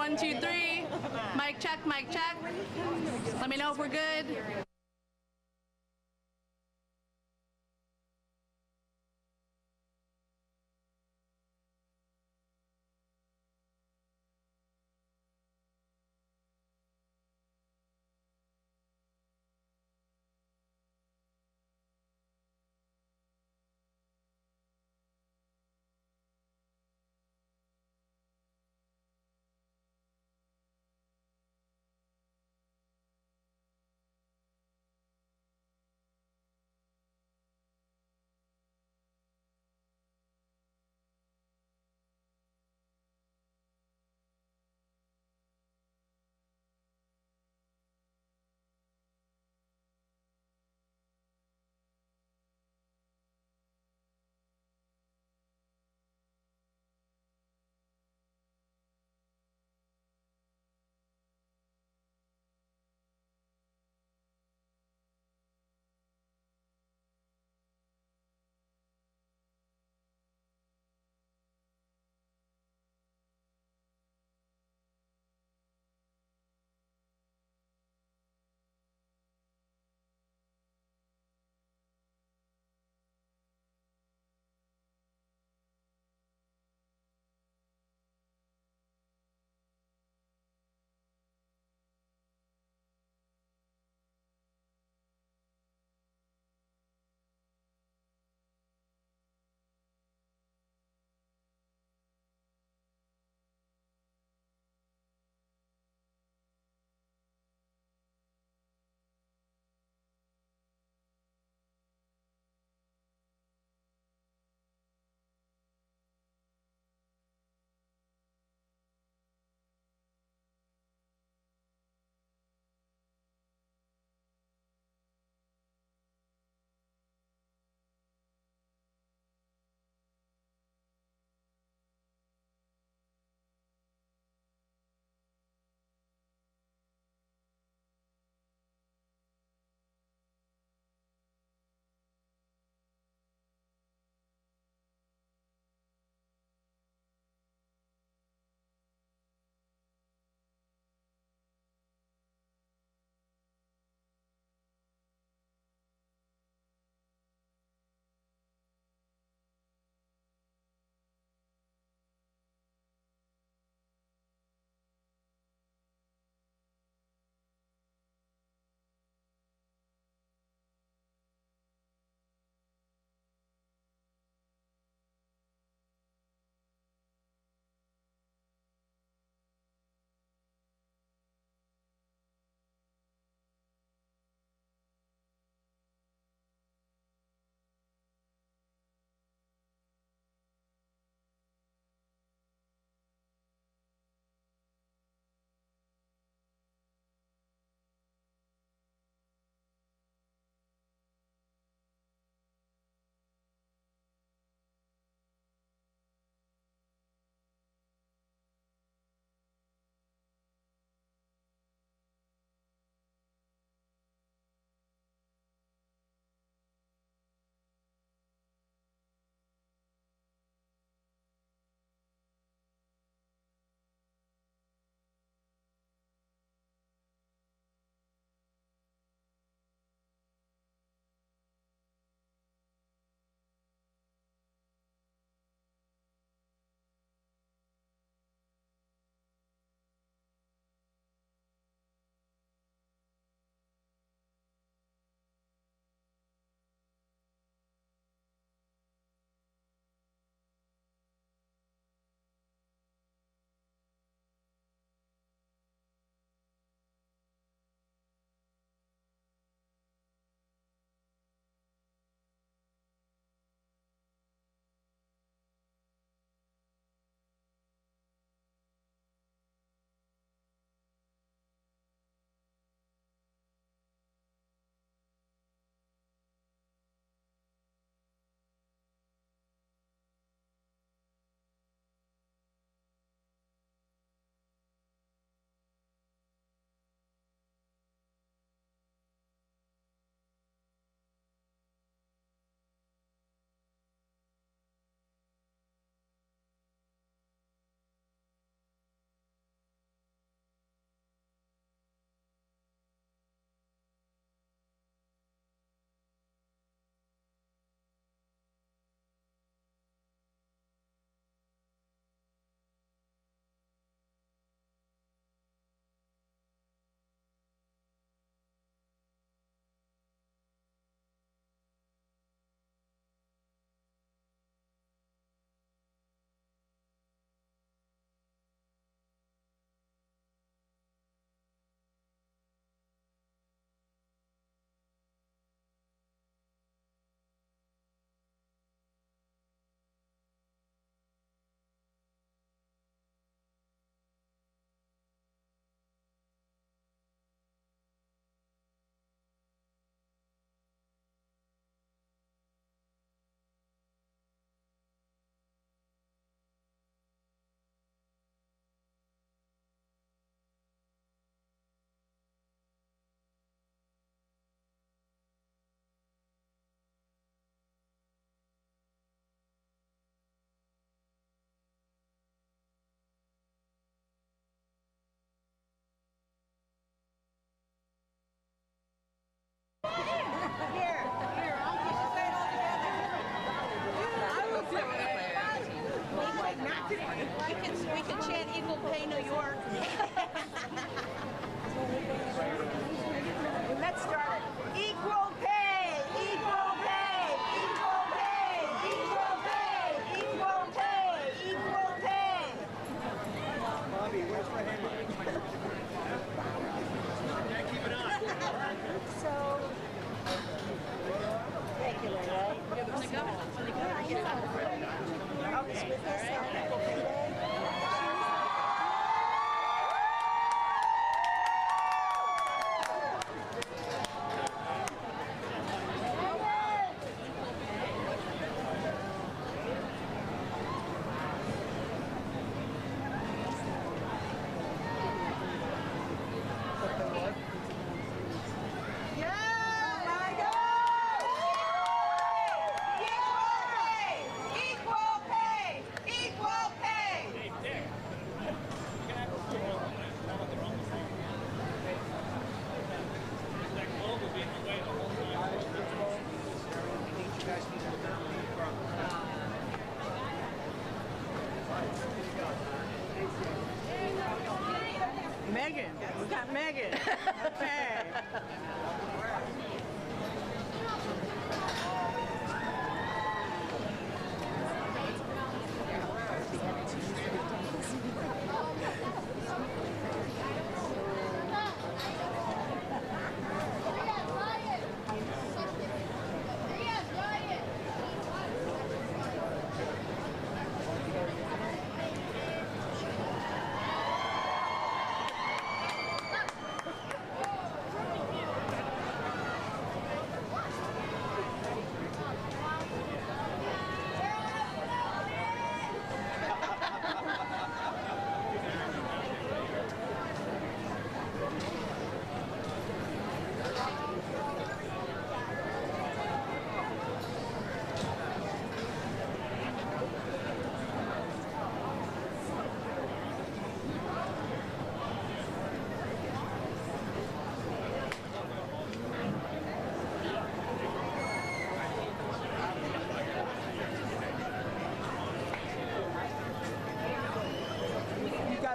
1, 2, 3. Mic check, mic check. Let me know if we're good. We can chant Equal Pay New York. Let's start it. Equal pay, equal pay, equal pay, equal pay, equal pay, equal pay. Bobby, where's my hammer? Yeah, keep it on. So regular, right? Oh, it's with us on Equal Pay Day. Megan, we got Megan. Okay.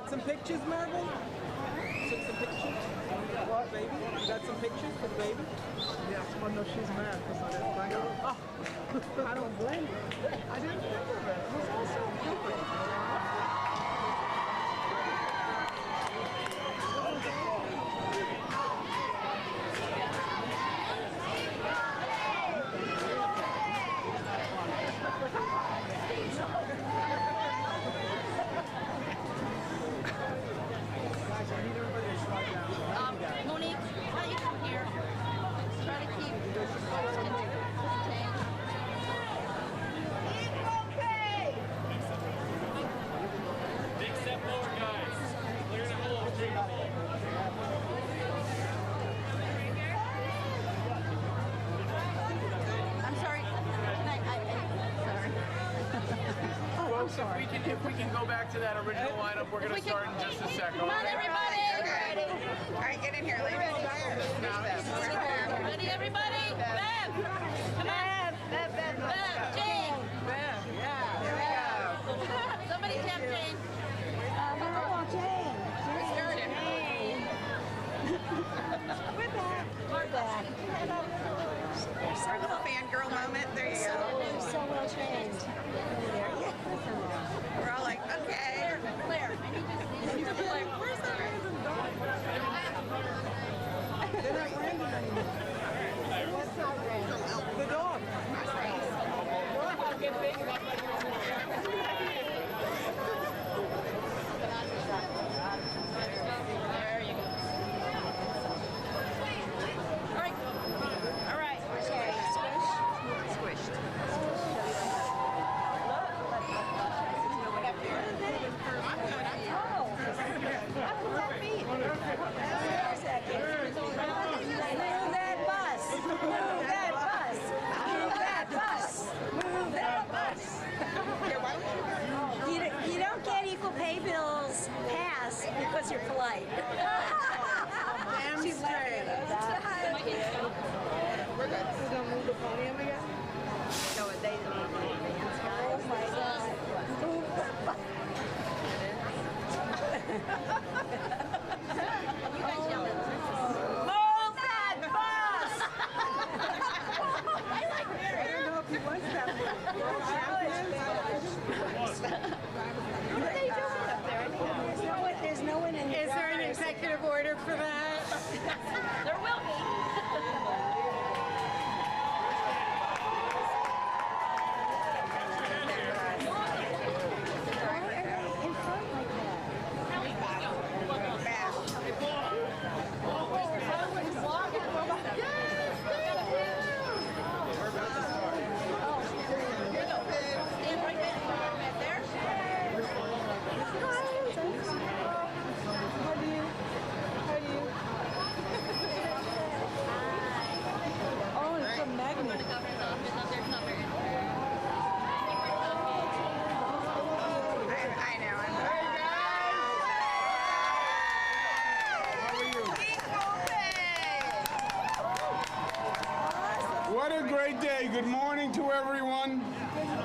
Some pictures, Marvin? Took some pictures? What, baby? You got some pictures for the baby? Yeah, well, no, she's mad because I didn't bring her. Oh, I don't blame you. I didn't think of it. It was all so cute. Monique, why don't you come here? Try to keep Equal pay. Big step forward, guys. Clear the hole. Clear the hole. I'm sorry. Sorry. Folks, if we can go back to that original lineup, we're going to start in just a second. Come on, everybody. All right, get in here. Ready, Everybody? Bev! Come on! Bev, Jane! Bev, yeah. Somebody tap Jane. We're back. Our little fangirl moment. There you go. So well trained. We're all like, okay. Claire, I need to Claire. Where's the They're not Brandon anymore. What's not red? The dog. There you go. All right. Okay, squish. Squished. Move that bus. Move that bus. Move that bus. Move that bus. You don't get equal pay bills passed because you're polite. Damn straight. We're good. We're going to move the podium again? No, they didn't. Oh my God. Move the bus. good morning to everyone.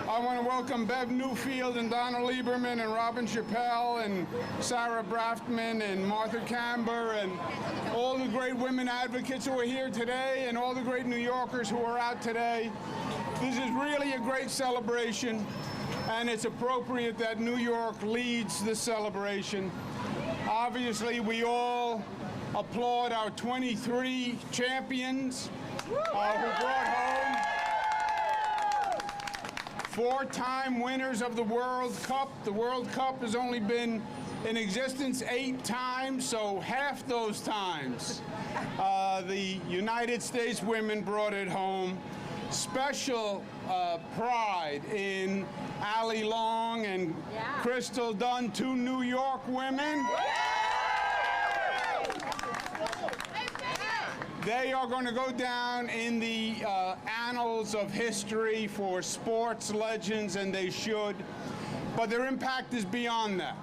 I want to welcome Bev Newfield and Donna Lieberman and Robin Chappelle and Sarah Braftman and Martha Camber and all the great women advocates who are here today and all the great New Yorkers who are out today. This is really a great celebration, and it's appropriate that New York leads this celebration. Obviously, we all applaud our 23 champions who brought home 4-time winners of the World Cup. The World Cup has only been in existence 8 times, so half those times the United States women brought it home. Special pride in Allie Long and Crystal Dunn, 2 New York women. They are going to go down in the annals of history for sports legends, and they should. But their impact is beyond that.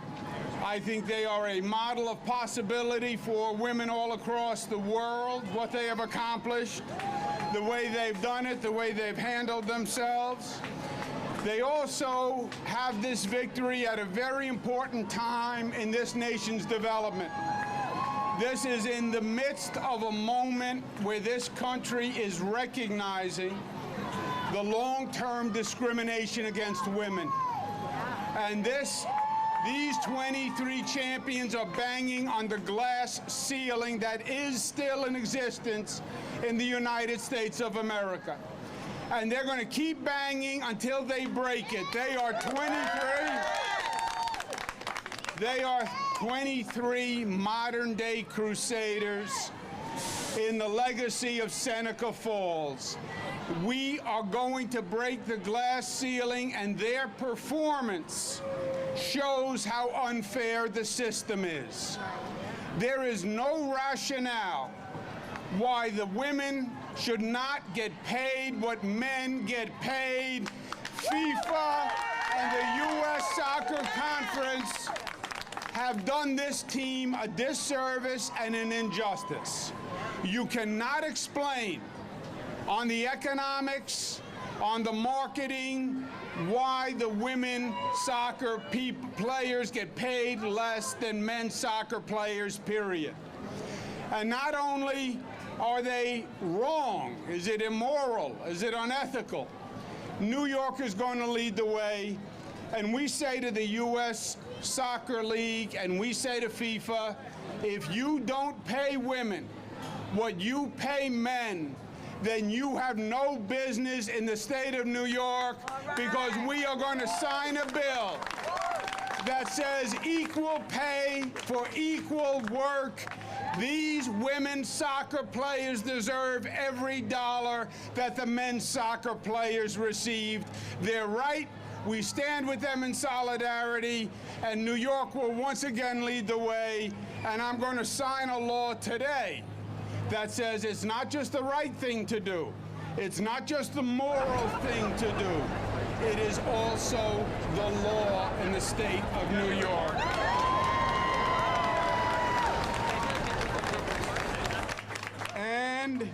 I think they are a model of possibility for women all across the world, what they have accomplished, the way they've done it, the way they've handled themselves. They also have this victory at a very important time in this nation's development. This is in the midst of a moment where this country is recognizing the long-term discrimination against women. And these 23 champions are banging on the glass ceiling that is still in existence in the United States of America. And they're going to keep banging until they break it. They are 23 modern-day crusaders in the legacy of Seneca Falls. We are going to break the glass ceiling, and their performance shows how unfair the system is. There is no rationale why the women should not get paid what men get paid. FIFA and the U.S. Soccer Conference have done this team a disservice and an injustice. You cannot explain on the economics, on the marketing, why the women soccer players get paid less than men's soccer players, period. And not only are they wrong, is it immoral, is it unethical? New York is going to lead the way, and we say to the U.S. Soccer League, and we say to FIFA, if you don't pay women what you pay men, then you have no business in the state of New York, because we are going to sign a bill that says equal pay for equal work. These women's soccer players deserve every dollar that the men's soccer players received. They're right. We stand with them in solidarity, and New York will once again lead the way. And I'm going to sign a law today that says it's not just the right thing to do. It's not just the moral thing to do. It is also the law in the state of New York. And,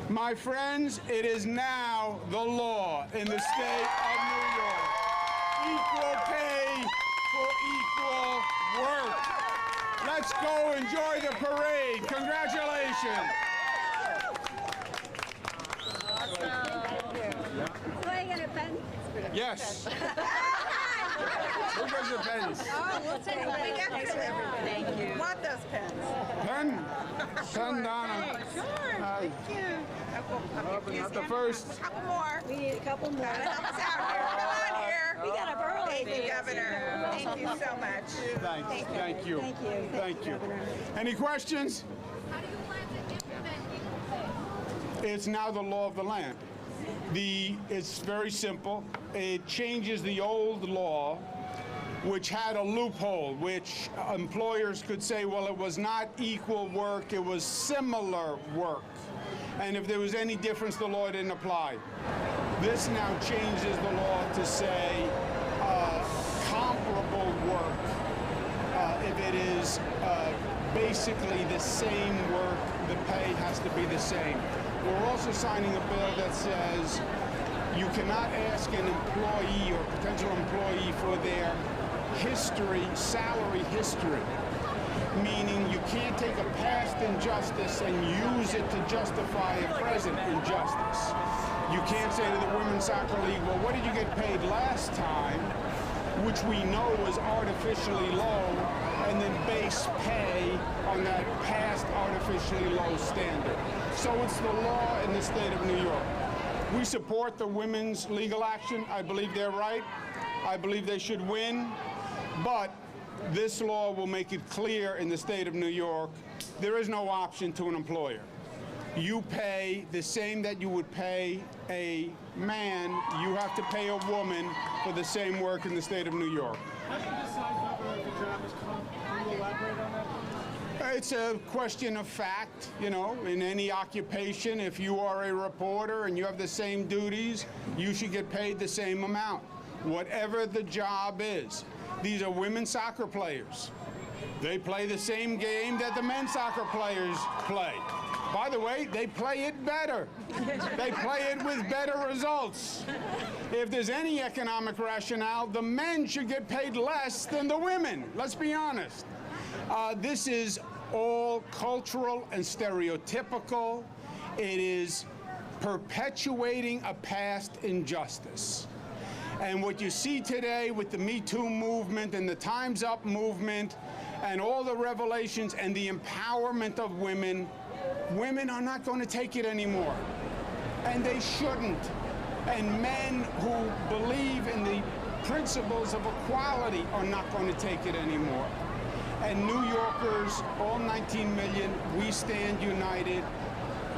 my friends, it is now the law in the state of New York. Equal pay for equal work. Let's go enjoy the parade. Congratulations. Do I get a pen? Yes. Who does the pens? Oh, we'll take it. We got it. Thank you. Want those pens? Pen? Pen, Donna. Sure. Thank you. Not the first. A couple more. We need a couple more. Gotta help us out here. Come on here. We got up early. Thank you, Governor. Thank you so much. Thanks. Thank you. Thank you. Thank you. Any questions? How do you plan to implement it? It's now the law of the land. It's very simple. It changes the old law, which had a loophole, which employers could say, well, it was not equal work, it was similar work. And if there was any difference, the law didn't apply. This now changes the law to say comparable work, if it is basically the same work the pay has to be the same. We're also signing a bill that says you cannot ask an employee or potential employee for their history, salary history, meaning you can't take a past injustice and use it to justify a present injustice. You can't say to the Women's Soccer League, well, what did you get paid last time, which we know was artificially low, and then base pay on that past artificially low standard. So it's the law in the state of New York. We support the women's legal action. I believe they're right. I believe they should win. But this law will make it clear in the state of New York, there is no option to an employer. You pay the same that you would pay a man, you have to pay a woman for the same work in the state of New York. How do you decide whether the job is comp? Can you elaborate on that? It's a question of fact, you know, in any occupation. If you are a reporter and you have the same duties, you should get paid the same amount, whatever the job is. These are women's soccer players. They play the same game that the men's soccer players play. By the way, they play it better. They play it with better results. If there's any economic rationale, the men should get paid less than the women. Let's be honest. This is all cultural and stereotypical. It is perpetuating a past injustice. And what you see today with the Me Too movement and the Time's Up movement and all the revelations and the empowerment of women, women are not going to take it anymore. And they shouldn't. And men who believe in the principles of equality are not going to take it anymore. And New Yorkers, all 19 million, we stand united,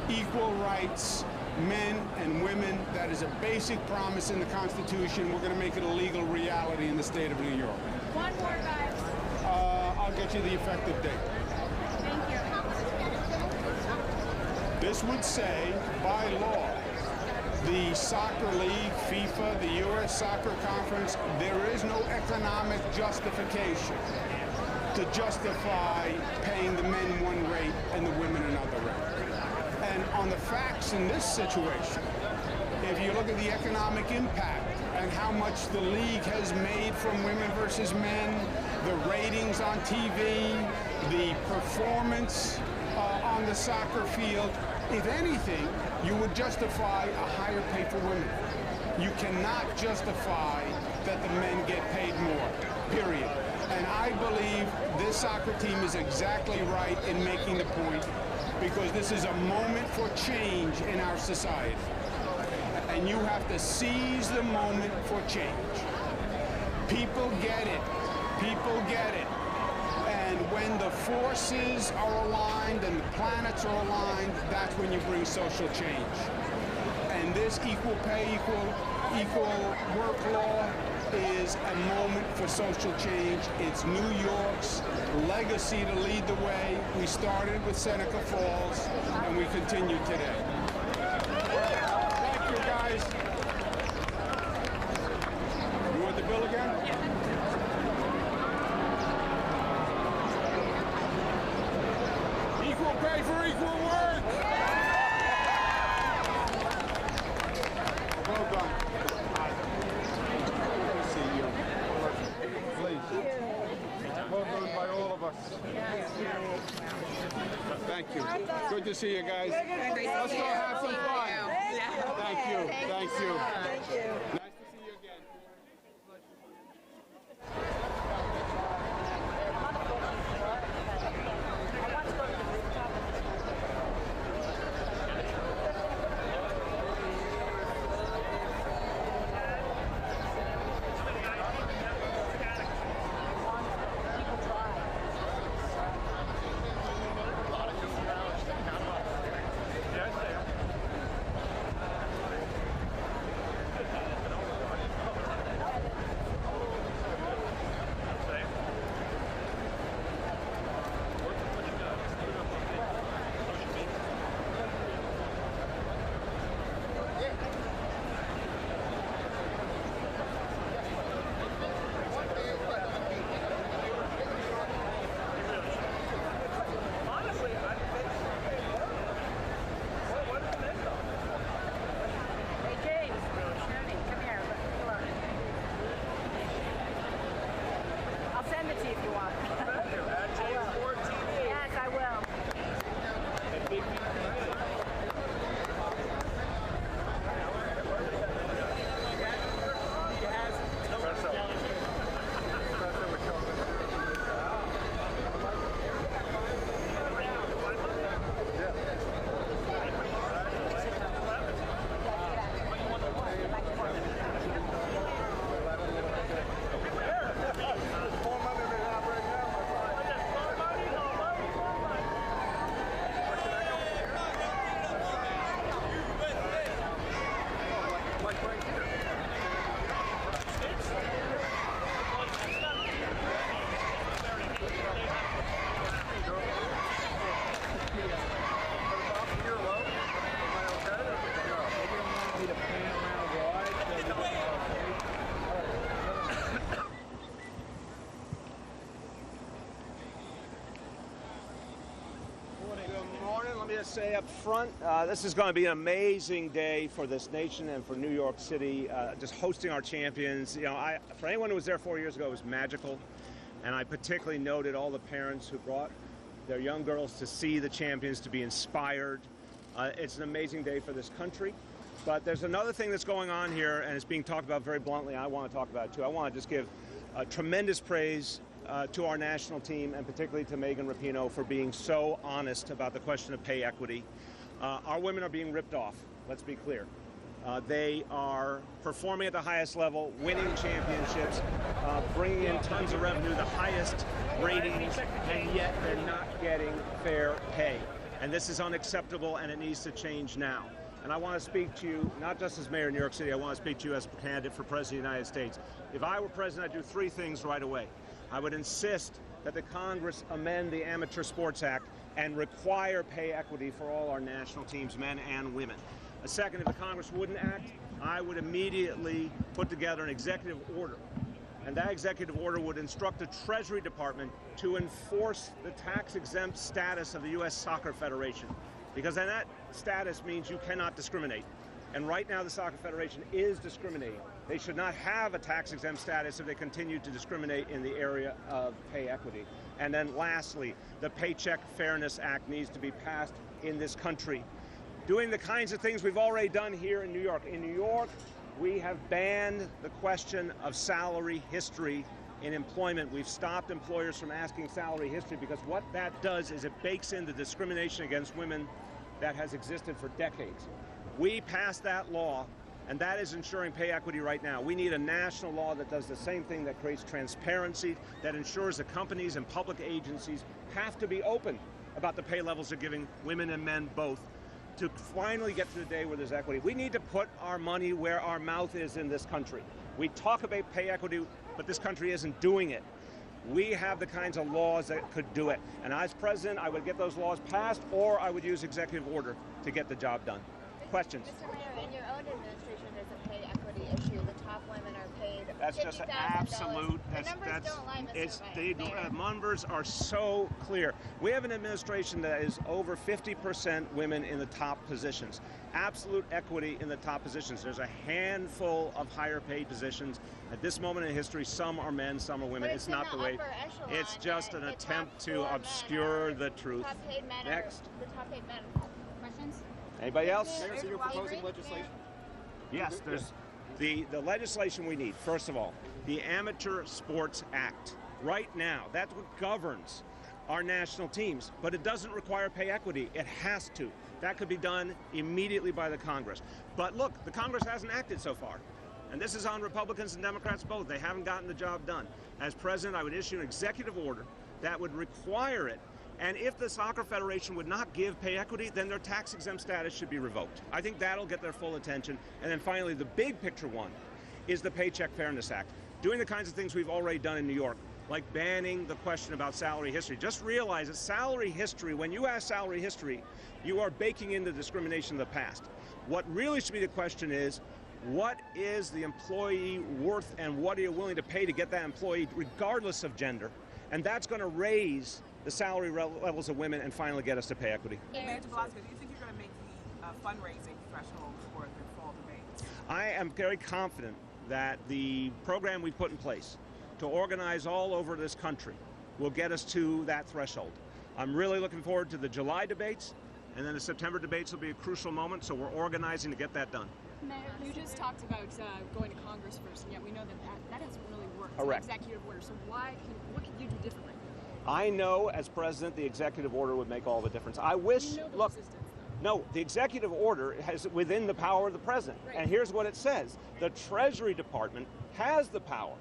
equal rights, men and women. That is a basic promise in the Constitution. We're going to make it a legal reality in the state of New York. One more, guys. I'll get you the effective date. Thank you. This would say, by law, the Soccer League, FIFA, the U.S. Soccer Conference, there is no economic justification to justify paying the men one rate and the women another rate. And on the facts in this situation, if you look at the economic impact and how much the league has made from women versus men, the ratings on TV, the performance on the soccer field, if anything, you would justify a higher pay for women. You cannot justify that the men get paid more, period. And I believe this soccer team is exactly right in making the point, because this is a moment for change in our society. And you have to seize the moment for change. People get it. People get it. And when the forces are aligned and the planets are aligned, that's when you bring social change. And this equal pay, equal work law is a moment for social change. It's New York's legacy to lead the way. We started with Seneca Falls, and we continue today. Thank you, guys. You want the bill again? Yeah. Equal pay for equal work. Well done. Well done by all of us. Thank you. Good to see you guys. Let's go have some fun. Thank you. Thank you. Thank you. Nice to see you again. to say up front, this is going to be an amazing day for this nation and for New York City, just hosting our champions. You know, for anyone who was there 4 years ago, it was magical. And I particularly noted all the parents who brought their young girls to see the champions, to be inspired. It's an amazing day for this country. But there's another thing that's going on here, and it's being talked about very bluntly. I want to talk about it, too. I want to just give tremendous praise to our national team, and particularly to Megan Rapinoe, for being so honest about the question of pay equity. Our women are being ripped off, let's be clear. They are performing at the highest level, winning championships, bringing in tons of revenue, the highest ratings, and yet they're not getting fair pay. And this is unacceptable, and it needs to change now. And I want to speak to you, not just as mayor of New York City, I want to speak to you as a candidate for president of the United States. If I were president, I'd do three things right away. I would insist that the Congress amend the Amateur Sports Act and require pay equity for all our national teams, men and women. Second, if the Congress wouldn't act, I would immediately put together an executive order. And that executive order would instruct the Treasury Department to enforce the tax-exempt status of the U.S. Soccer Federation. Because then that status means you cannot discriminate. And right now the Soccer Federation is discriminating. They should not have a tax-exempt status if they continue to discriminate in the area of pay equity. And then lastly, the Paycheck Fairness Act needs to be passed in this country, doing the kinds of things we've already done here in New York. In New York, we have banned the question of salary history in employment. We've stopped employers from asking salary history because what that does is it bakes in the discrimination against women that has existed for decades. We passed that law, and that is ensuring pay equity right now. We need a national law that does the same thing, that creates transparency, that ensures that companies and public agencies have to be open about the pay levels they're giving women and men both, to finally get to the day where there's equity. We need to put our money where our mouth is in this country. We talk about pay equity, but this country isn't doing it. We have the kinds of laws that could do it. And as president, I would get those laws passed, or I would use executive order to get the job done. Questions? Mr. Mayor, in your own administration, there's a pay equity issue. The top women are paid That's just an absolute. The numbers don't lie, Mr. Mayor. The numbers are so clear. We have an administration that is over 50% women in the top positions. Absolute equity in the top positions. There's a handful of higher paid positions. At this moment in history, some are men, some are women. It's not the way. It's just an attempt to obscure the truth. Next. The top paid men. Questions? Anybody else? Mayor, so you're proposing legislation? Yes, there's the legislation we need. First of all, the Amateur Sports Act. Right now, that's what governs our national teams, but it doesn't require pay equity. It has to. That could be done immediately by the Congress. But look, the Congress hasn't acted so far. And this is on Republicans and Democrats both. They haven't gotten the job done. As president, I would issue an executive order that would require it. And if the Soccer Federation would not give pay equity, then their tax-exempt status should be revoked. I think that'll get their full attention. And then finally, the big picture one is the Paycheck Fairness Act, doing the kinds of things we've already done in New York, like banning the question about salary history. Just realize that salary history, when you ask salary history, you are baking in the discrimination of the past. What really should be the question is, what is the employee worth and what are you willing to pay to get that employee, regardless of gender? And that's going to raise the salary levels of women and finally get us to pay equity. Mayor de Blasio, do you think you're going to make the fundraising threshold for the fall debates? I am very confident that the program we put in place to organize all over this country will get us to that threshold. I'm really looking forward to the July debates, and then the September debates will be a crucial moment, so we're organizing to get that done. Mayor, you just talked about going to Congress first, and yet we know that hasn't really worked. Correct. It's an executive order, so what can you do differently? I know as president the executive order would make all the difference. I wish, look, no, the executive order is within the power of the president. Right. And here's what it says. The Treasury Department has the power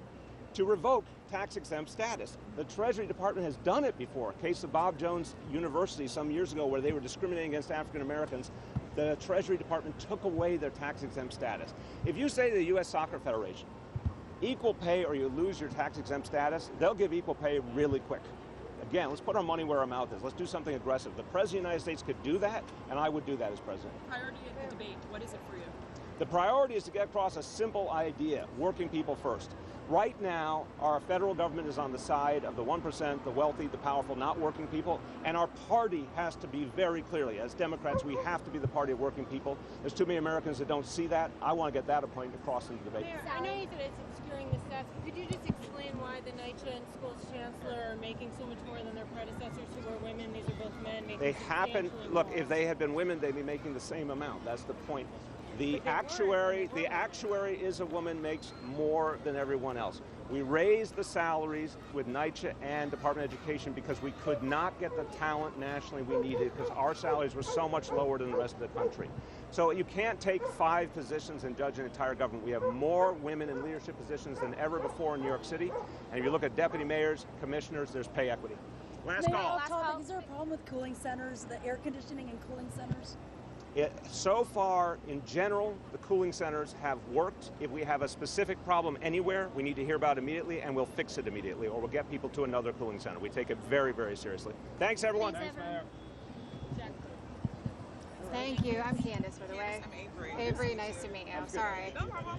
to revoke tax-exempt status. The Treasury Department has done it before. A case of Bob Jones University some years ago where they were discriminating against African Americans. The Treasury Department took away their tax-exempt status. If you say to the U.S. Soccer Federation, equal pay or you lose your tax-exempt status, they'll give equal pay really quick. Again, let's put our money where our mouth is. Let's do something aggressive. The President of the United States could do that, and I would do that as president. Priority of the debate, what is it for you? The priority is to get across a simple idea, working people first. Right now, our federal government is on the side of the 1%, the wealthy, the powerful, not working people, and our party has to be very clearly, as Democrats, we have to be the party of working people. There's too many Americans that don't see that. I want to get that point across in the debate. Mayor, I know you said it's obscuring the stats, but could you just explain why the NYCHA and school's chancellor are making so much more than their predecessors who were women? These are both men. Making They happen, look, if they had been women, they'd be making the same amount. That's the point. The actuary is a woman, makes more than everyone else. We raised the salaries with NYCHA and Department of Education because we could not get the talent nationally we needed because our salaries were so much lower than the rest of the country. So you can't take 5 positions and judge an entire government. We have more women in leadership positions than ever before in New York City. And if you look at deputy mayors, commissioners, there's pay equity. Last call. Is there a problem with cooling centers, the air conditioning in cooling centers? So far, in general, the cooling centers have worked. If we have a specific problem anywhere, we need to hear about it immediately, and we'll fix it immediately, or we'll get people to another cooling center. We take it very, very seriously. Thanks, everyone. Thanks, Mayor. Thank you. I'm Candace, by the way. I'm Avery. Avery, nice to meet you. Sorry. No problem.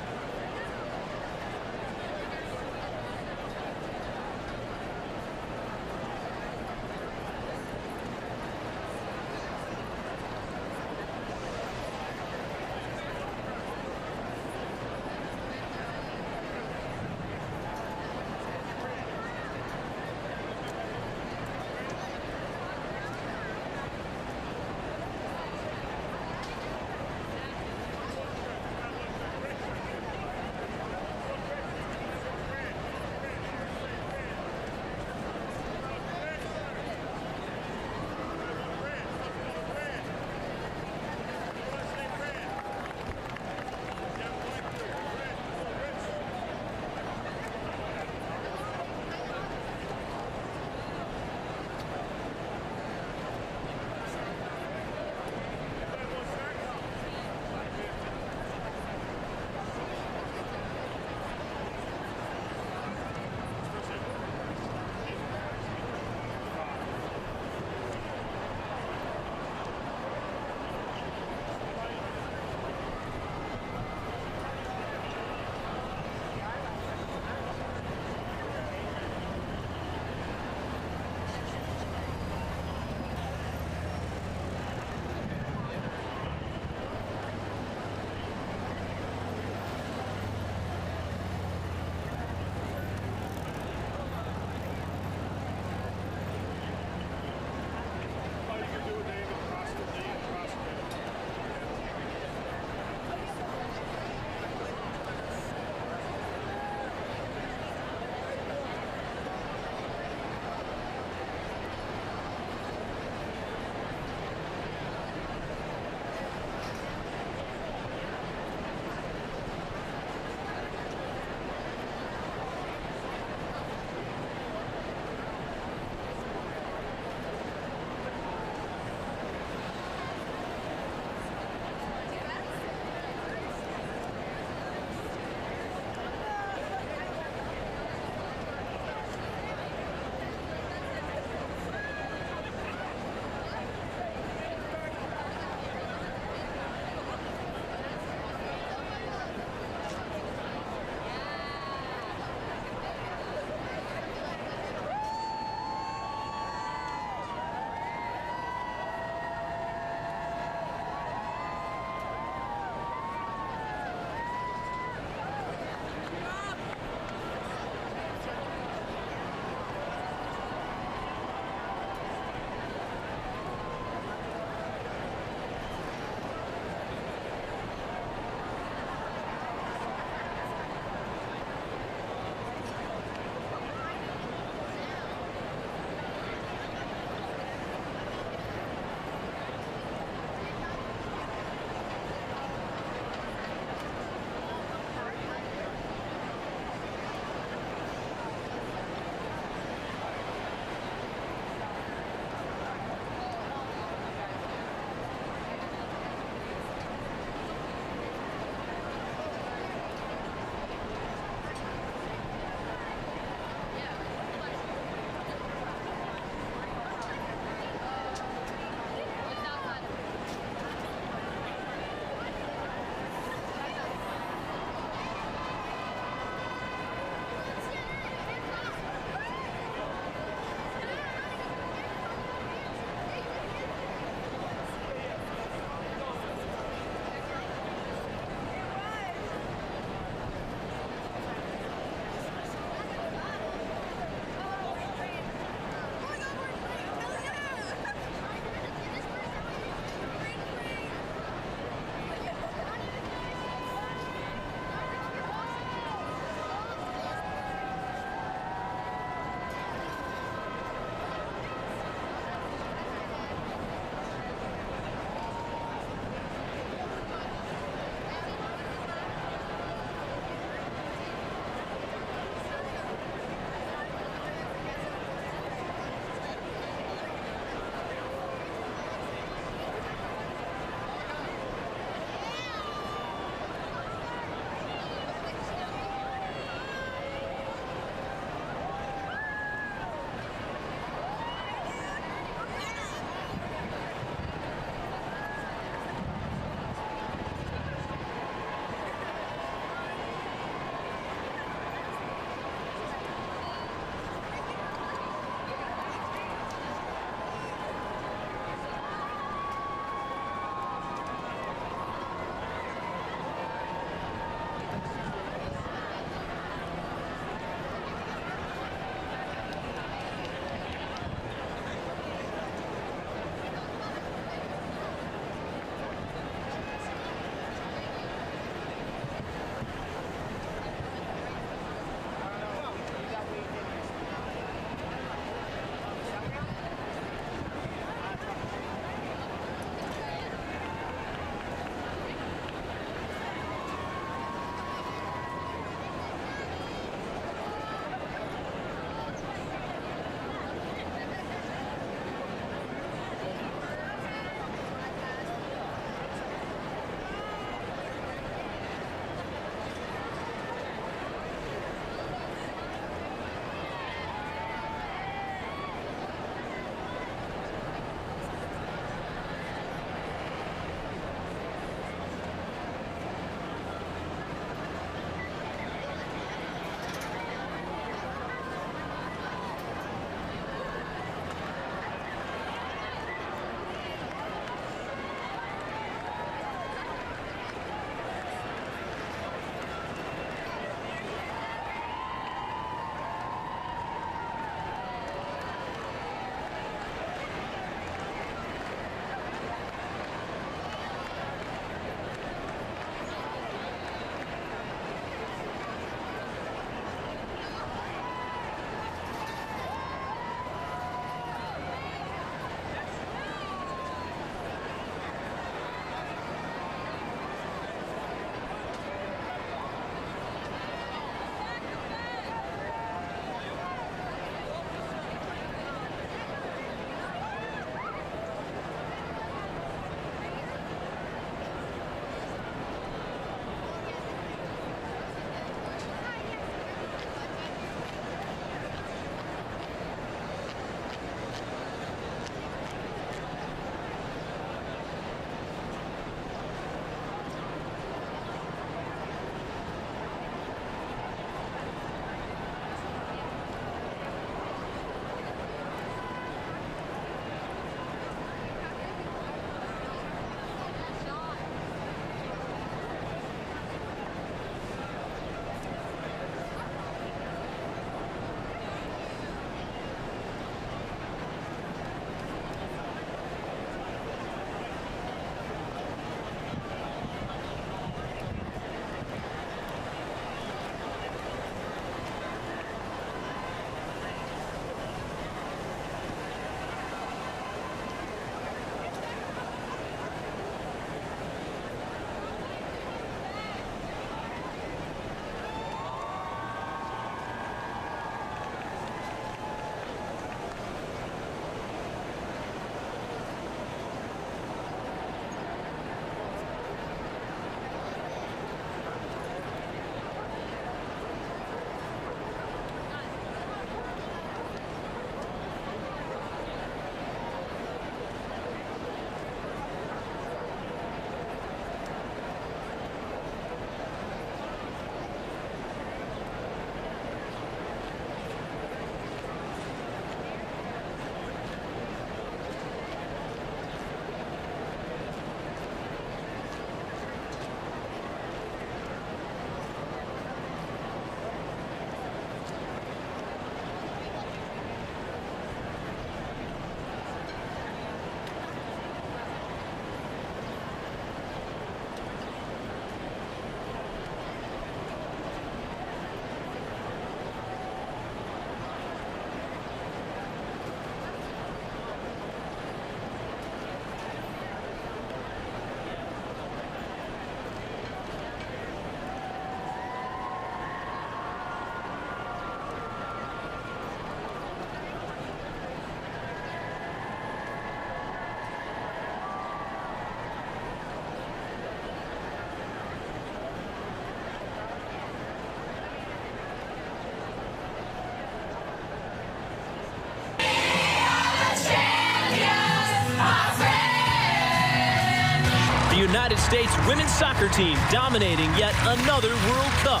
United States women's soccer team dominating yet another World Cup,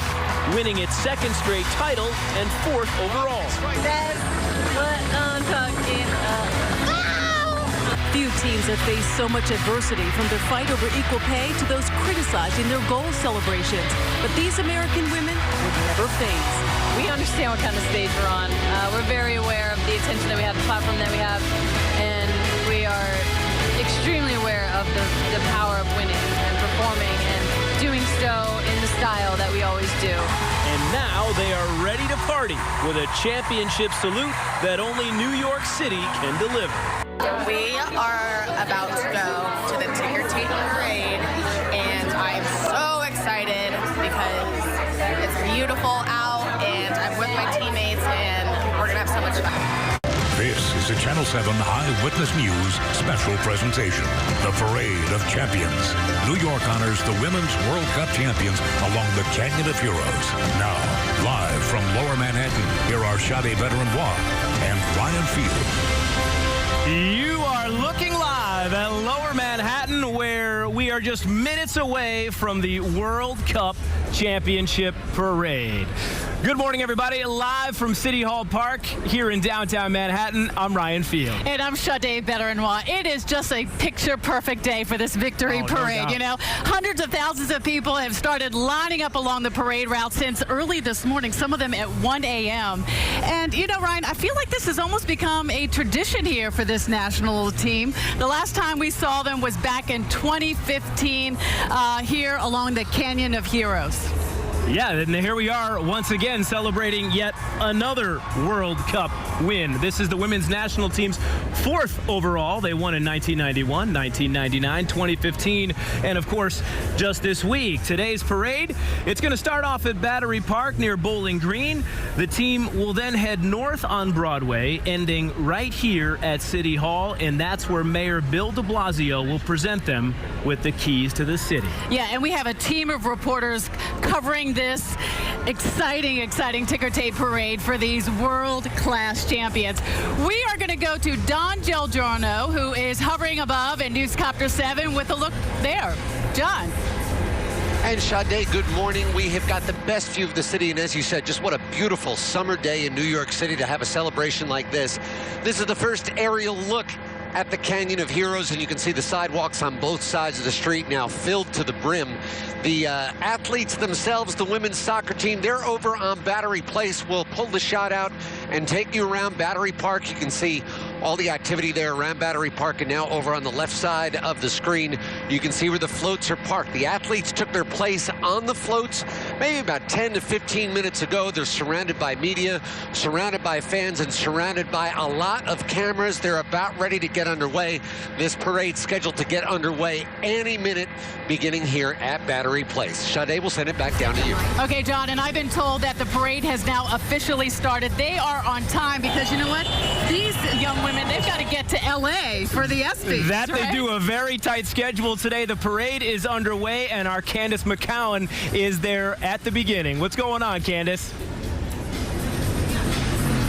winning its second straight title and fourth overall. That's what I'm talking about. Few teams have faced so much adversity, from their fight over equal pay to those criticizing their goal celebrations. But these American women would never phase. We understand what kind of stage we're on. We're very aware of the attention that we have, the platform that we have, and we are extremely aware of the power of winning and performing and doing so in the style that we always do. And now they are ready to party with a championship salute that only New York City can deliver. We are about to go to the ticker tape parade, and I'm so excited because it's beautiful out, and I'm with my teammates, and we're going to have so much fun. This is a Channel 7 Eyewitness News special presentation, The Parade of Champions. New York honors the Women's World Cup champions along the Canyon of Heroes. Now, live from Lower Manhattan, here are Sade Veteran-Waugh and Ryan Field. You are looking live at Lower Manhattan, where we are just minutes away from the World Cup Championship Parade. Good morning, everybody. Live from City Hall Park here in downtown Manhattan, I'm Ryan Field. And I'm Sade Veteran-Waugh. It is just a picture-perfect day for this victory parade. No you know, hundreds of thousands of people have started lining up along the parade route since early this morning, some of them at 1 a.m. And, you know, Ryan, I feel like this has almost become a tradition here for this national team. The last time we saw them was back in 2015 here along the Canyon of Heroes. Yeah, and here we are once again celebrating yet another World Cup win. This is the women's national team's fourth overall. They won in 1991, 1999, 2015, and of course, just this week. Today's parade, it's going to start off at Battery Park near Bowling Green. The team will then head north on Broadway, ending right here at City Hall, and that's where Mayor Bill de Blasio will present them with the keys to the city. Yeah, and we have a team of reporters covering this exciting ticker tape parade for these world-class champions. We are going to go to Don Gelgiorno, who is hovering above in Newscopter 7 with a look there. John. And Sade, good morning. We have got the best view of the city, and as you said, just what a beautiful summer day in New York City to have a celebration like this. This is the first aerial look at the Canyon of Heroes, and you can see the sidewalks on both sides of the street now filled to the brim. The athletes themselves, the women's soccer team, they're over on Battery Place. We'll pull the shot out and take you around Battery Park. You can see all the activity there around Battery Park, and now over on the left side of the screen, you can see where the floats are parked. The athletes took their place on the floats maybe about 10 to 15 minutes ago. They're surrounded by media, surrounded by fans, and surrounded by a lot of cameras. They're about ready to get underway. This parade's scheduled to get underway any minute, beginning here at Battery Place. Sade, will send it back down to you. Okay, John, and I've been told that the parade has now officially started. They are on time because, you know what? These young women, they've got to get to L.A. for the ESPYs. That right? They do a very tight schedule today. The parade is underway, and our Candace McCowan is there at the beginning. What's going on, Candace?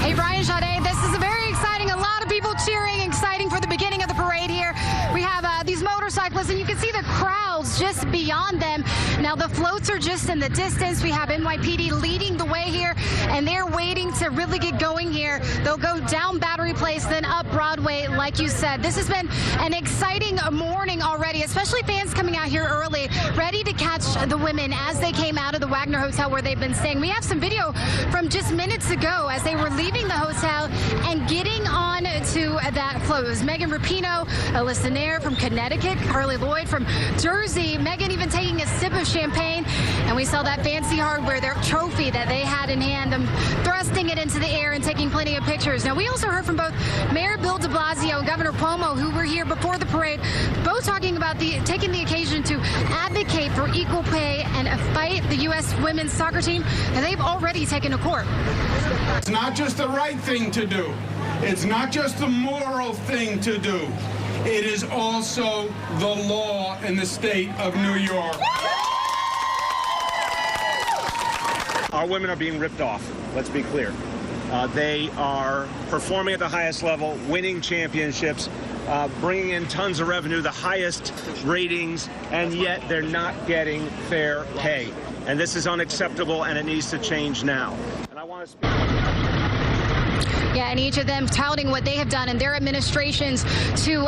Hey, Ryan, Sade, this is a very exciting, a lot of people cheering, exciting for the beginning of the parade here. We have these motorcyclists, and you can see the crowds just beyond them. Now, the floats are just in the distance. We have NYPD leading the way here, and they're waiting to really get going here. They'll go down Battery Place, then up Broadway, like you said. This has been an exciting morning already, especially fans coming out here early, ready to catch the women as they came out of the Wagner Hotel where they've been staying. We have some video from just minutes ago as they were leaving the hotel and getting on to that float. It was Megan Rapinoe, Alyssa Nair from Connecticut, Carly Lloyd from Jersey, Megan even taking a sip of champagne, and we saw that fancy hardware, their trophy that they had in hand, thrusting it into the air and taking plenty of pictures. Now, we also heard from both Mayor Bill de Blasio and Governor Cuomo, who were here before the parade, both talking about taking the occasion to advocate for equal pay and fight the U.S. women's soccer team, and they've already taken to court. It's not just the right thing to do. It's not just the moral thing to do. It is also the law in the state of New York. Our women are being ripped off. Let's be clear. They are performing at the highest level, winning championships, bringing in tons of revenue, the highest ratings, and yet they're not getting fair pay. And this is unacceptable, and it needs to change now. And I want to speak. Yeah, and each of them touting what they have done in their administrations to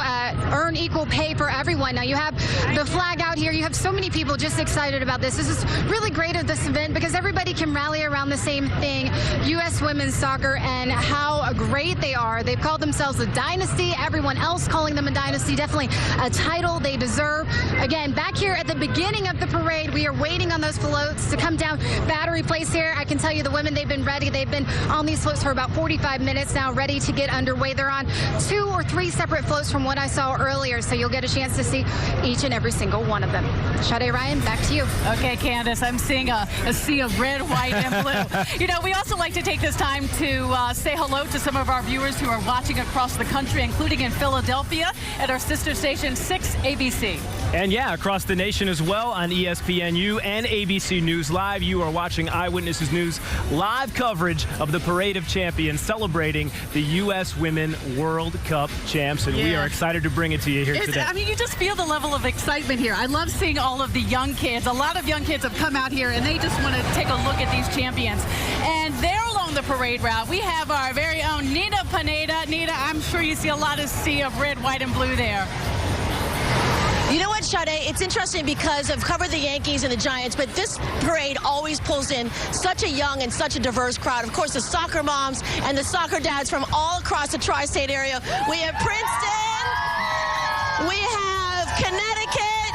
earn equal pay for everyone. Now, you have the flag out here. You have so many people just excited about this. This is really great at this event because everybody can rally around the same thing, U.S. women's soccer, and how great they are. They've called themselves a dynasty. Everyone else calling them a dynasty. Definitely a title they deserve. Again, back here at the beginning of the parade, we are waiting on those floats to come down Battery Place here. I can tell you the women, they've been ready. They've been on these floats for about 45 minutes now, ready to get underway. They're on 2 or 3 separate floats from what I saw earlier, so you'll get a chance to see each and every single one of them. Sade, Ryan, back to you. Okay, Candace, I'm seeing a sea of red, white, and blue. You know, we also like to take this time to say hello to some of our viewers who are watching across the country, including in Philadelphia at our sister station 6 ABC. And yeah, across the nation as well on ESPNU and ABC News Live. You are watching Eyewitness News live coverage of the Parade of Champions celebrating the U.S. Women World Cup champs. And we are excited to bring it to you here today. I mean, you just feel the level of excitement here. I love seeing all of the young kids. A lot of young kids have come out here and they just want to take a look at these champions. And they're along the parade route. We have our very own Nina Pineda. Nina, I'm sure you see a lot of sea of red, white, and blue there. You know what, Sade? It's interesting because I've covered the Yankees and the Giants, but this parade always pulls in such a young and such a diverse crowd. Of course, the soccer moms and the soccer dads from all across the tri-state area. We have Princeton. We have Connecticut.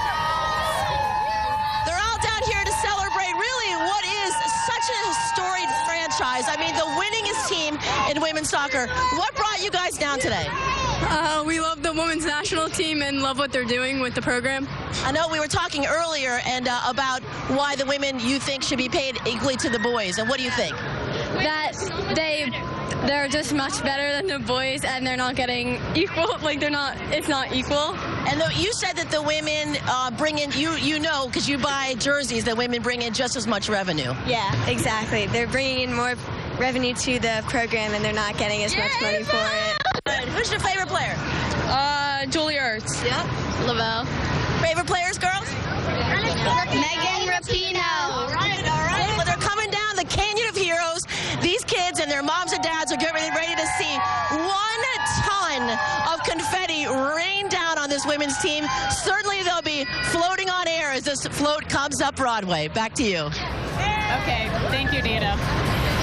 They're all down here to celebrate really what is such a storied franchise. I mean, the winningest team in women's soccer. What brought you guys down today? We love the women's national team and love what they're doing with the program. I know we were talking earlier and about why the women you think should be paid equally to the boys. And what do you think? That they're just much better than the boys and they're not getting equal. Like it's not equal. And you said that the women bring in, you know, because you buy jerseys, that women bring in just as much revenue. Yeah, exactly. They're bringing in more revenue to the program and they're not getting as much money for it. Who's your favorite player? Julia Ertz. Yeah. Lavelle. Favorite players, girls? Megan Rapinoe. All right. Well, they're coming down the Canyon of Heroes. These kids and their moms and dads are getting ready to see 1 ton of confetti rain down on this women's team. Certainly they'll be floating on air as this float comes up Broadway. Back to you. Okay. Thank you, Nina.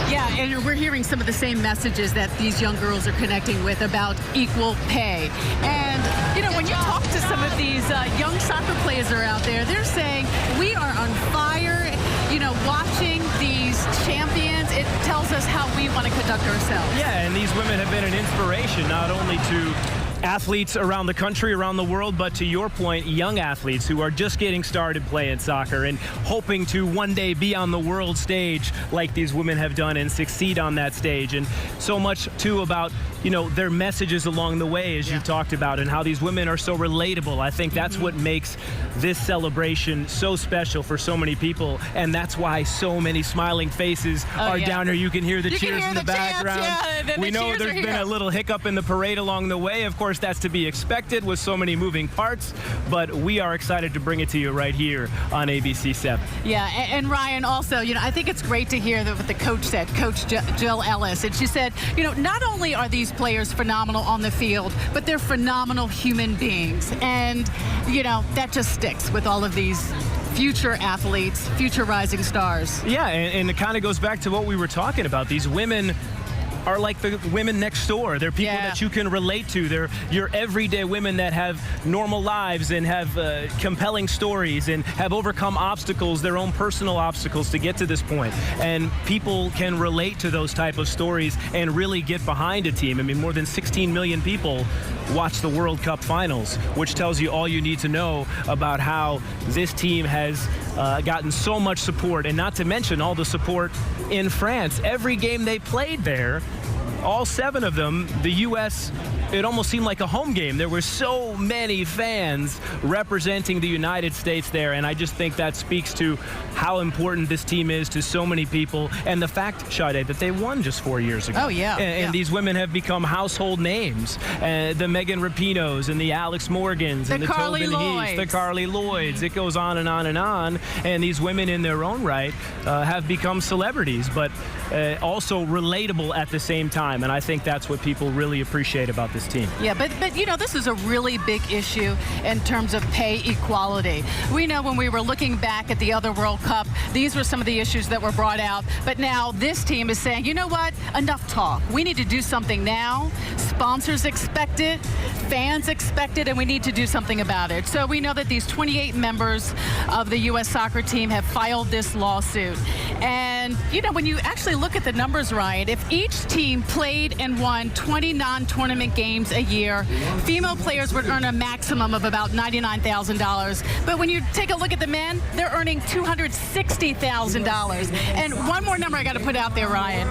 Yeah, and we're hearing some of the same messages that these young girls are connecting with about equal pay. And, you know, when you talk to some of these young soccer players that are out there, they're saying we are on fire. You know, watching these champions, it tells us how we want to conduct ourselves. Yeah, and these women have been an inspiration not only to athletes around the country, around the world, but to your point, young athletes who are just getting started playing soccer and hoping to one day be on the world stage like these women have done and succeed on that stage. And so much, too, about, you know, their messages along the way, as you've talked about, and how these women are so relatable. I think that's what makes this celebration so special for so many people, and that's why so many smiling faces are down here. You can hear the cheers in the background. We know there's been a little hiccup in the parade along the way. Of course, that's to be expected with so many moving parts, but we are excited to bring it to you right here on ABC7. Yeah, and Ryan, also, you know, I think it's great to hear what the coach said, Coach Jill Ellis, and she said, you know, not only are these players phenomenal on the field, but they're phenomenal human beings, and, you know, that just sticks with all of these future athletes, future rising stars. Yeah, and it kind of goes back to what we were talking about. These women are like the women next door. They're people that you can relate to. They're your everyday women that have normal lives and have compelling stories and have overcome obstacles, their own personal obstacles to get to this point. And people can relate to those type of stories and really get behind a team. I mean, more than 16 million people watch the World Cup finals, which tells you all you need to know about how this team has gotten so much support, and not to mention all the support in France. Every game they played there, all 7 of them, the U.S. it almost seemed like a home game. There were so many fans representing the United States there, and I just think that speaks to how important this team is to so many people, and the fact, Sade, that they won just 4 years ago. Oh, yeah. And these women have become household names. The Megan Rapinos and the Alex Morgans and the Carly Tobin Lloyds. Heaths, the Carly Lloyds. It goes on and on and on. And these women in their own right have become celebrities, but also relatable at the same time. And I think that's what people really appreciate about this team. Yeah, but this is a really big issue in terms of pay equality. We know when we were looking back at the other World Cup, these were some of the issues that were brought out. But now this team is saying, you know what? Enough talk. We need to do something now. Sponsors expect it, fans expect it, and we need to do something about it. So we know that these 28 members of the U.S. soccer team have filed this lawsuit. And, when you actually look at the numbers, Ryan, if each team played and won 20 non-tournament games a year, female players would earn a maximum of about $99,000. But when you take a look at the men, they're earning $260,000. And one more number I got to put out there, Ryan.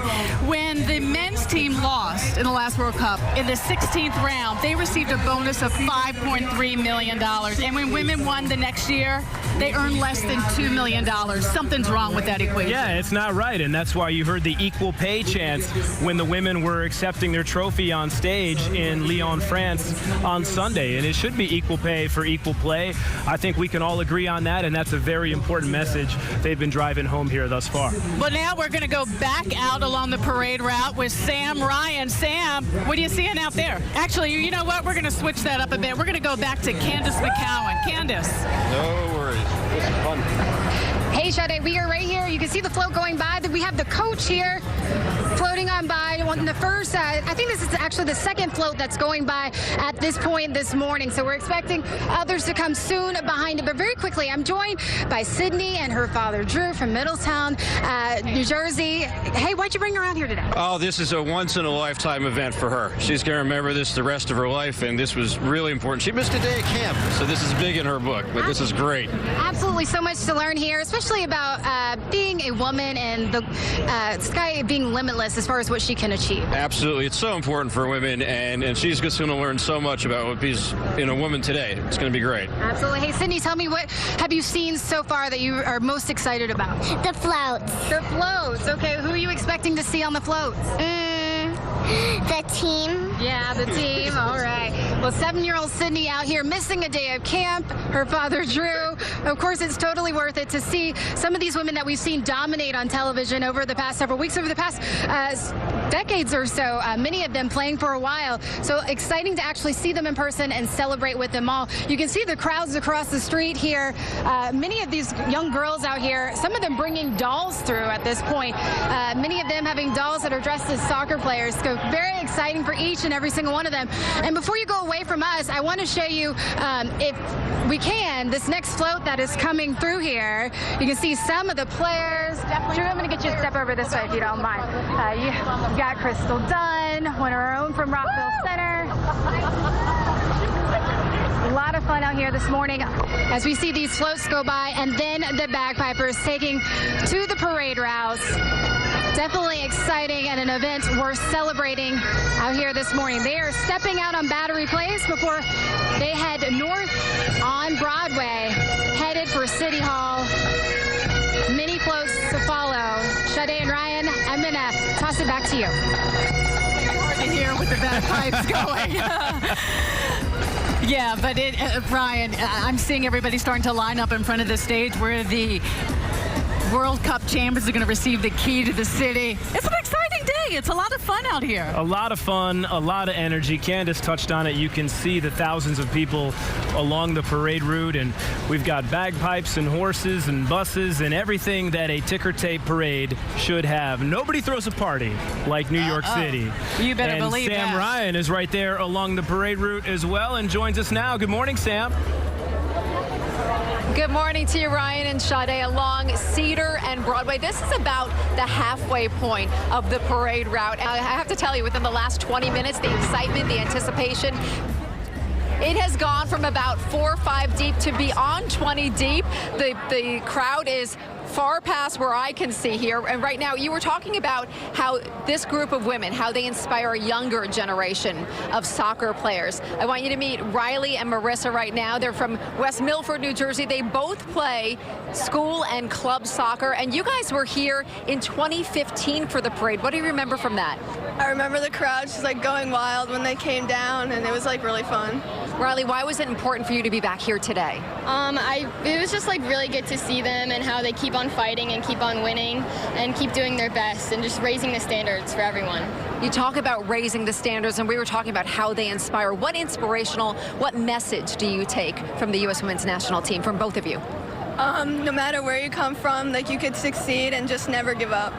When the men's team lost in the last World Cup, in the 16th round, they received a bonus of $5.3 million. And when women won the next year, they earned less than $2 million. Something's wrong with that equation. Yeah, it's not right, and that's why you heard the equal pay chants when the women were accepting their trophy on stage in Lyon, France on Sunday, and it should be equal pay for equal play. I think we can all agree on that, and that's a very important message they've been driving home here thus far. But now we're going to go back out along the parade route with Sam Ryan. Sam, what are you seeing out there? Actually, you know what? We're going to switch that up a bit. We're going to go back to Candace McCowan. Candace. No worries. This is fun. Hey, Sade, we are right here. You can see the float going by. We have the coach here floating on by. On the first, I think this is actually the second float that's going by at this point this morning. So we're expecting others to come soon behind it. But very quickly, I'm joined by Sydney and her father, Drew, from Middletown, New Jersey. Hey, why'd you bring her out here today? Oh, this is a once-in-a-lifetime event for her. She's going to remember this the rest of her life, and this was really important. She missed a day at camp, so this is big in her book, but this is great. Absolutely, so much to learn here, especially about being a woman and the sky being limitless as far as what she can achieve. Absolutely. It's so important for women, and she's just going to learn so much about what being in a woman today. It's going to be great. Absolutely. Hey, Sydney, tell me, what have you seen so far that you are most excited about? The floats. The floats. Okay, who are you expecting to see on the floats? The team. Yeah, the team. All right. Well, 7-year-old Sydney out here missing a day of camp. Her father, Drew. Of course, it's totally worth it to see some of these women that we've seen dominate on television over the past several weeks, over the past decades or so, many of them playing for a while. So exciting to actually see them in person and celebrate with them all. You can see the crowds across the street here. Many of these young girls out here, some of them bringing dolls through at this point. Many of them having dolls that are dressed as soccer players. So very exciting for each and every single one of them. And before you go away from us, I want to show you, if we can, this next float that is coming through here. You can see some of the players. Drew, I'm going to get you to step over this way if you don't mind. You got Crystal Dunn, one of our own from Rockville Center. A lot of fun out here this morning as we see these floats go by, and then the bagpipers taking to the parade routes. Definitely exciting and an event worth celebrating out here this morning. They are stepping out on Battery Place before they head north on Broadway, headed for City Hall. Many floats to follow. Sade and Ryan, MNF, toss it back to you. Hard to hear with the bagpipes going. Yeah, but Ryan, I'm seeing everybody starting to line up in front of the stage where the World Cup champions are going to receive the key to the city. It's an exciting day. It's a lot of fun out here. A lot of fun, a lot of energy. Candace touched on it. You can see the thousands of people along the parade route, and we've got bagpipes and horses and buses and everything that a ticker tape parade should have. Nobody throws a party like New York City. You better believe that. And Sam Ryan is right there along the parade route as well and joins us now. Good morning, Sam. Good morning to you, Ryan and Sade, along Cedar and Broadway. This is about the halfway point of the parade route. And I have to tell you, within the last 20 minutes, the excitement, the anticipation, it has gone from about 4 or 5 deep to beyond 20 deep. The crowd is far past where I can see here. And right now, you were talking about how this group of women, how they inspire a younger generation of soccer players. I want you to meet Riley and Marissa right now. They're from West Milford, New Jersey. They both play school and club soccer. And you guys were here in 2015 for the parade. What do you remember from that? I remember the crowd just like going wild when they came down, and it was like really fun. Riley, why was it important for you to be back here today? It was just like really good to see them and how they keep on fighting and keep on winning and keep doing their best and just raising the standards for everyone. You talk about raising the standards, and we were talking about how they inspire. What message do you take from the U.S. Women's National Team, from both of you? No matter where you come from, like you could succeed and just never give up.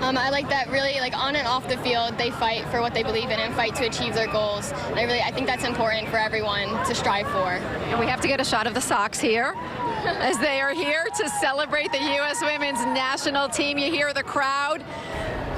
I like that really, like on and off the field, they fight for what they believe in and fight to achieve their goals. And I think that's important for everyone to strive for. And we have to get a shot of the Sox here as they are here to celebrate the U.S. Women's National Team. You hear the crowd.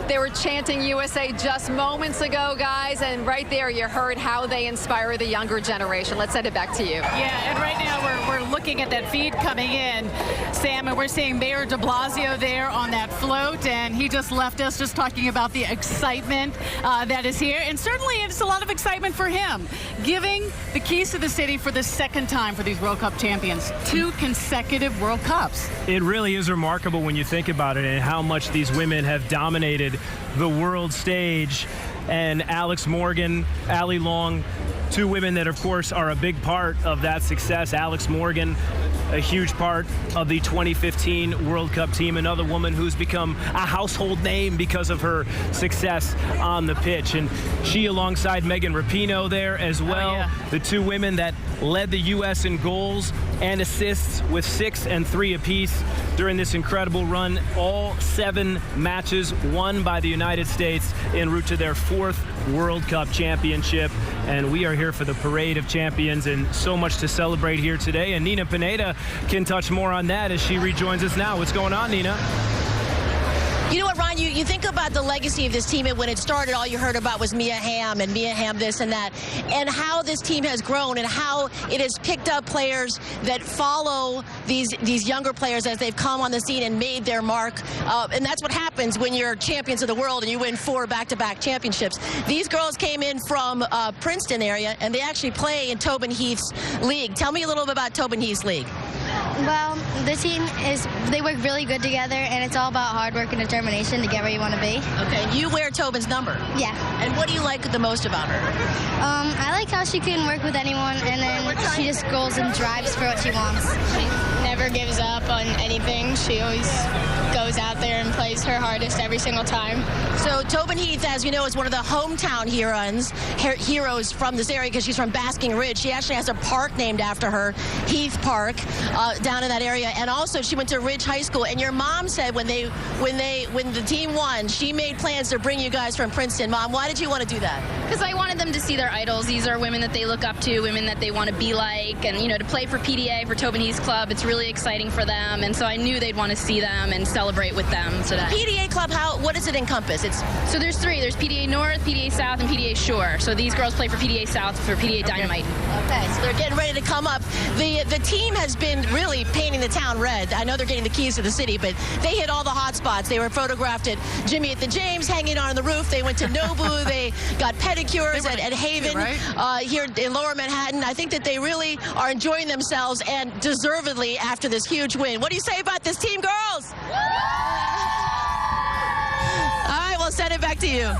They were chanting USA just moments ago, guys, and right there you heard how they inspire the younger generation. Let's send it back to you. Yeah, and right now we're looking at that feed coming in, Sam, and we're seeing Mayor de Blasio there on that float, and he just left us just talking about the excitement that is here, and certainly it's a lot of excitement for him, giving the keys to the city for the second time for these World Cup champions, 2 consecutive World Cups. It really is remarkable when you think about it and how much these women have dominated the world stage. And Alex Morgan, Allie Long, 2 women that, of course, are a big part of that success. Alex Morgan, a huge part of the 2015 World Cup team, another woman who's become a household name because of her success on the pitch. And she, alongside Megan Rapinoe there as well, the 2 women that led the U.S. in goals and assists with 6 and 3 apiece during this incredible run. All 7 matches won by the United States en route to their 4th World Cup championship. And we are here for the Parade of Champions, and so much to celebrate here today. And Nina Pineda can touch more on that as she rejoins us now. What's going on, Nina? You know what, Ron, you think about the legacy of this team, and when it started, all you heard about was Mia Hamm and Mia Hamm this and that, and how this team has grown and how it has picked up players that follow these younger players as they've come on the scene and made their mark. And that's what happens when you're champions of the world and you win 4 back-to-back championships. These girls came in from Princeton area, and they actually play in Tobin Heath's league. Tell me a little bit about Tobin Heath's league. Well, the team they work really good together, and it's all about hard work and determination to get where you want to be. Okay, and you wear Tobin's number. Yeah. And what do you like the most about her? I like how she can work with anyone, and then she just goes and drives for what she wants. She never gives up on anything. She always goes out there and plays her hardest every single time. So Tobin Heath, as you know, is one of the hometown heroes from this area because she's from Basking Ridge. She actually has a park named after her, Heath Park, down in that area. And also she went to Ridge High School. And your mom said when the team won, she made plans to bring you guys from Princeton. Mom, why did you want to do that? Because I wanted them to see their idols. These are women that they look up to, women that they want to be like, and to play for PDA, for Tobin Heath Club, it's really exciting for them. And so I knew they'd want to see them and celebrate with them today. PDA Club, what does it encompass? So there's 3. There's PDA North, PDA South, and PDA Shore. So these girls play for PDA South, for PDA Dynamite. Okay, so they're getting ready to come up. The team has been really painting the town red. I know they're getting the keys to the city, but they hit all the hot spots. They were photographed at Jimmy at the James, hanging on the roof. They went to Nobu. They got pedicures at Haven, right? Here in Lower Manhattan. I think that they really are enjoying themselves, and deservedly, after this huge win. What do you say about this team, girls? All right, we'll send it back to you.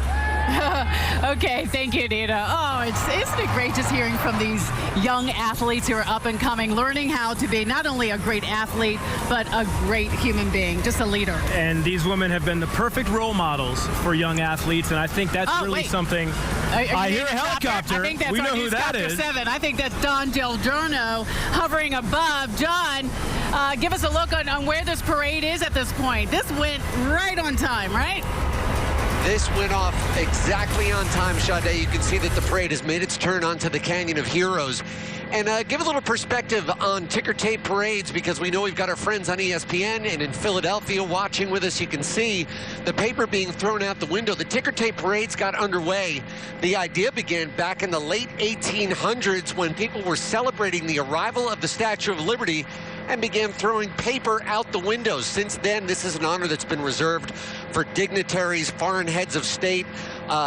Okay, thank you, Nina. Oh, isn't it great just hearing from these young athletes who are up and coming, learning how to be not only a great athlete, but a great human being, just a leader. And these women have been the perfect role models for young athletes, and I think that's something. I hear a helicopter. I think that's we know who that is. is. 7. I think that's Don Del Giorno hovering above. John, give us a look on where this parade is at this point. This went right on time, right? This went off exactly on time, Sade. You can see that the parade has made its turn onto the Canyon of Heroes. And give a little perspective on ticker tape parades, because we know we've got our friends on ESPN and in Philadelphia watching with us. You can see the paper being thrown out the window. The ticker tape parades got underway. The idea began back in the late 1800s when people were celebrating the arrival of the Statue of Liberty and began throwing paper out the windows. Since then, this is an honor that's been reserved for dignitaries, foreign heads of state,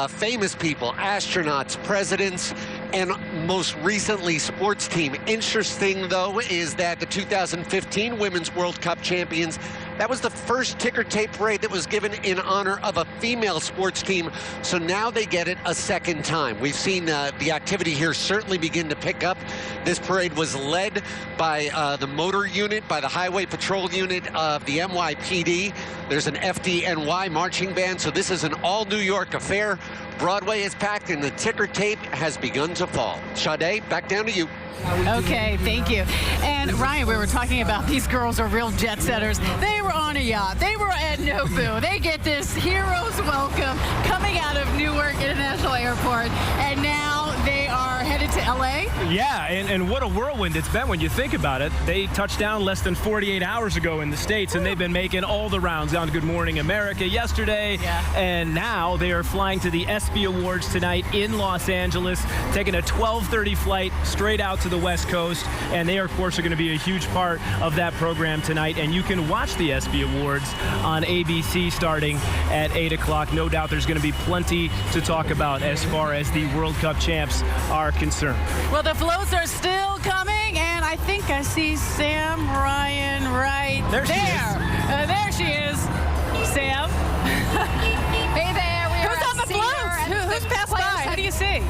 famous people, astronauts, presidents, and most recently sports team. Interesting, though, is that the 2015 Women's World Cup champions, that was the first ticker tape parade that was given in honor of a female sports team, so now they get it a second time. We've seen the activity here certainly begin to pick up. This parade was led by the motor unit, by the highway patrol unit of the NYPD. There's an FDNY marching band, so this is an all-New York affair. Broadway is packed and the ticker tape has begun to fall. Sade, back down to you. Okay, thank you. And Ryan, we were talking about these girls are real jet setters. They were on a yacht. They were at Nobu. They get this hero's welcome coming out of Newark International Airport, and now they are headed to LA. Yeah, and what a whirlwind it's been when you think about it. They touched down less than 48 hours ago in the States, and they've been making all the rounds on Good Morning America yesterday, and now they are flying to the ESPY Awards tonight in Los Angeles, taking a 12:30 flight straight out to the West Coast, and they, of course, are going to be a huge part of that program tonight, and you can watch the ESPY Awards on ABC starting at 8 o'clock. No doubt there's going to be plenty to talk about as far as the World Cup champs are concerned. Well, the floats are still coming, and I think I see Sam Ryan right there. There she is. Sam. Hey there, we are Who's on the floats? Who's passed by? How do you see?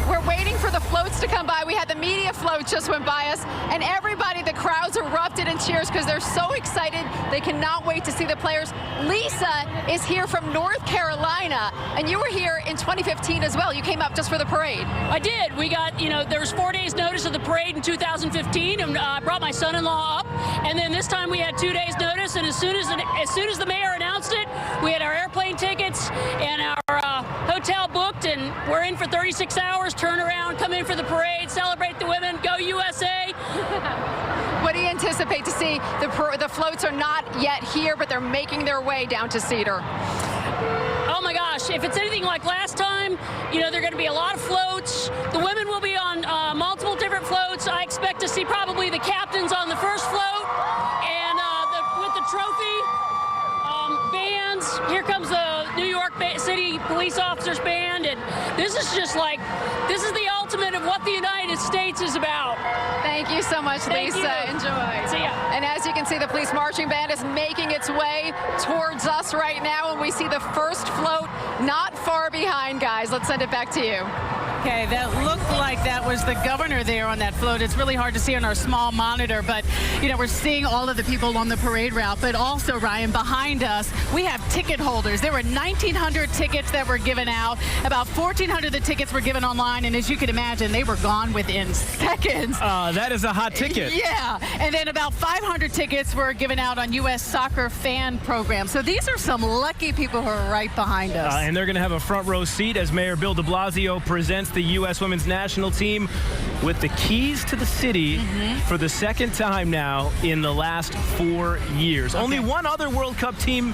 We're waiting for the floats to come by. We had the media float just went by us, and everybody, the crowds erupted in cheers because they're so excited. They cannot wait to see the players. Lisa is here from North Carolina, and you were here in 2015 as well. You came up just for the parade. I did. We got, there was 4 days notice of the parade in 2015, and I brought my son-in-law up, and then this time we had 2 days notice, and as soon as the mayor announced it, we had our airplane tickets and our hotel booked, and we're in for 36 hours, turn around, come in for the parade, celebrate the women, go USA. What do you anticipate to see? The floats are not yet here, but they're making their way down to Cedar. Oh my gosh, if it's anything like last time, there are going to be a lot of floats. The women will be on multiple different floats. I expect to see probably the captains on the first float, and with the trophy, bands. Here comes the New York City Police Officers Band, and this is the ultimate of what the United States is about. Thank you so much, Thank Lisa. you. Enjoy. See ya. And as you can see, the police marching band is making its way towards us right now, and we see the first float not far behind, guys. Let's send it back to you. Okay, that looked like that was the governor there on that float. It's really hard to see on our small monitor, but, we're seeing all of the people on the parade route. But also, Ryan, behind us, we have ticket holders. There were 1,900 tickets that were given out. About 1,400 of the tickets were given online, and as you can imagine, they were gone within seconds. That is a hot ticket. Yeah, and then about 500 tickets were given out on U.S. Soccer fan program. So these are some lucky people who are right behind us. And they're going to have a front row seat as Mayor Bill de Blasio presents the U.S. women's national team with the keys to the city for the second time now in the last 4 years. Only one other World Cup team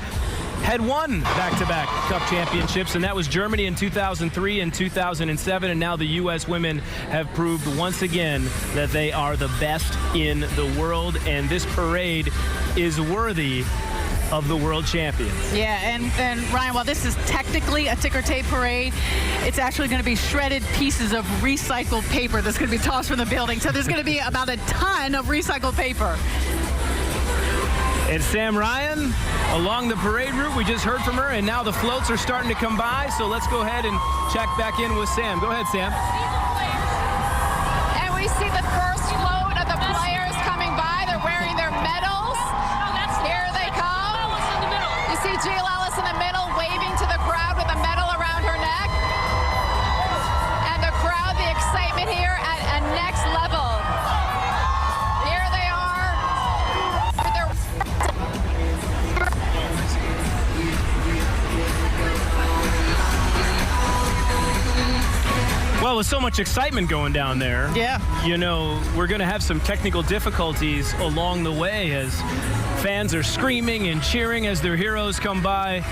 had won back-to-back Cup championships, and that was Germany in 2003 and 2007, and now the U.S. women have proved once again that they are the best in the world, and this parade is worthy of the world champions. Yeah, and Ryan, while this is technically a ticker tape parade, it's actually going to be shredded pieces of recycled paper that's going to be tossed from the building. So there's going to be about a ton of recycled paper. It's Sam Ryan along the parade route. We just heard from her, and now the floats are starting to come by. So let's go ahead and check back in with Sam. Go ahead, Sam. And we see the first float of the players coming by. They're wearing their medals. Here they come. You see Jill Ellis in the middle waving to the crowd with a medal around her neck. And the crowd, the excitement here at a next level. Here they are. Well, with so much excitement going down there, we're going to have some technical difficulties along the way as fans are screaming and cheering as their heroes come by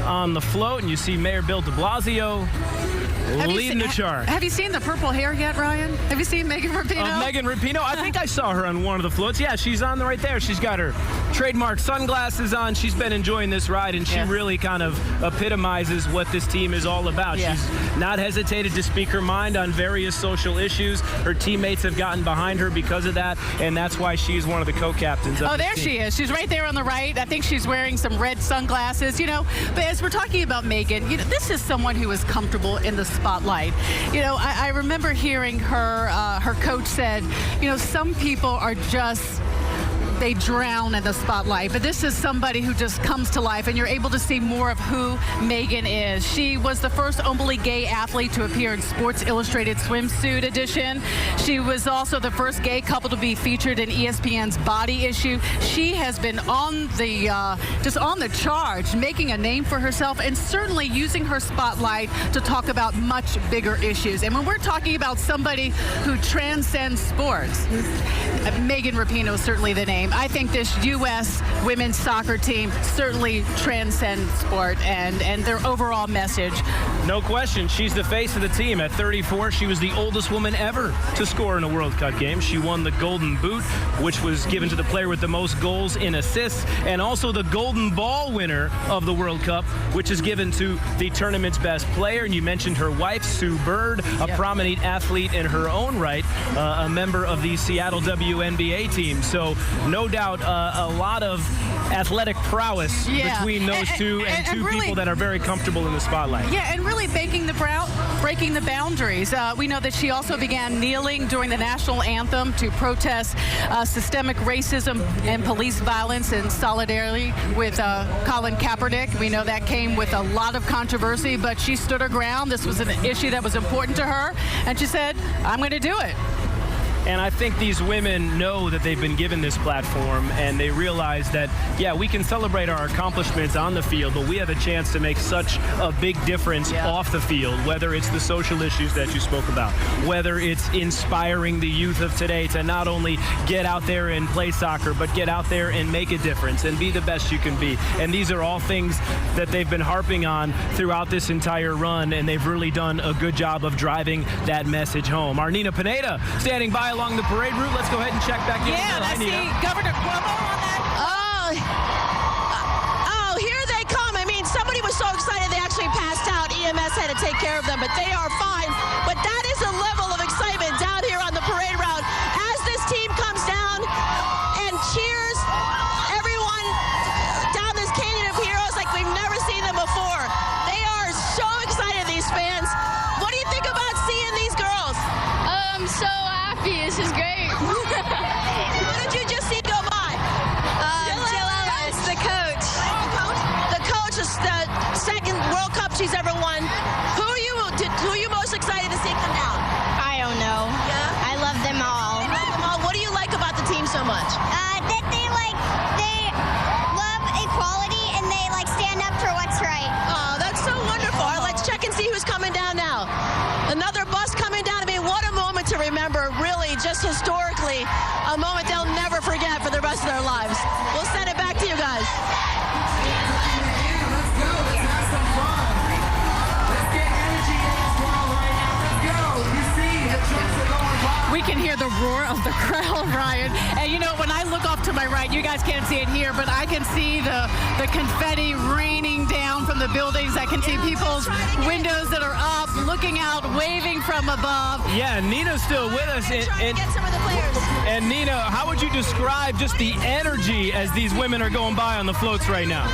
on the float. And you see Mayor Bill de Blasio leading the charge. Have you seen the purple hair yet, Ryan? Have you seen Megan Rapinoe? Megan Rapinoe? I think I saw her on one of the floats. Yeah, she's on right there. She's got her trademark sunglasses on. She's been enjoying this ride, and she really kind of epitomizes what this team is all about. Yeah. She's not hesitated to speak her mind on various social issues. Her teammates have gotten behind her because of that, and that's why she's one of the co-captains of Oh, this there team. she is. She's right there on the right. I think she's wearing some red sunglasses, But as we're talking about Megan, this is someone who is comfortable in the spotlight. I remember hearing her coach said, some people are just, they drown in the spotlight, but this is somebody who just comes to life, and you're able to see more of who Megan is. She was the first openly gay athlete to appear in Sports Illustrated swimsuit edition. She was also the first gay couple to be featured in ESPN's Body Issue. She has been on the just on the charge, making a name for herself, and certainly using her spotlight to talk about much bigger issues. And when we're talking about somebody who transcends sports, Megan Rapinoe is certainly the name. I think this U.S. women's soccer team certainly transcends sport and their overall message. No question, she's the face of the team. At 34, she was the oldest woman ever to score in a World Cup game. She won the Golden Boot, which was given to the player with the most goals and assists, and also the Golden Ball winner of the World Cup, which is given to the tournament's best player. And you mentioned her wife, Sue Bird, a prominent athlete in her own right, a member of the Seattle WNBA team. So no doubt a lot of athletic prowess between those two really, people that are very comfortable in the spotlight. Yeah, and really breaking the boundaries. We know that she also began kneeling during the national anthem to protest systemic racism and police violence in solidarity with Colin Kaepernick. We know that came with a lot of controversy, but she stood her ground. This was an issue that was important to her, and she said, I'm going to do it. And I think these women know that they've been given this platform, and they realize that, we can celebrate our accomplishments on the field, but we have a chance to make such a big difference off the field, whether it's the social issues that you spoke about, whether it's inspiring the youth of today to not only get out there and play soccer, but get out there and make a difference and be the best you can be. And these are all things that they've been harping on throughout this entire run, and they've really done a good job of driving that message home. Our Nina Pineda standing by along the parade route. Let's go ahead and check back in. Yeah, I see Governor Cuomo on that. Oh, here they come. I mean, somebody was so excited they actually passed out. EMS had to take care of them, but they are fine. But that is a level of excitement down here on the parade route as this team comes down and cheers everyone down this Canyon of Heroes like we've never seen them before. They are so excited, these fans. What do you think about seeing these girls? I'm so happy. This is great. What did you just see go by? Jill Ellis, the coach. The coach is the second World Cup she's ever won. Who are you most excited to see come down? I don't know. Yeah? I love them all. What do you like about the team so much? That they love equality and they stand up for what's right. Oh, that's so wonderful. All right, let's check and see who's coming down now. Another bus coming down. I mean, what a moment to remember, really, just historically, a moment they'll never forget for the rest of their lives. We'll send it back to you guys. We can hear the roar of the crowd, Ryan. And when I look off to my right, you guys can't see it here, but I can see the confetti raining down from the buildings. I can see people's windows that are up, looking out, waving from above. Yeah, Nina's still with us. And get some of the players. And Nina, how would you describe just the energy as these women are going by on the floats right now?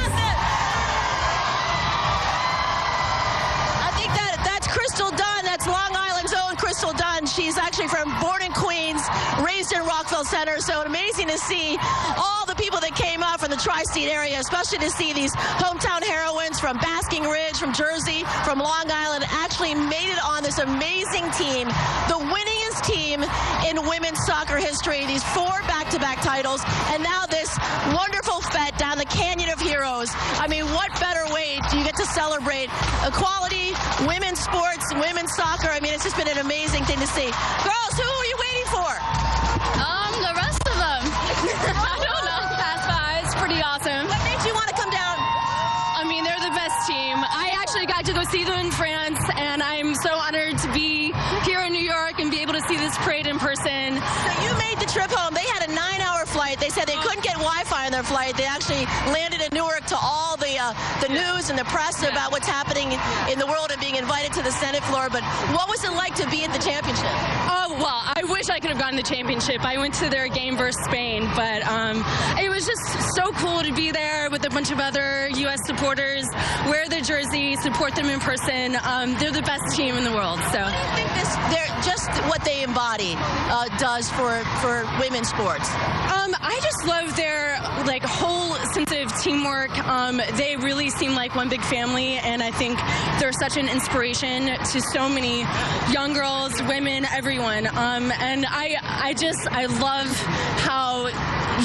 I think that's Crystal Dunn. That's Long Island's own Crystal Dunn. She's actually born in Queens, raised in Rockville Center. So amazing to see all the people that came out from the tri-state area, especially to see these hometown heroines from Basking Ridge, from Jersey, from Long Island, actually made it on this amazing team, the winningest team in women's soccer history. These 4 back-to-back titles, and now this wonderful fete down the Canyon of Heroes. I mean, what better way do you get to celebrate equality, women's sports, women's soccer? I mean, it's just been an amazing thing to see. Girls, who are you waiting for? The rest of them. I don't know. Pass by. It's pretty awesome. What made you want to come down? I mean, they're the best team. I actually got to go see them in France, and I'm so honored here in New York and be able to see this parade in person. So you made the trip home. They had a 9-hour flight. They said they couldn't get Wi-Fi on their flight. They actually landed in Newark to all the news and the press about what's happening in the world and being invited to the Senate floor. But what was it like to be at the championship? Oh, well, I wish I could have gotten the championship. I went to their game versus Spain, but it was just so cool to be there with a bunch of other U.S. supporters, wear their jersey, support them in person. They're the best team in the world. So I think they're just what they embody does for women's sports. I just love their whole sense of teamwork. They really seem like one big family, and I think they're such an inspiration to so many young girls, women, everyone. And I love how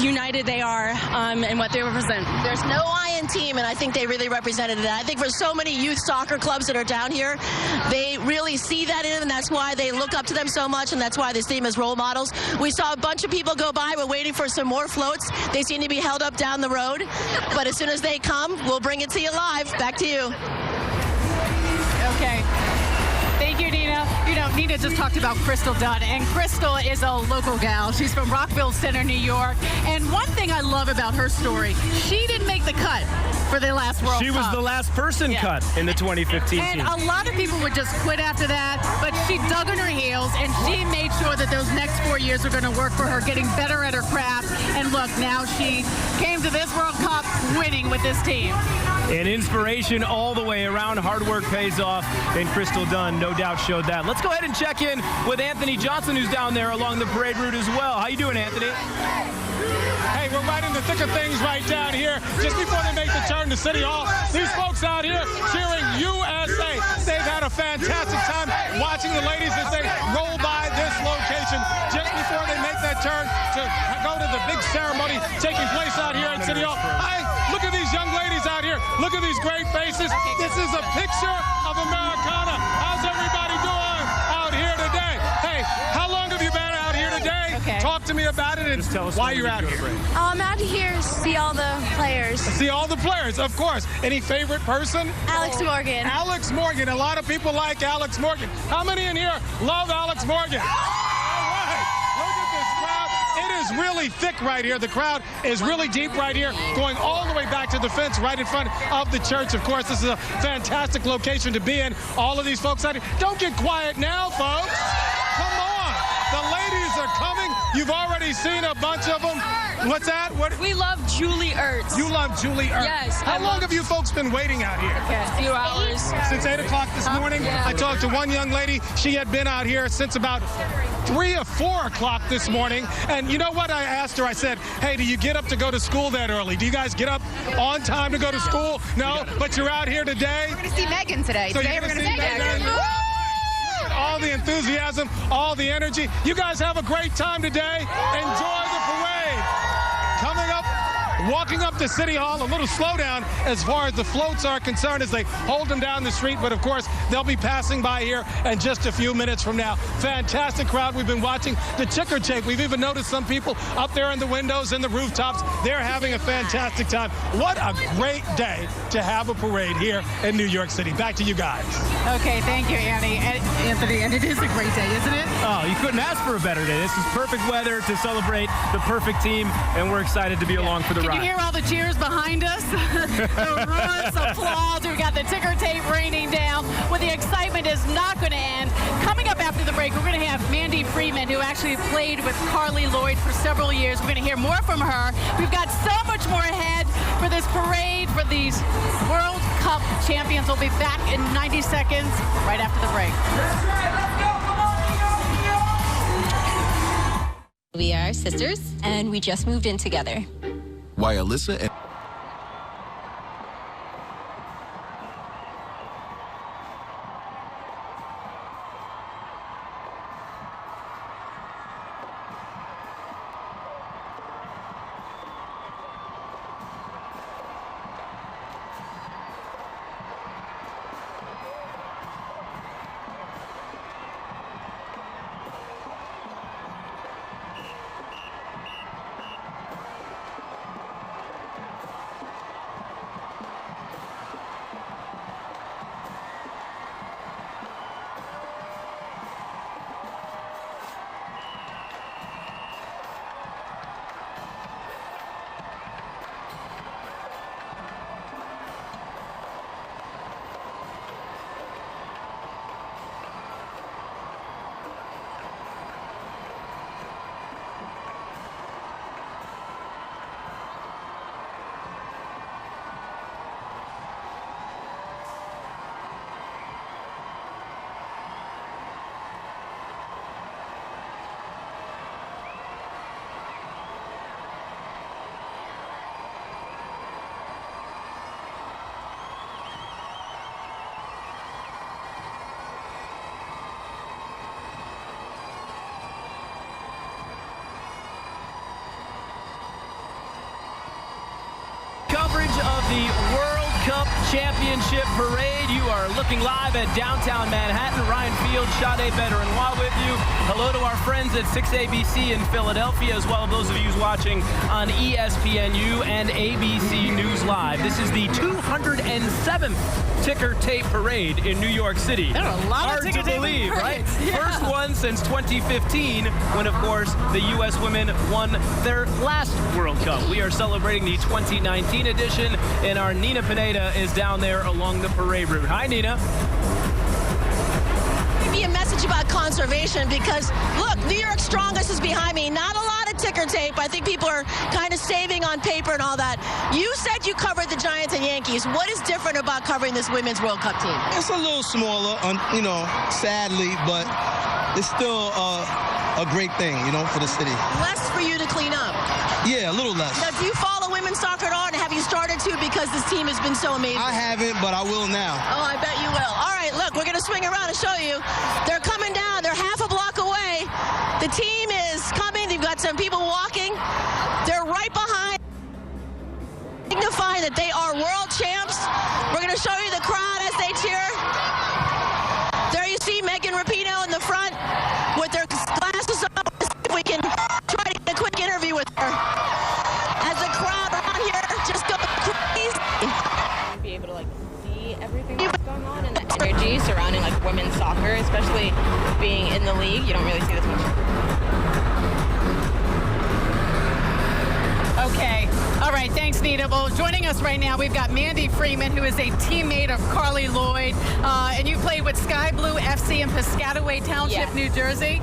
united they are and what they represent. There's no I in team, and I think they really represented that. I think for so many youth soccer clubs that are down here, they really see that in them, and that's why they look up to them so much, and that's why they see them as role models. We saw a bunch of people go by. We're waiting for some more floats. They seem to be held up down the road, but as soon as they come, we'll bring it to you live. Back to you. Okay. Thank you, Nina. You know, Nina just talked about Crystal Dunn, and Crystal is a local gal. She's from Rockville Center, New York. And one thing I love about her story, she didn't make the cut for the last World Cup. She was the last person cut in the 2015 and team. A lot of people would just quit after that, but she dug in her heels, and she made sure that those next 4 years are going to work for her, getting better at her craft. And look, now she came to this World Cup winning with this team. An inspiration all the way around. Hard work pays off, and Crystal Dunn no doubt showed that. Let's go ahead and check in with Anthony Johnson, who's down there along the parade route as well. How you doing, Anthony? Hey, we're right in the thick of things right down here. Just before they make the turn to City Hall, these folks out here cheering USA. They've had a fantastic time watching the ladies as they roll by this location just before they make that turn to go to the big ceremony taking place out here at City Hall. Hey, look at these young ladies out here. Look at these great faces. This is a picture of Americana. How's everybody doing out here today? Hey, how long have you been out here today? Talk to me about it and tell us why you're out here. I'm out here to see all the players. See all the players, of course. Any favorite person? Alex Morgan. Alex Morgan. A lot of people like Alex Morgan. How many in here love Alex Morgan? It is really thick right here. The crowd is really deep right here, going all the way back to the fence right in front of the church. Of course, this is a fantastic location to be in. All of these folks out here. Don't get quiet now, folks. Come on. The ladies are coming. You've already seen a bunch of them. What's that? What? We love Julie Ertz. You love Julie Ertz? Yes. How long have you folks been waiting out here? A few hours. Since 8 o'clock this morning? Yeah. I talked to one young lady. She had been out here since about 3 or 4 o'clock this morning. And you know what? I asked her, I said, hey, do you get up to go to school that early? Do you guys get up on time to go to school? No? But you're out here today? We're going to see Megan today. So Today you're we're gonna going to see see Megan. Megan? All the enthusiasm, all the energy. You guys have a great time today. Enjoy the parade. Coming up, walking up to City Hall, a little slowdown as far as the floats are concerned as they hold them down the street. But, of course, they'll be passing by here in just a few minutes from now. Fantastic crowd. We've been watching the ticker tape. We've even noticed some people up there in the windows and the rooftops. They're having a fantastic time. What a great day to have a parade here in New York City. Back to you guys. Okay, thank you, Anthony. And it is a great day, isn't it? Oh, you couldn't ask for a better day. This is perfect weather to celebrate the perfect team, and we're excited to be along for the ride. Can you hear all the cheers behind us? The roars, applause. We've got the ticker tape raining down. Well, the excitement is not going to end. Coming up after the break, we're going to have Mandy Freeman, who actually played with Carly Lloyd for several years. We're going to hear more from her. We've got so much more ahead for this parade for these World Cup champions. We'll be back in 90 seconds right after the break. We are sisters, and we just moved in together. Why Alyssa and the World Cup Championship Parade. You are looking live at downtown Manhattan. Ryan Field, Sade Benoit with you. Hello to our friends at 6ABC in Philadelphia, as well as those of you watching on ESPNU and ABC News Live. This is the 207th ticker tape parade in New York City. There are a lot Hard of ticker to tape believe, right? parades. Yeah. First one since 2015, when, of course, the U.S. women won their last World Cup. We are celebrating the 2019 edition, and our Nina Pineda is down there along the parade route. Hi, Nina. Maybe a message about conservation, because look, New York's strongest is behind me. Not a lot of ticker tape. I think people are kind of saving on paper and all that. You said you covered the Giants and Yankees. What is different about covering this Women's World Cup team? It's a little smaller, sadly, but it's still a great thing, for the city. Less for you to clean up. Yeah, a little less. Now, do you follow women's soccer at all, and have you started to, because this team has been so amazing? I haven't, but I will now. Oh, I bet you will. All right, look, we're going to swing around and show you. They're coming down. They're half a block away. The team is coming. They've got some people walking. They're right behind, signifying that they are world champs. We're going to show you the crowd as they cheer. There you see Megan Rapinoe in the front with their glasses on. Let's see if we can try to get a quick interview with her. As the crowd around here just goes crazy. Be able to see everything that's going on and the energy surrounding women's soccer, especially being in the league. You don't really see this much. Okay. All right. Thanks, Nina. Well, joining us right now, we've got Mandy Freeman, who is a teammate of Carly Lloyd. And you played with Sky Blue FC in Piscataway Township, New Jersey.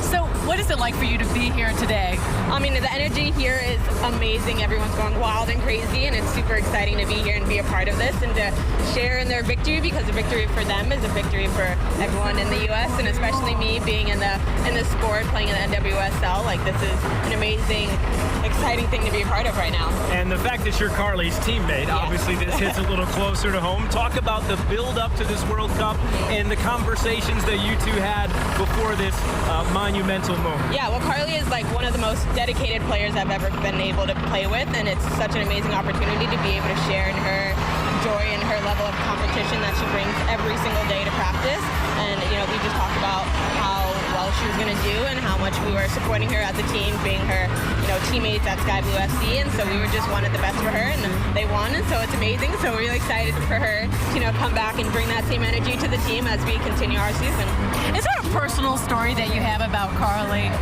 So what is it like for you to be here today? I mean, the energy here is amazing. Everyone's going wild and crazy, and it's super exciting to be here and be a part of this and to share in their victory, because a victory for them is a victory for everyone in the U.S. and especially me being in the sport, playing in the NWSL. This is an amazing, exciting thing to be a part of right now. And the fact that you're Carly's teammate, obviously this hits a little closer to home. Talk about the build up to this World Cup and the conversations that you two had before this monumental moment. Yeah, well, Carly is one of the most dedicated players I've ever been able to play with, and it's such an amazing opportunity to be able to share in her joy and her level of competition that she brings every single day to practice. And we just talked about how well she was going to do and how much we were supporting her as a team, being her teammates at Sky Blue FC, and so we were just wanted the best for her, and they won, and so it's amazing. So we're really excited for her to come back and bring that same energy to the team as we continue our season. Is there a personal story that you have about Carly,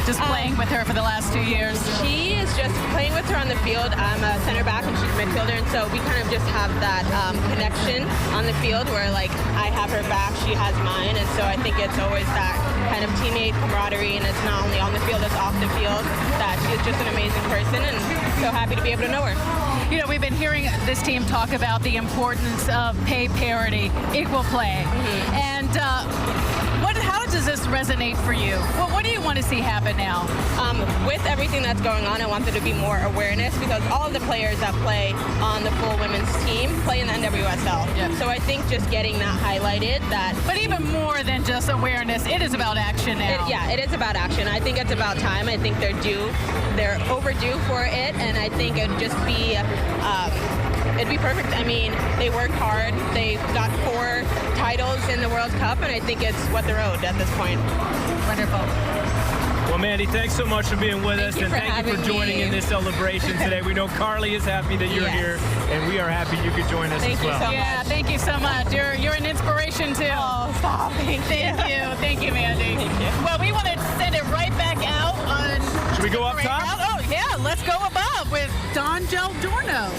just playing with her for the last 2 years? She is just playing with her on the field. I'm a center back and she's a midfielder, and so we kind of just have that connection on the field where I have her back, she has mine, and so I think it's always that kind of teammate camaraderie, and it's not only on the field, it's off the field, that she's just an amazing person, and so happy to be able to know her. We've been hearing this team talk about the importance of pay parity, equal play. And how does this resonate for you? What do you want to see happen now? With everything that's going on, I want there to be more awareness, because all of the players that play on the full women's team play in the NWSL. So I think just getting that highlighted, But even more than just awareness, it is about action now. It is about action. I think it's about time. I think they're overdue for it, and I think it'd just be it'd be perfect. I mean, they worked hard. They got 4 titles in the World Cup, and I think it's what they're owed at this point. Wonderful. Well, Mandy, thanks so much for being with us, and thank you for joining in this celebration today. We know Carly is happy that you're here, and we are happy you could join us as well. Thank you so much. You're an inspiration too. Oh, stop. Thank you. Thank you, Mandy. Thank you. Well, we want to send it right back out on... Should we go up top? Oh, yeah. Let's go above with Don Geldorno.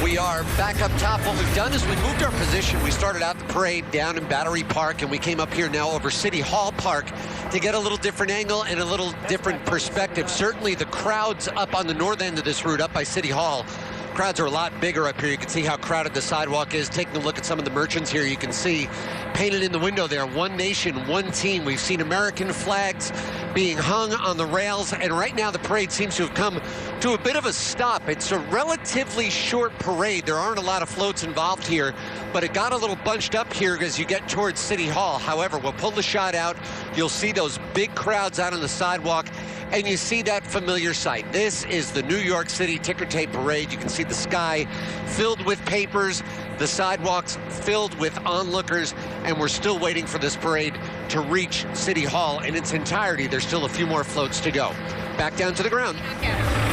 We are back up top. What we've done is we moved our position. We started out the parade down in Battery Park, and we came up here now over City Hall Park to get a little different angle and a little different perspective. Certainly the crowds up on the north end of this route, up by City Hall, crowds are a lot bigger up here. You can see how crowded the sidewalk is. Taking a look at some of the merchants here, you can see painted in the window there, one nation, one team. We've seen American flags being hung on the rails, and right now the parade seems to have come to a bit of a stop. It's a relatively short parade. There aren't a lot of floats involved here, but it got a little bunched up here as you get towards City Hall. However, we'll pull the shot out. You'll see those big crowds out on the sidewalk, and you see that familiar sight. This is the New York City ticker tape parade. You can see the sky filled with papers, the sidewalks filled with onlookers, and we're still waiting for this parade to reach City Hall in its entirety. There's still a few more floats to go. Back down to the ground.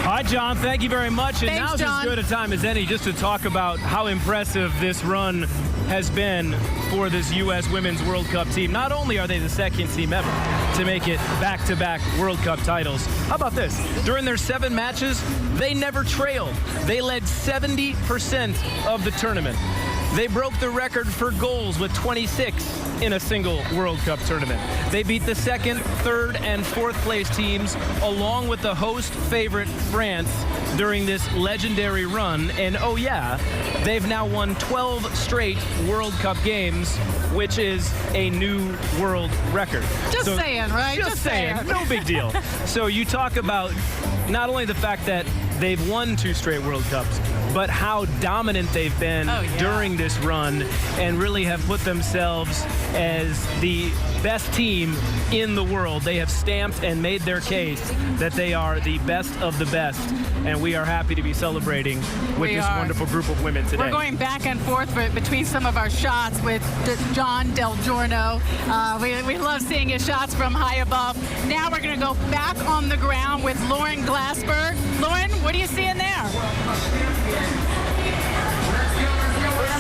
All right, John, thank you very much. And Thanks, now's as good a time as any just to talk about how impressive this run has been for this U.S. Women's World Cup team. Not only are they the second team ever to make it back-to-back World Cup titles, how about this? During their 7 matches, they never trailed. They led 70% of the tournament. They broke the record for goals with 26 in a single World Cup tournament. They beat the 2nd, 3rd, and 4th place teams along with the host favorite France during this legendary run. And oh yeah, they've now won 12 straight World Cup games, which is a new world record. Just saying, right? Just saying. No big deal. So you talk about not only the fact that they've won 2 straight World Cups, but how dominant they've been during this run and really have put themselves as the best team in the world. They have stamped and made their case that they are the best of the best, and we are happy to be celebrating with this wonderful group of women today. We're going back and forth between some of our shots with John Del Giorno. We love seeing his shots from high above. Now we're going to go back on the ground with Lauren Glassberg. Lauren, what are you seeing there?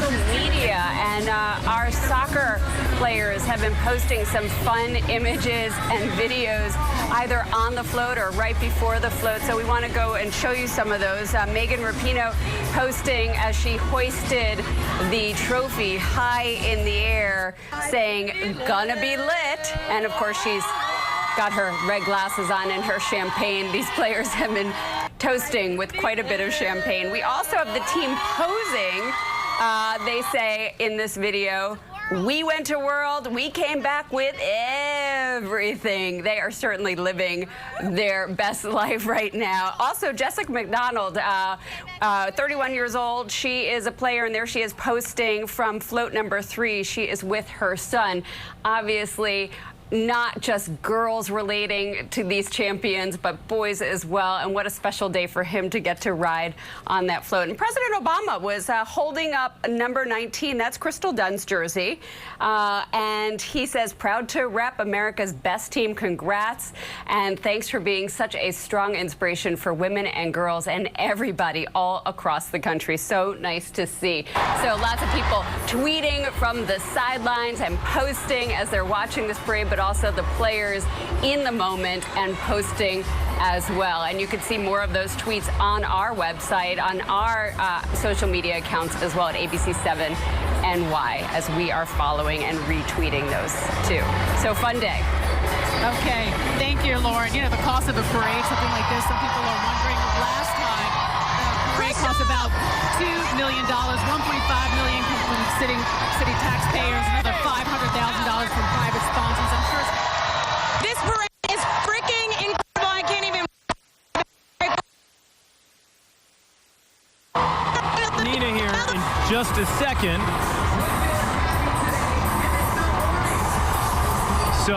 Social media, and our soccer players have been posting some fun images and videos either on the float or right before the float, so we want to go and show you some of those. Megan Rapinoe posting as she hoisted the trophy high in the air saying, "Gonna be lit," and of course she's got her red glasses on and her champagne. These players have been toasting with quite a bit of champagne. We also have the team posing. They say in this video, "We went to World, we came back with everything." They are certainly living their best life right now. Also, Jessica McDonald, 31 years old. She is a player, and there she is posting from float number 3. She is with her son. Obviously, not just girls relating to these champions, but boys as well. And what a special day for him to get to ride on that float. And President Obama was holding up number 19. That's Crystal Dunn's jersey. And he says, "Proud to rep America's best team. Congrats. And thanks for being such a strong inspiration for women and girls and everybody all across the country." So nice to see. So lots of people tweeting from the sidelines and posting as they're watching this parade, but also the players in the moment and posting as well. And you can see more of those tweets on our website, on our social media accounts as well at ABC7NY, as we are following and retweeting those too. So fun day. Okay, thank you, Lauren. You know, the cost of a parade, something like this, some people are wondering. Last time, the parade cost about $2 million, $1.5 million from city taxpayers, another $500,000 from private sponsors. I'm sure this parade is freaking incredible. I can't even. Nina here in just a second. So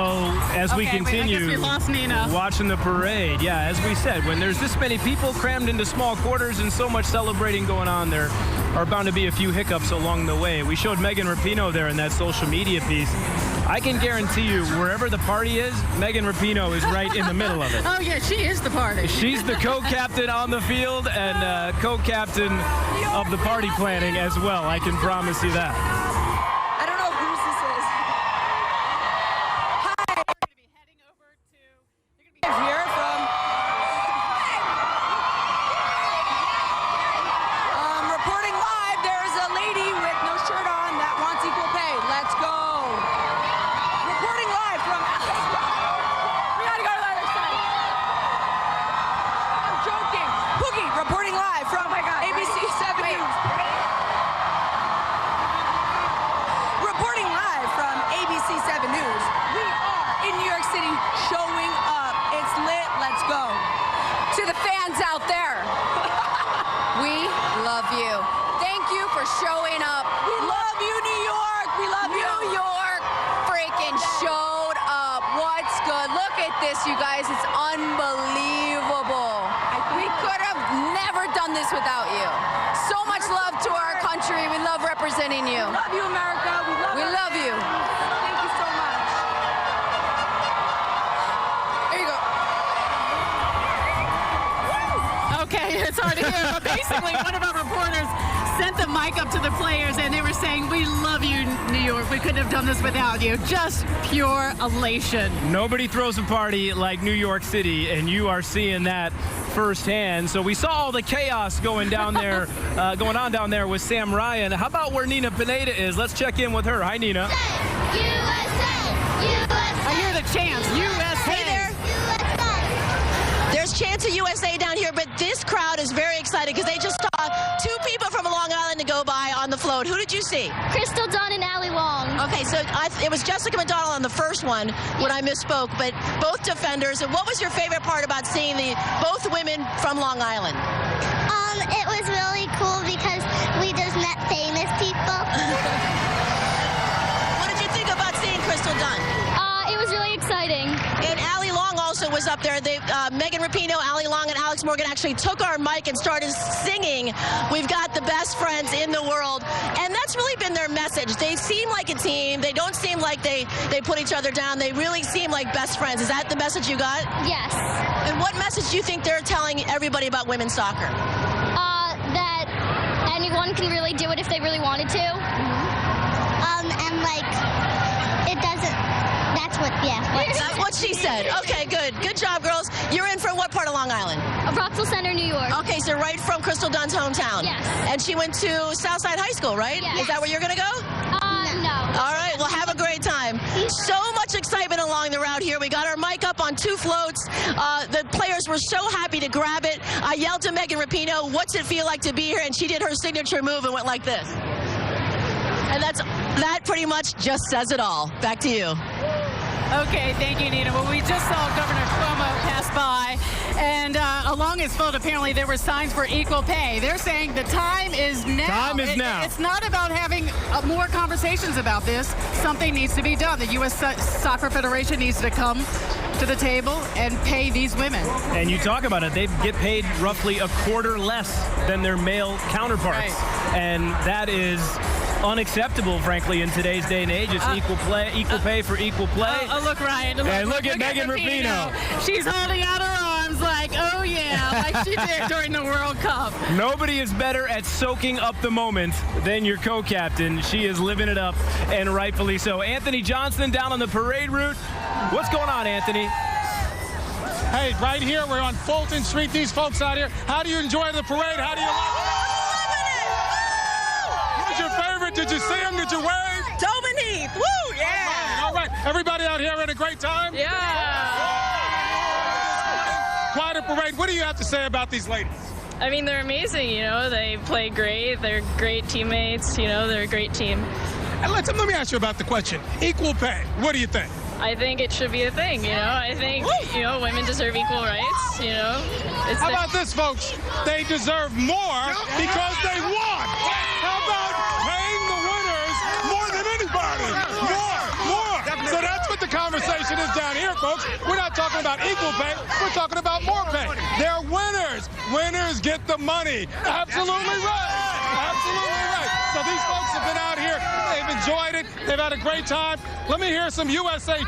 as we continue I guess we lost Nina. Watching the parade, yeah, as we said, when there's this many people crammed into small quarters and so much celebrating going on, there are bound to be a few hiccups along the way. We showed Megan Rapinoe there in that social media piece. I can guarantee you, wherever the party is, Megan Rapinoe is right in the middle of it. Oh, yeah, she is the party. She's the co-captain on the field and co-captain of the party planning as well. I can promise you that. I don't know whose this is. Hi. We're going to be heading over to. You're going to be here from. Reporting live. There's a lady with no shirt on that wants equal pay. Let's go. Reporting live from. We got to go to the other side. I'm joking. Poogie reporting live from ABC7 News. Reporting live from ABC7 News. We are in New York City showing up. It's lit. Let's go. To the fans out there, we love you. Thank you for showing up. We love you, New York. We love you. New York freaking showed up. What's good? Look at this, you guys. It's unbelievable. We could have never done this without you. So much love to our country. We love representing you. We love you, America. We love you. Thank you so much. There you go. Okay, it's hard to hear, but basically one of our reporters sent the mic up to the players, and they were saying, we love you, New York. We couldn't have done this without you. Just pure elation. Nobody throws a party like New York City, and you are seeing that firsthand. So we saw all the chaos going down there, going on down there with Sam Ryan. How about where Nina Pineda is? Let's check in with her. Hi, Nina. I hear the chants, USA. Hey there. There's chants of USA down here, but this crowd is very excited because they just saw two people from Long Island to go by on the float. Who did you see? Crystal Dunn and Allie Long. Okay, so it was Jessica McDonald on the first one when I misspoke, but both defenders. And what was your favorite part about seeing both women from Long Island? It was really cool because we just met famous people. What did you think about seeing Crystal Dunn? It was really exciting. And Allie Long also was up there. Megan Rapinoe, Allie Long, and Alex Morgan actually took our mic and started singing, "We've got the best friends in the world." And that's really been their message. They seem like a team. They don't seem like they put each other down. They really seem like best friends. Is that the message you got? Yes. And what message do you think they're telling everybody about women's soccer? That anyone can really do it if they really wanted to. And like, it doesn't. That's what, That's what she said. Okay, good. Good job, girls. You're in from what part of Long Island? Rockville Center, New York. Okay, so right from Crystal Dunn's hometown. Yes. And she went to Southside High School, right? Yes. Is that where you're going to go? No. All right, well, have a great time. So much excitement along the route here. We got our mic up on two floats. The players were so happy to grab it. I yelled to Megan Rapinoe, "What's it feel like to be here?" And she did her signature move and went like this. And that pretty much just says it all. Back to you. Okay, thank you, Nina. Well, we just saw Governor Cuomo pass by, and along his float, apparently there were signs for equal pay. They're saying the time is now. Time is now. It's not about having more conversations about this. Something needs to be done. The U.S. Soccer Federation needs to come to the table and pay these women. And you talk about it, they get paid roughly a quarter less than their male counterparts. Right. And that is unacceptable, frankly, in today's day and age. It's equal pay for equal play. Look, Ryan. Look at Megan Rapinoe. She's holding out her arms like, oh, yeah, like she did during the World Cup. Nobody is better at soaking up the moment than your co-captain. She is living it up, and rightfully so. Anthony Johnson down on the parade route. What's going on, Anthony? Hey, right here, we're on Fulton Street. These folks out here, how do you enjoy the parade? How do you like it? Who's your favorite? Did you see him? Did you wave? Dominique. Woo, yeah. All right. Everybody out here having a great time? Yeah. Quite a parade. What do you have to say about these ladies? I mean, they're amazing, you know. They play great. They're great teammates. You know, they're a great team. And let me ask you about the question. Equal pay. What do you think? I think it should be a thing, you know. I think, you know, women deserve equal rights, you know. How about this, folks? They deserve more because they won. How about paying the winners more than anybody? More. So that's what the conversation is down here, folks. We're not talking about equal pay. We're talking about more pay. They're winners. Winners get the money. Absolutely right. Absolutely right. So these folks have been out here. They've enjoyed it. They've had a great time. Let me hear some USA.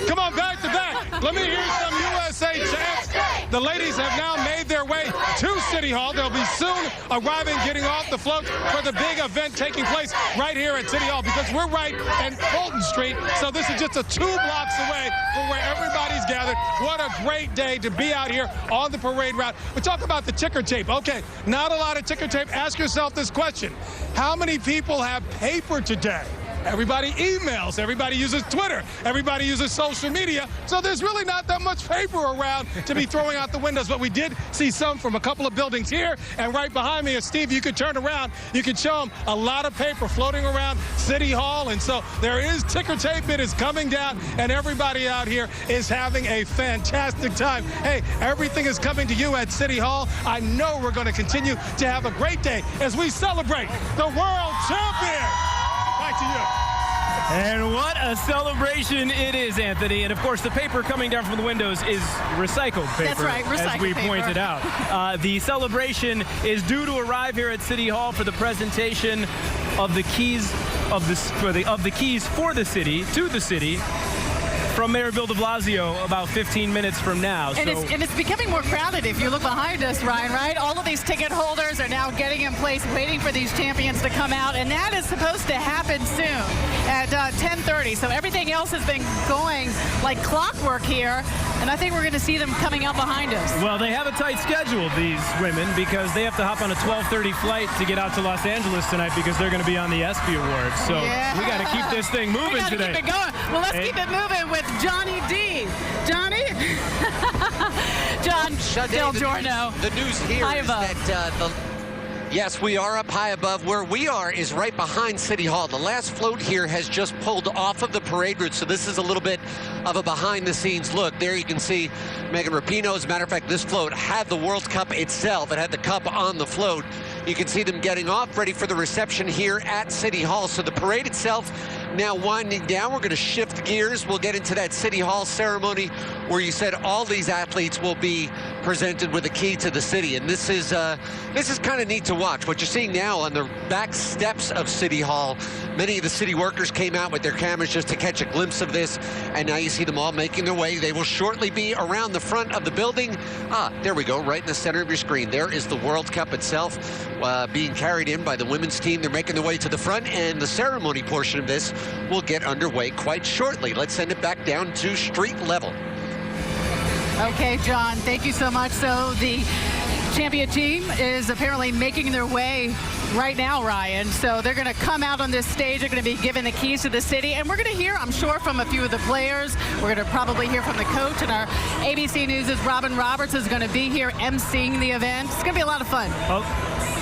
Come on, back to back. Let me hear some USA chants. The ladies have now made their way to City Hall. They'll be soon arriving, getting off the float for the big event taking place right here at City Hall, because we're right in Fulton Street. So this is just 2 blocks away from where everybody's gathered. What a great day to be out here on the parade route. We talk about the ticker tape. Okay, not a lot of ticker tape. Ask yourself this question. How many people have paper today? Everybody emails, everybody uses Twitter, everybody uses social media, so there's really not that much paper around to be throwing out the windows, but we did see some from a couple of buildings here, and right behind me is Steve. You could turn around, you could show them a lot of paper floating around City Hall, and so there is ticker tape. It is coming down, and everybody out here is having a fantastic time. Hey, everything is coming to you at City Hall. I know we're going to continue to have a great day as we celebrate the world champion. Back to you. And what a celebration it is, Anthony. And, of course, the paper coming down from the windows is recycled paper. That's right, recycled as we paper. pointed out. The celebration is due to arrive here at City Hall for the presentation of the keys of the keys for the city, to the city, from Mayor Bill de Blasio about 15 minutes from now. And it's becoming more crowded if you look behind us, Ryan, right? All of these ticket holders are now getting in place, waiting for these champions to come out, and that is supposed to happen soon at 10:30. So everything else has been going like clockwork here, and I think we're going to see them coming out behind us. Well, they have a tight schedule, these women, because they have to hop on a 12:30 flight to get out to Los Angeles tonight because they're going to be on the ESPY Awards. So we got to keep this thing moving today. Keep it going. Well, let's keep it moving with Johnny D. Johnny? John Del Giorno. The news here is that yes, we are up high above. Where we are is right behind City Hall. The last float here has just pulled off of the parade route, so this is a little bit of a behind-the-scenes look. There you can see Megan Rapinoe. As a matter of fact, this float had the World Cup itself. It had the cup on the float. You can see them getting off, ready for the reception here at City Hall. So the parade itself now winding down. We're going to shift gears. We'll get into that City Hall ceremony where you said all these athletes will be presented with a key to the city. And this is kind of neat to watch. What you're seeing now on the back steps of City Hall, many of the city workers came out with their cameras just to catch a glimpse of this. And now you see them all making their way. They will shortly be around the front of the building. There we go, right in the center of your screen. There is the World Cup itself being carried in by the women's team. They're making their way to the front, and the ceremony portion of this will get underway quite shortly. Let's send it back down to street level. Okay, John, thank you so much. So the champion team is apparently making their way right now, Ryan. So they're going to come out on this stage. They're going to be given the keys to the city. And we're going to hear, I'm sure, from a few of the players. We're going to probably hear from the coach. And our ABC News' Robin Roberts is going to be here emceeing the event. It's going to be a lot of fun.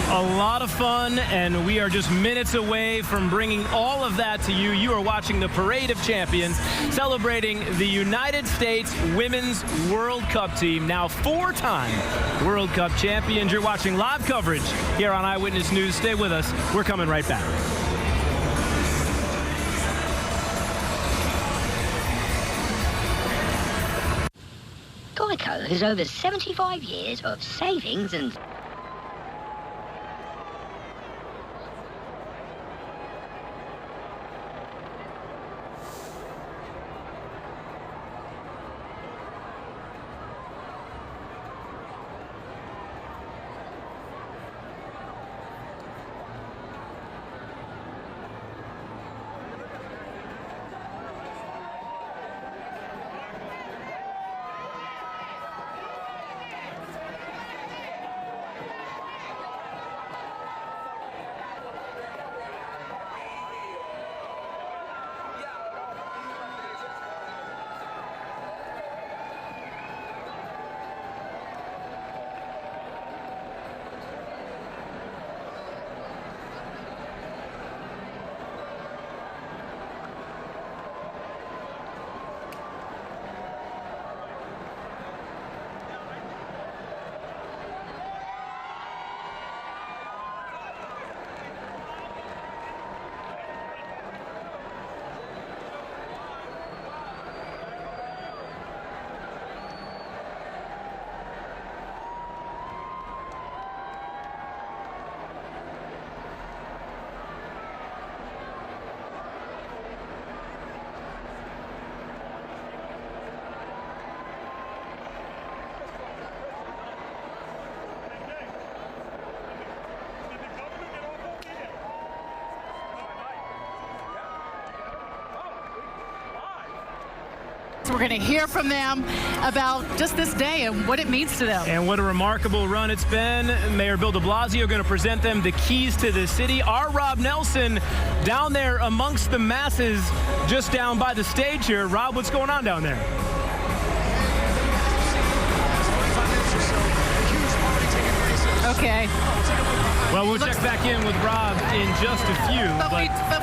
A lot of fun, and we are just minutes away from bringing all of that to you. You are watching the Parade of Champions, celebrating the United States Women's World Cup team, now 4-time World Cup champions. You're watching live coverage here on Eyewitness News. Stay with us. We're coming right back. Geico has over 75 years of savings and... We're going to hear from them about just this day and what it means to them. And what a remarkable run it's been. Mayor Bill de Blasio going to present them the keys to the city. Our Rob Nelson down there amongst the masses just down by the stage here. Rob, what's going on down there? Okay. Well, we'll check back in with Rob in just a few. But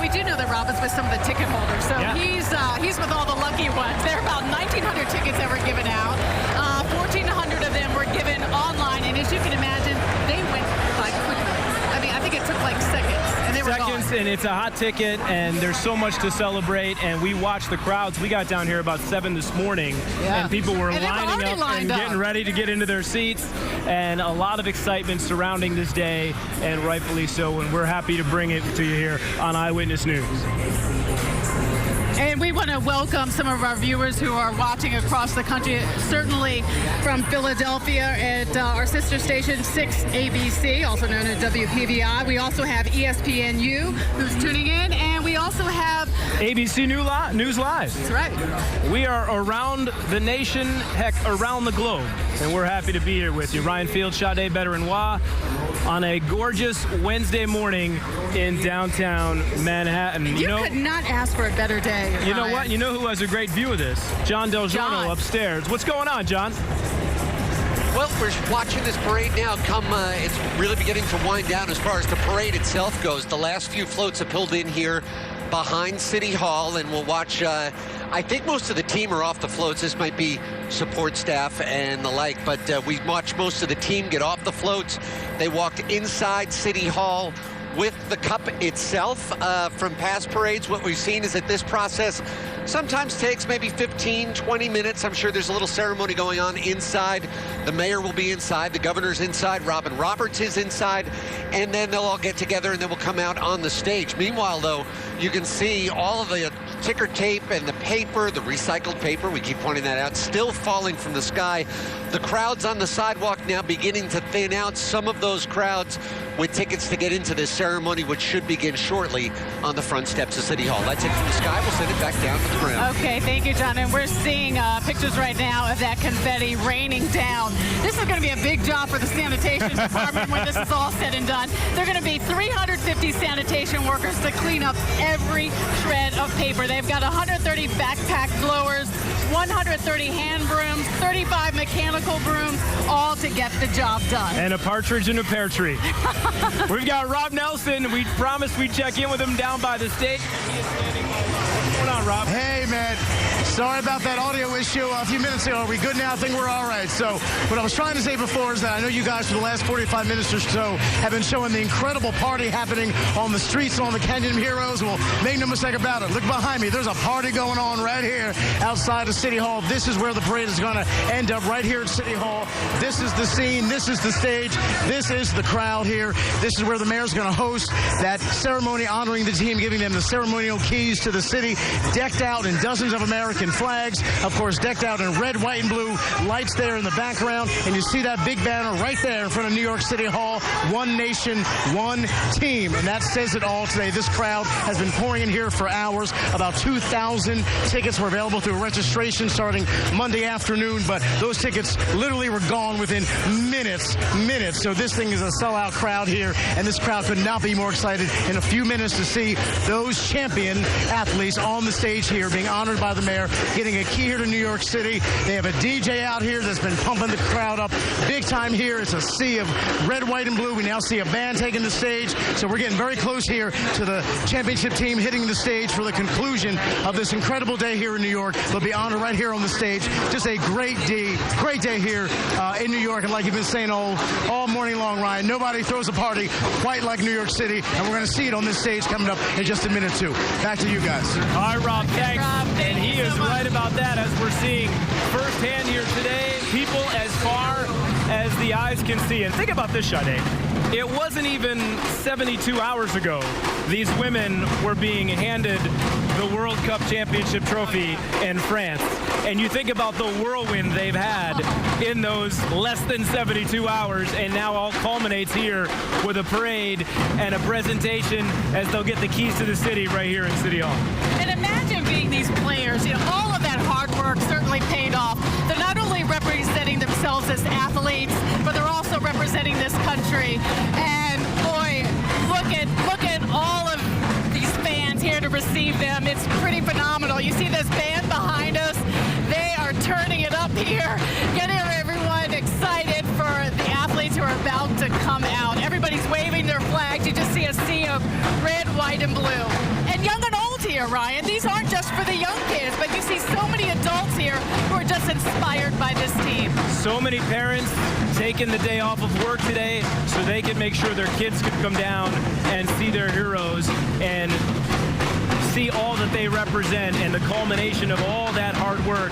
we do know that Rob is with some of the ticket holders. So he's with all the lucky ones. There are about 1,900 tickets that were given out. 1,400 of them were given online. And as you can imagine, they went by quickly. I mean, I think it took like seconds. And they were gone. it's a hot ticket, and there's so much to celebrate. And we watched the crowds. We got down here about 7 this morning, and people were lining up and getting ready to get into their seats. And a lot of excitement surrounding this day, and rightfully so. And we're happy to bring it to you here on Eyewitness News. And we want to welcome some of our viewers who are watching across the country, certainly from Philadelphia at our sister station 6 ABC, also known as WPVI. We also have ESPNU who's tuning in, and we also have ABC News Live. That's right. We are around the nation, heck, around the globe, and we're happy to be here with you. Ryan Field, Sade Better-Noir, on a gorgeous Wednesday morning in downtown Manhattan. You could not ask for a better day. You know what? You know who has a great view of this? John Del Giorno upstairs. What's going on, John? Well, we're watching this parade now come. It's really beginning to wind down as far as the parade itself goes. The last few floats have pulled in here behind City Hall, and we'll watch. I think most of the team are off the floats. This might be support staff and the like, but we watched most of the team get off the floats. They walked inside City Hall with the cup itself. From past parades, what we've seen is that this process sometimes takes maybe 15, 20 minutes. I'm sure there's a little ceremony going on inside. The mayor will be inside, the governor's inside, Robin Roberts is inside, and then they'll all get together and then we'll come out on the stage. Meanwhile, though, you can see all of the ticker tape and the paper, the recycled paper, we keep pointing that out, still falling from the sky. The crowds on the sidewalk now beginning to thin out. Some of those crowds with tickets to get into this ceremony, which should begin shortly on the front steps of City Hall. That's it from the sky. We'll send it back down to the ground. Okay, thank you, John. And we're seeing pictures right now of that confetti raining down. This is going to be a big job for the sanitation department when this is all said and done. There are going to be 350 sanitation workers to clean up every shred of paper. They've got 130 backpack blowers, 130 hand brooms, 35 mechanical brooms, all to get the job done. And a partridge in a pear tree. We've got Rob Nelson. We promised we'd check in with him down by the stage. What's going on, Rob? Hey, man. Sorry about that audio issue a few minutes ago. Are we good now? I think we're all right. So what I was trying to say before is that I know you guys for the last 45 minutes or so have been showing the incredible party happening on the streets on the Canyon Heroes. Well, make no mistake about it. Look behind me. There's a party going on right here outside of City Hall. This is where the parade is going to end up, right here at City Hall. This is the scene. This is the stage. This is the crowd here. This is where the mayor's going to host that ceremony honoring the team, giving them the ceremonial keys to the city, decked out in dozens of American flags, of course, decked out in red, white, and blue, lights there in the background, and you see that big banner right there in front of New York City Hall, one nation, one team, and that says it all today. This crowd has been pouring in here for hours. About 2,000 tickets were available through registration starting Monday afternoon, but those tickets literally were gone within minutes. So this thing is a sellout crowd here, and this crowd could not be more excited in a few minutes to see those champion athletes on the stage here being honored by the mayor, getting a key here to New York City. They have a DJ out here that's been pumping the crowd up big time here. It's a sea of red, white, and blue. We now see a band taking the stage. So we're getting very close here to the championship team hitting the stage for the conclusion of this incredible day here in New York. They'll be honored right here on the stage. Just a great day here in New York. And like you've been saying all morning long, Ryan, nobody throws a party quite like New York City. And we're going to see it on this stage coming up in just a minute, too. Back to you guys. All right, Rob, thanks. And he is right about that, as we're seeing firsthand here today. People as far as the eyes can see. And think about this, Sade. It wasn't even 72 hours ago these women were being handed the World Cup Championship trophy in France. And you think about the whirlwind they've had in those less than 72 hours, and now all culminates here with a parade and a presentation as they'll get the keys to the city right here in City Hall. And imagine being these players, all of that hard work certainly paid off. They're not only representing themselves as athletes, but they're also representing this country. And boy, look at all of these fans here to receive them. It's pretty phenomenal. You see this band behind us? They are turning it up here, getting everyone excited for the athletes who are about to come out. Everybody's waving their flags. You just see a sea of red, white, and blue. And young and old here, Ryan. These aren't just for the young kids, but you see so many adults here who are just inspired by this team. So many parents taking the day off of work today so they can make sure their kids can come down and see their heroes and see all that they represent and the culmination of all that hard work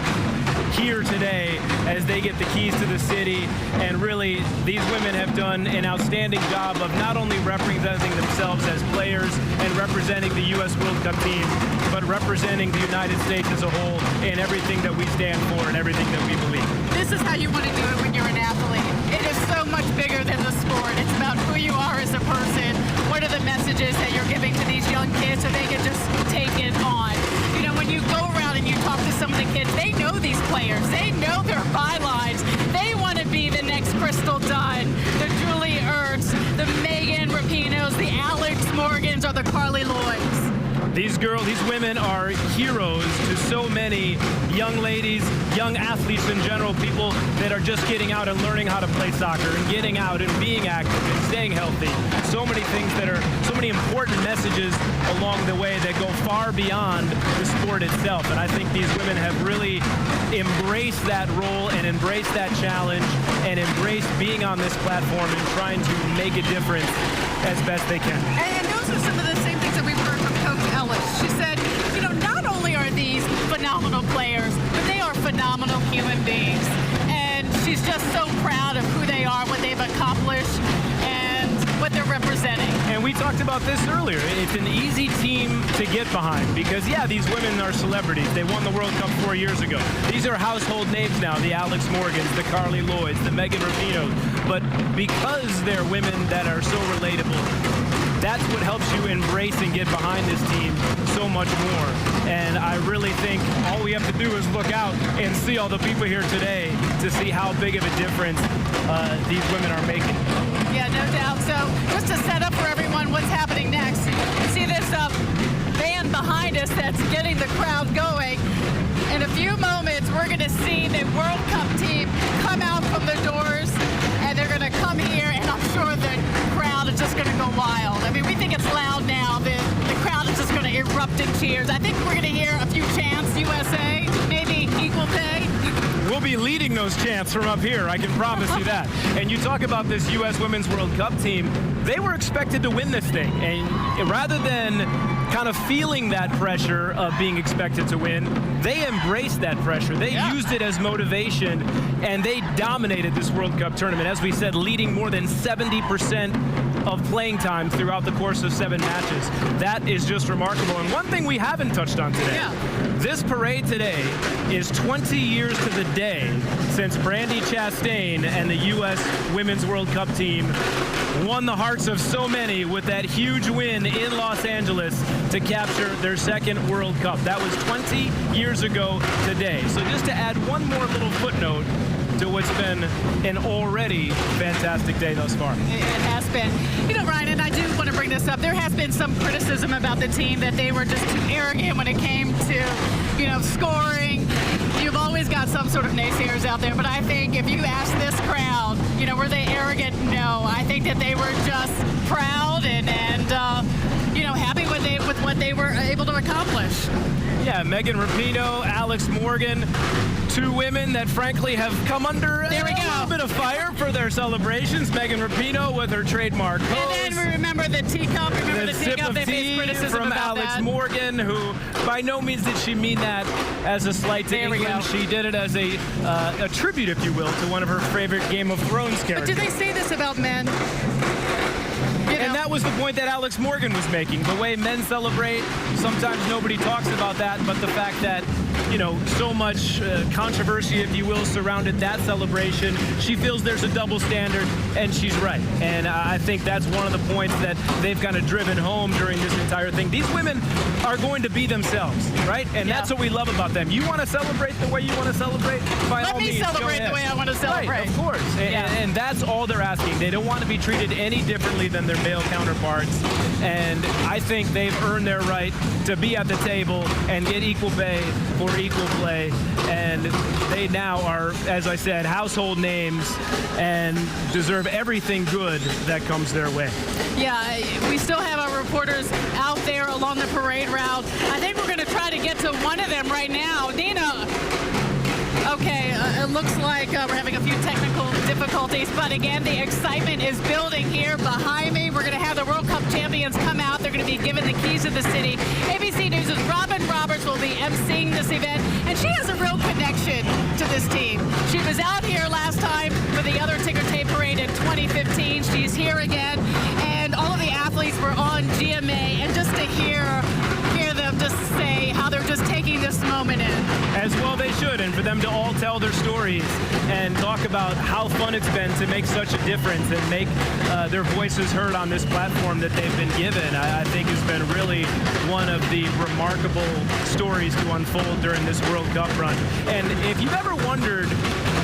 here today as they get the keys to the city. And really, these women have done an outstanding job of not only representing themselves as players and representing the U.S. World Cup team, but representing the United States as a whole in everything that we stand for and everything that we believe. This is how you want to do it when you're an athlete. It is so much bigger than the sport. It's about who you are as a person. What are the messages that you're giving to these young kids so they can just take it on? You know, when you go around and you talk to some of the kids, they know these players. They know their bylines. They want to be the next Crystal Dunn, the Julie Ertz, the Megan Rapinos, the Alex Morgans, or the Carly Lloyds. These women are heroes to so many young ladies, young athletes in general, people that are just getting out and learning how to play soccer and getting out and being active and staying healthy. So many things that are, so many important messages along the way that go far beyond the sport itself. And I think these women have really embraced that role and embraced that challenge and embraced being on this platform and trying to make a difference as best they can. And those are some of the same things that we've heard from Coach Ellis. She said, you know, not only are these phenomenal players, but they are phenomenal human beings. And she's just so proud of who they are, what they've accomplished, and what they're representing. And we talked about this earlier. It's an easy team to get behind because, yeah, these women are celebrities. They won the World Cup 4 years ago. These are household names now, the Alex Morgans, the Carly Lloyds, the Megan Rapinos. But because they're women that are so relatable, that's what helps you embrace and get behind this team so much more. And I really think all we have to do is look out and see all the people here today to see how big of a difference these women are making. Yeah, no doubt. So just to set up for everyone what's happening next, you see this band behind us that's getting the crowd going. In a few moments, we're going to see the World Cup team come out from the doors, and they're going to come here, and I'm sure the crowd is just going to go wild. I mean, we think it's loud now. The crowd is just going to erupt in cheers. I think we're going to hear a few chants, USA, maybe equal pay. We'll be leading those chants from up here, I can promise you that. And you talk about this U.S. Women's World Cup team, they were expected to win this thing. And rather than kind of feeling that pressure of being expected to win, they embraced that pressure. They used it as motivation, and they dominated this World Cup tournament. As we said, leading more than 70% of playing time throughout the course of 7 matches. That is just remarkable. And one thing we haven't touched on today, this parade today is 20 years to the day since Brandi Chastain and the U.S. Women's World Cup team won the hearts of so many with that huge win in Los Angeles to capture their second World Cup. That was 20 years ago today. So just to add one more little footnote to what's been an already fantastic day thus far. It has been. You know, Ryan, and I do want to bring this up, there has been some criticism about the team that they were just too arrogant when it came to, you know, scoring. You've always got some sort of naysayers out there, but I think if you ask this crowd, you know, were they arrogant? No. I think that they were just proud and you know, happy with what they were able to accomplish. Yeah, Megan Rapinoe, Alex Morgan, 2 women that frankly have come under a little bit of fire for their celebrations. Megan Rapinoe with her trademark pose. And then we remember the teacup. Remember the teacup? They faced criticism from about Alex that. Morgan, who by no means did she mean that as a slight to England. She did it as a tribute, if you will, to one of her favorite Game of Thrones characters. But do they say this about men? And that was the point that Alex Morgan was making. The way men celebrate, sometimes nobody talks about that, but the fact that, you know, so much controversy, if you will, surrounded that celebration. She feels there's a double standard, and she's right. And I think that's one of the points that they've kind of driven home during this entire thing. These women are going to be themselves, right? And that's what we love about them. You want to celebrate the way you want to celebrate? By all means, Let me celebrate the way I want to celebrate. Right, of course. And that's all they're asking. They don't want to be treated any differently than their male counterparts. And I think they've earned their right to be at the table and get equal pay for for equal play, and they now are, as I said, household names and deserve everything good that comes their way. Yeah, we still have our reporters out there along the parade route. I think we're going to try to get to one of them right now. Nina. Okay, it looks like we're having a few technical difficulties, but again, the excitement is building here behind me. We're going to have the World Cup champions come out. They're going to be given the keys of the city. ABC News' Robin Roberts will be emceeing this event, and she has a real connection to this team. She was out here last time for the other ticker tape parade in 2015. She's here again, and all of the athletes were on GMA, and just to hear them just say how they're just taking this moment in. As well they should, and for them to all tell their stories and talk about how fun it's been to make such a difference and make their voices heard on this platform that they've been given, I think has been really one of the remarkable stories to unfold during this World Cup run. And if you've ever wondered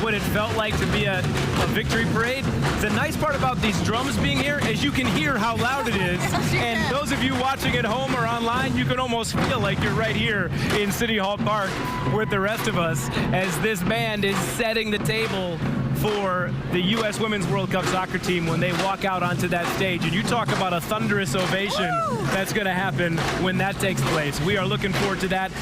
what it felt like to be at a victory parade, the nice part about these drums being here is you can hear how loud it is. And those of you watching at home or online, you can almost feel like you're right here in City Hall Park with the rest of us as this band is setting the table for the U.S. Women's World Cup soccer team when they walk out onto that stage. And you talk about a thunderous ovation that's going to happen when that takes place. We are looking forward to that.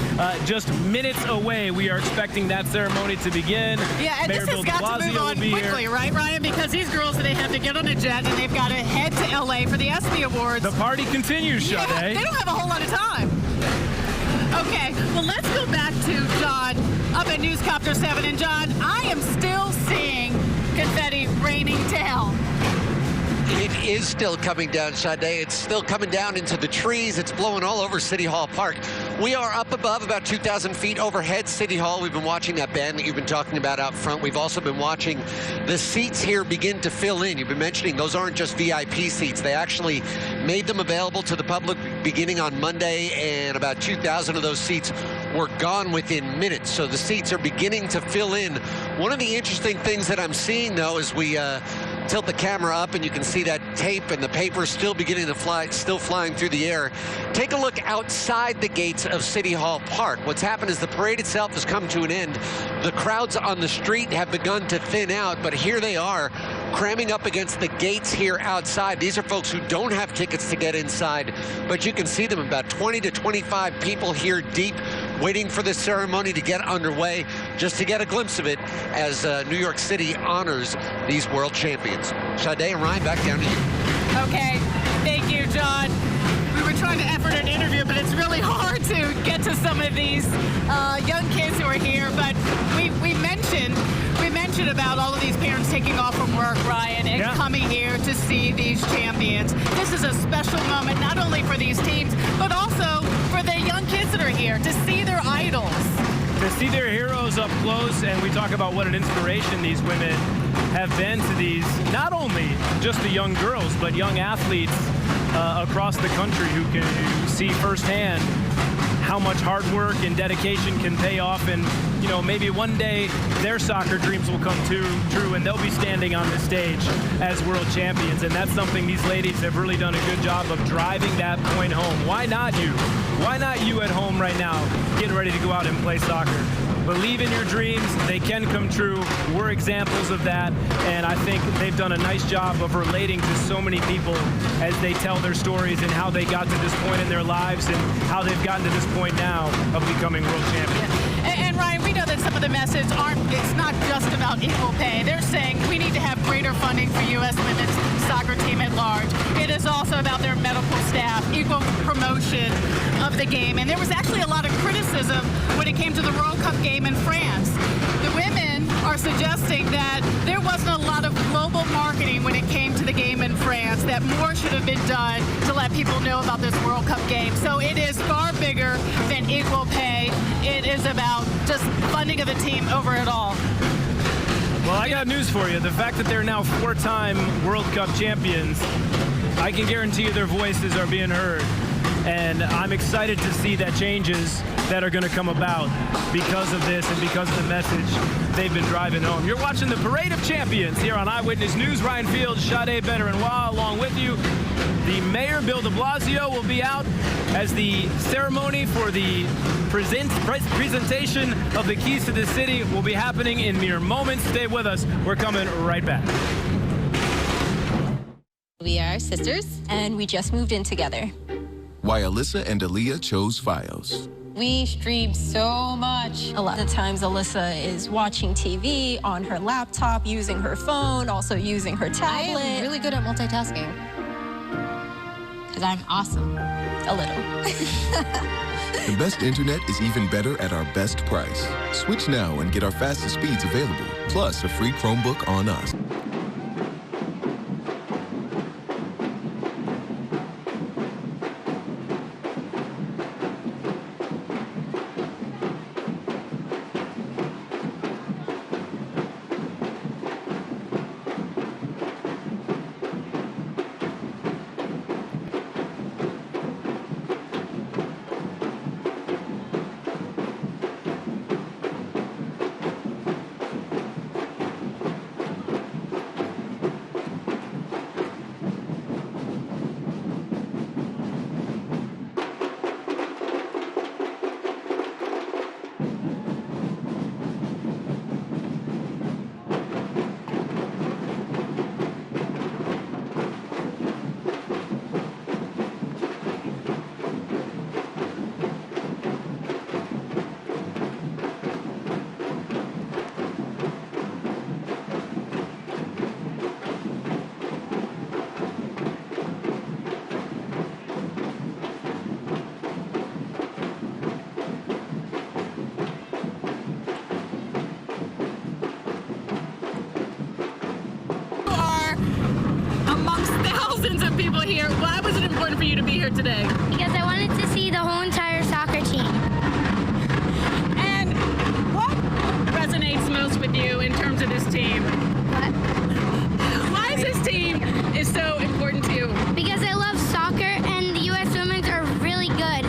Just minutes away, we are expecting that ceremony to begin. Yeah, and Mayor this has got to move on quickly, right, Ryan? Because these girls, they have to get on a jet and they've got to head to L.A. for the ESPY Awards. The party continues, Sade. Yeah, they don't have a whole lot of time. Okay, well, let's go back to John up at Newscopter 7. And, John, I am still seeing confetti raining down. It is still coming down, Sade. It's still coming down into the trees. It's blowing all over City Hall Park. We are up above about 2,000 feet overhead City Hall. We've been watching that band that you've been talking about out front. We've also been watching the seats here begin to fill in. You've been mentioning those aren't just VIP seats. They actually made them available to the public beginning on Monday, and about 2,000 of those seats were gone within minutes. So the seats are beginning to fill in. One of the interesting things that I'm seeing, though, is we tilt the camera up and you can see that tape and the paper still beginning to fly, still flying through the air. Take a look outside the gates of City Hall Park. What's happened is the parade itself has come to an end. The crowds on the street have begun to thin out, but here they are cramming up against the gates here outside. These are folks who don't have tickets to get inside, but you can see them, about 20 to 25 people here deep, waiting for the ceremony to get underway, just to get a glimpse of it as New York City honors these world champions. Sade and Ryan, back down to you. Okay, thank you, John. We were trying to effort an interview, but it's really hard to get to some of these young kids who are here. But we mentioned about all of these parents taking off from work, Ryan, and coming here to see these champions. This is a special moment, not only for these teams, but also for the young kids that are here, to see their idols. To see their heroes up close, and we talk about what an inspiration these women have been to these, not only just the young girls, but young athletes across the country who can see firsthand how much hard work and dedication can pay off, and you know, maybe one day their soccer dreams will come true and they'll be standing on this stage as world champions. And that's something these ladies have really done a good job of driving that point home. Why not you? Why not you at home right now getting ready to go out and play soccer? Believe in your dreams. They can come true. We're examples of that. And I think they've done a nice job of relating to so many people as they tell their stories and how they got to this point in their lives and how they've gotten to this point now of becoming world champions. And Ryan, we know that some of the messages it's not just about equal pay. They're saying we need to have greater funding for U.S. women's soccer team at large. It is also about their medical staff, equal promotion of the game. And there was actually a lot of criticism when it came to the World Cup game in France. The women are suggesting that there wasn't a lot of global marketing when it came to the game in France, that more should have been done to let people know about this World Cup game. So it is far bigger than equal pay. It is about just funding of the team over it all. Well, I got news for you. The fact that they're now 4-time World Cup champions, I can guarantee you their voices are being heard. And I'm excited to see that changes that are going to come about because of this and because of the message they've been driving home. You're watching the Parade of Champions here on Eyewitness News. Ryan Fields, Sade Benoit, along with you. The mayor, Bill de Blasio, will be out as the ceremony for the presentation of the keys to the city will be happening in mere moments. Stay with us. We're coming right back. We are sisters, and we just moved in together. Why Alyssa and Aaliyah chose FiOS. We stream so much. A lot of times Alyssa is watching TV on her laptop, using her phone, also using her tablet. I am really good at multitasking. Because I'm awesome. A little. The best internet is even better at our best price. Switch now and get our fastest speeds available, plus a free Chromebook on us. Thousands of people here. Why was it important for you to be here today? Because I wanted to see the whole entire soccer team. And what resonates most with you in terms of this team? What? Why is this team is so important to you? Because I love soccer and the USWNT are really good.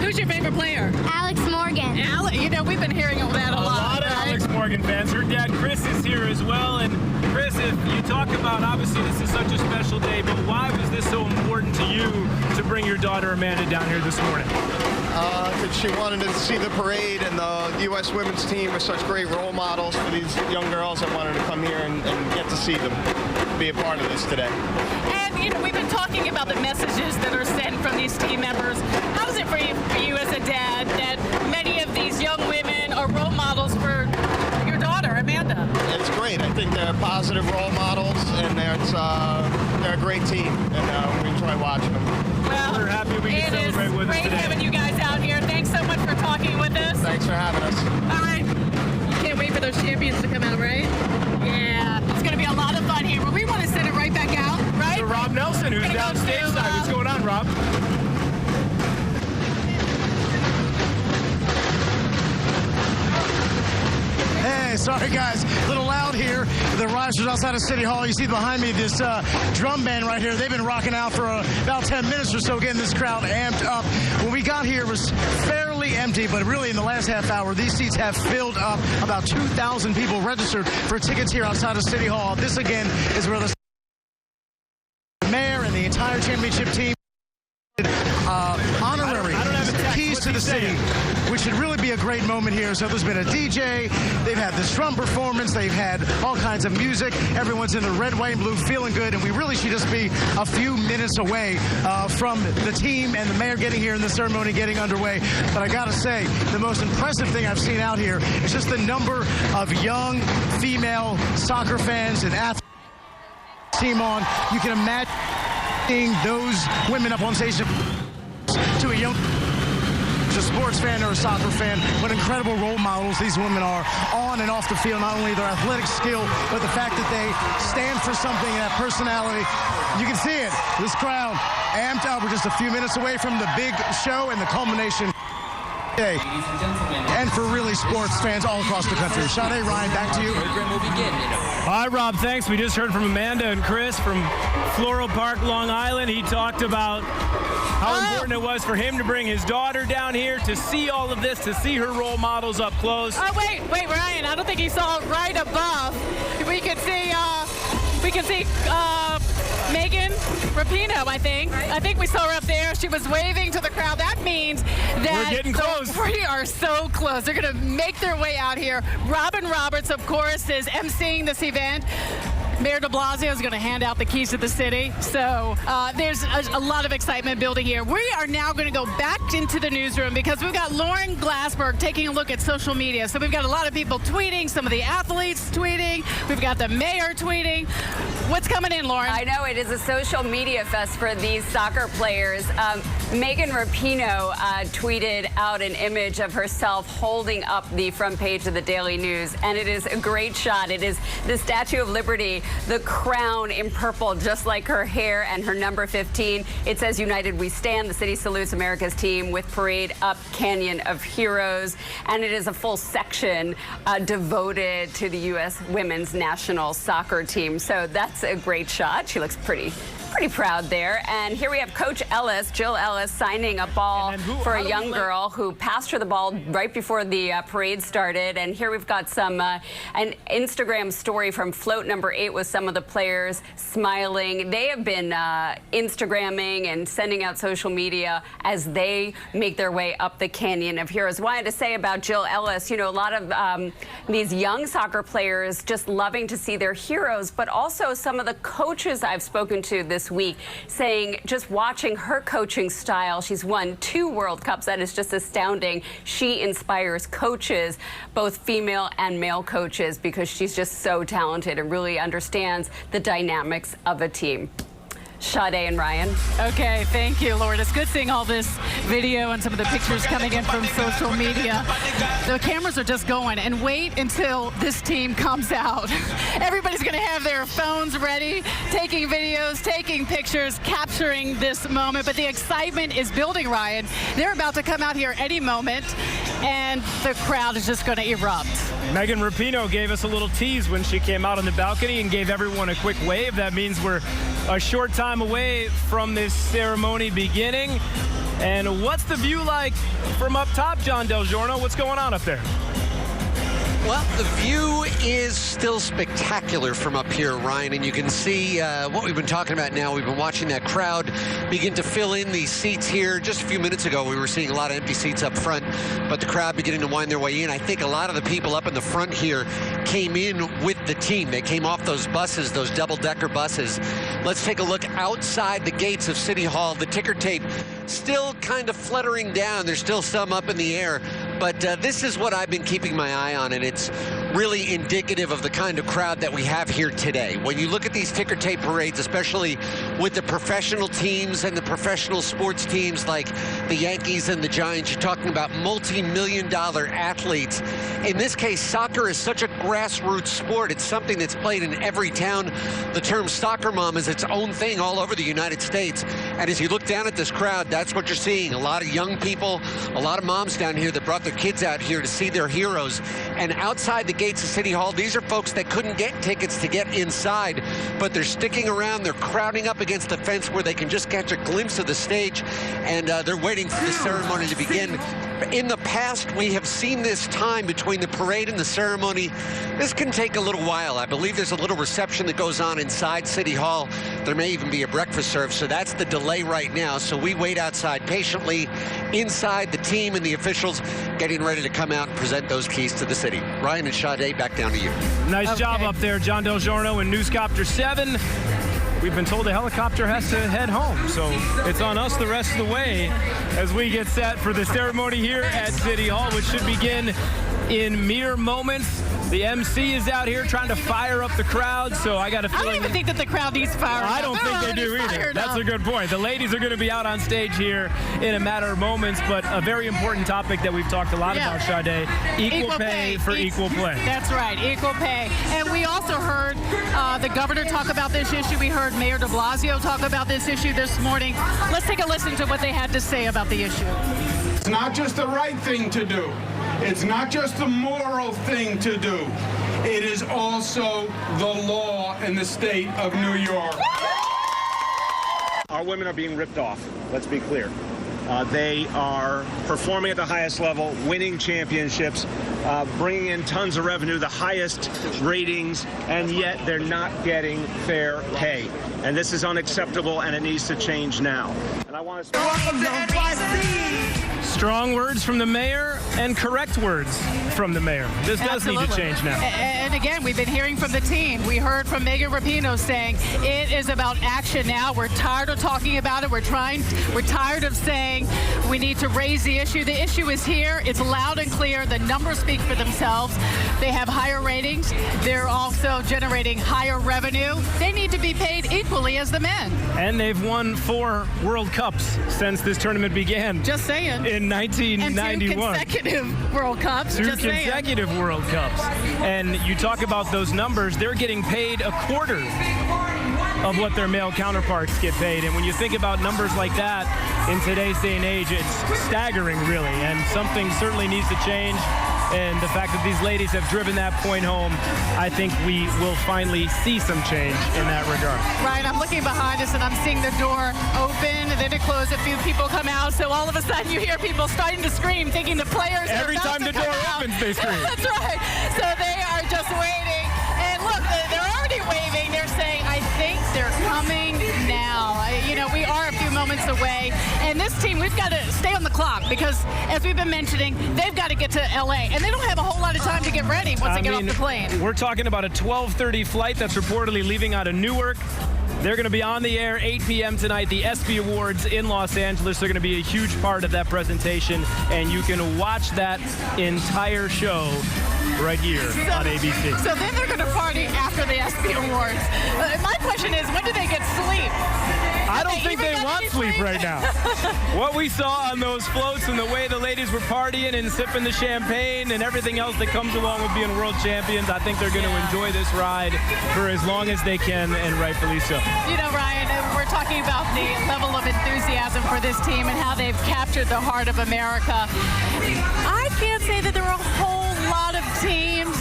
Who's your favorite player? Alex Morgan. You know, we've been hearing that a lot. A lot of Alex Morgan fans. Her dad, Chris, is here as well. And Chris, if you talk about, obviously this is such a special day, but why was this so important to you to bring your daughter Amanda down here this morning? Because she wanted to see the parade, and the U.S. women's team are such great role models for these young girls that wanted to come here and get to see them, be a part of this today. And, you know, we've been talking about the messages that are sent from these team members. How is it for you as a dad that many of these young women are role models for your daughter, Amanda? It's great. I think they're positive role models, and they're a great team, and we enjoy watching them. Well, we're happy we can celebrate with us today. It is great having you guys out here. Thanks so much for talking with us. Thanks for having us. All right. Can't wait for those champions to come out, right? Yeah. It's going to be a lot of fun here, but we want to send it right back out, right? To Rob Nelson, who's down stateside. What's going on, Rob? Hey, sorry guys, a little loud here. The risers outside of City Hall. You see behind me this drum band right here. They've been rocking out for about 10 minutes or so, getting this crowd amped up. When we got here, it was fairly empty, but really in the last half hour, these seats have filled up. About 2,000 people registered for tickets here outside of City Hall. This again is where the mayor and the entire championship team honorary keys to the city, which should really be a great moment here. So there's been a DJ, they've had this drum performance, they've had all kinds of music, everyone's in the red, white, and blue feeling good, and we really should just be a few minutes away from the team and the mayor getting here and the ceremony getting underway. But I gotta say, the most impressive thing I've seen out here is just the number of young female soccer fans and athletes team on. You can imagine seeing those women up on stage to a young a sports fan or a soccer fan, what incredible role models these women are on and off the field. Not only their athletic skill, but the fact that they stand for something and have personality. You can see it. This crowd amped up. We're just a few minutes away from the big show and the culmination. Day. And for really sports fans all across the country. Sade, Ryan, back to you. Program will begin. All right, Rob, thanks. We just heard from Amanda and Chris from Floral Park, Long Island. He talked about how important it was for him to bring his daughter down here to see all of this, to see her role models up close. Oh, wait, Ryan, I don't think he saw it right above. We can see Megan Rapinoe, I think. I think we saw her up there. She was waving to the crowd. That means that we're getting close. We are so close. They're going to make their way out here. Robin Roberts, of course, is emceeing this event. Mayor de Blasio is going to hand out the keys to the city. So there's a lot of excitement building here. We are now going to go back into the newsroom because we've got Lauren Glassberg taking a look at social media. So we've got a lot of people tweeting, some of the athletes tweeting. We've got the mayor tweeting. What's coming in, Lauren? I know it is a social media fest for these soccer players. Megan Rapinoe tweeted out an image of herself holding up the front page of the Daily News, and it is a great shot. It is the Statue of Liberty, the crown in purple, just like her hair, and her number 15. It says, "United we stand." The city salutes America's team with Parade Up Canyon of Heroes, and it is a full section devoted to the U.S. women's national soccer team. So that's a great shot. She looks pretty proud there. And here we have Coach Ellis, Jill Ellis, signing a ball for a young girl who passed her the ball right before the parade started. And here we've got some an Instagram story from float number 8 with some of the players smiling. They have been Instagramming and sending out social media as they make their way up the Canyon of Heroes. Wanted to say about Jill Ellis, you know, a lot of these young soccer players just loving to see their heroes, but also some of the coaches I've spoken to this week saying just watching her coaching style. She's won 2 World Cups. That is just astounding. She inspires coaches, both female and male coaches, because she's just so talented and really understands the dynamics of a team. Sade and Ryan. Okay, thank you, Lauren. It's good seeing all this video and some of the pictures coming in from social media. The cameras are just going, and wait until this team comes out. Everybody's going to have their phones ready, taking videos, taking pictures, capturing this moment. But the excitement is building, Ryan. They're about to come out here any moment, and the crowd is just going to erupt. Megan Rapinoe gave us a little tease when she came out on the balcony and gave everyone a quick wave. That means we're a short time away from this ceremony beginning. And what's the view like from up top, John Del Giorno? What's going on up there? Well, the view is still spectacular from up here, Ryan, and you can see what we've been talking about now. We've been watching that crowd begin to fill in these seats here. Just a few minutes ago, we were seeing a lot of empty seats up front, but the crowd beginning to wind their way in. I think a lot of the people up in the front here came in with the team. They came off those buses, those double-decker buses. Let's take a look outside the gates of City Hall. The ticker tape still kind of fluttering down. There's still some up in the air. But this is what I've been keeping my eye on, and it's really indicative of the kind of crowd that we have here today. When you look at these ticker tape parades, especially with the professional teams and the professional sports teams like the Yankees and the Giants, you're talking about multi-million-dollar athletes. In this case, soccer is such a grassroots sport. It's something that's played in every town. The term soccer mom is its own thing all over the United States. And as you look down at this crowd, that's what you're seeing. A lot of young people, a lot of moms down here that brought their kids out here to see their heroes. And outside the gates of City Hall, these are folks that couldn't get tickets to get inside, but they're sticking around. They're crowding up against the fence where they can just catch a glimpse of the stage, and they're waiting for the ceremony to begin. In the past, we have seen this time between the parade and the ceremony. This can take a little while. I believe there's a little reception that goes on inside City Hall. There may even be a breakfast served, so that's the delay right now. So we wait outside patiently. Inside, the team and the officials getting ready to come out and present those keys to the city. Ryan and Sade, back down to you. Nice job up there, John Del Giorno and Newscopter 7. We've been told the helicopter has to head home, so it's on us the rest of the way as we get set for the ceremony here at City Hall, which should begin in mere moments. The MC is out here trying to fire up the crowd, so I got a feeling... I don't even think that the crowd needs firing up. I don't think they do either. That's a good point. The ladies are going to be out on stage here in a matter of moments, but a very important topic that we've talked a lot about, Sade, equal pay for equal play. That's right, equal pay. And we also heard the governor talk about this issue. We heard Mayor de Blasio talk about this issue this morning. Let's take a listen to what they had to say about the issue. It's not just the right thing to do. It's not just the moral thing to do. It is also the law in the state of New York. Our women are being ripped off, let's be clear. They are performing at the highest level, winning championships, bringing in tons of revenue, the highest ratings, and yet they're not getting fair pay. And this is unacceptable, and it needs to change now. And I want to Strong words from the mayor and correct words from the mayor. This does need to change now. And again, we've been hearing from the team. We heard from Megan Rapinoe saying it is about action now. We're tired of talking about it. We're tired of saying we need to raise the issue. The issue is here. It's loud and clear. The numbers speak for themselves. They have higher ratings. They're also generating higher revenue. They need to be paid equally as the men. And they've won 4 World Cups since this tournament began. Just saying. In 1991. And 2 consecutive World Cups. 2 consecutive World Cups. And you talk about those numbers, they're getting paid a quarter of what their male counterparts get paid. And when you think about numbers like that in today's day and age, it's staggering, really. And something certainly needs to change. And the fact that these ladies have driven that point home, I think we will finally see some change in that regard. Ryan, I'm looking behind us and I'm seeing the door open and then it close. A few people come out. So all of a sudden you hear people starting to scream, thinking the players every are about time to the door come opens, out. they scream. That's right. So they are just waiting. And look, they're already waving. They're saying, I think they're coming now. We are a few moments away. And this team, we've got to stay on the clock because, as we've been mentioning, they've got to get to L.A. And they don't have a whole lot of time to get ready once they get off the plane. We're talking about a 12:30 flight that's reportedly leaving out of Newark. They're going to be on the air 8 p.m. tonight, the ESPY Awards in Los Angeles. They're going to be a huge part of that presentation, and you can watch that entire show right here on ABC. So then they're going to party after the ESPY Awards. My question is, when do they get sleep? I don't think they want sleep right now. What we saw on those floats and the way the ladies were partying and sipping the champagne and everything else that comes along with being world champions, I think they're going to enjoy this ride for as long as they can, and rightfully so. Ryan, we're talking about the level of enthusiasm for this team and how they've captured the heart of America. I can't say that there are a whole lot of teams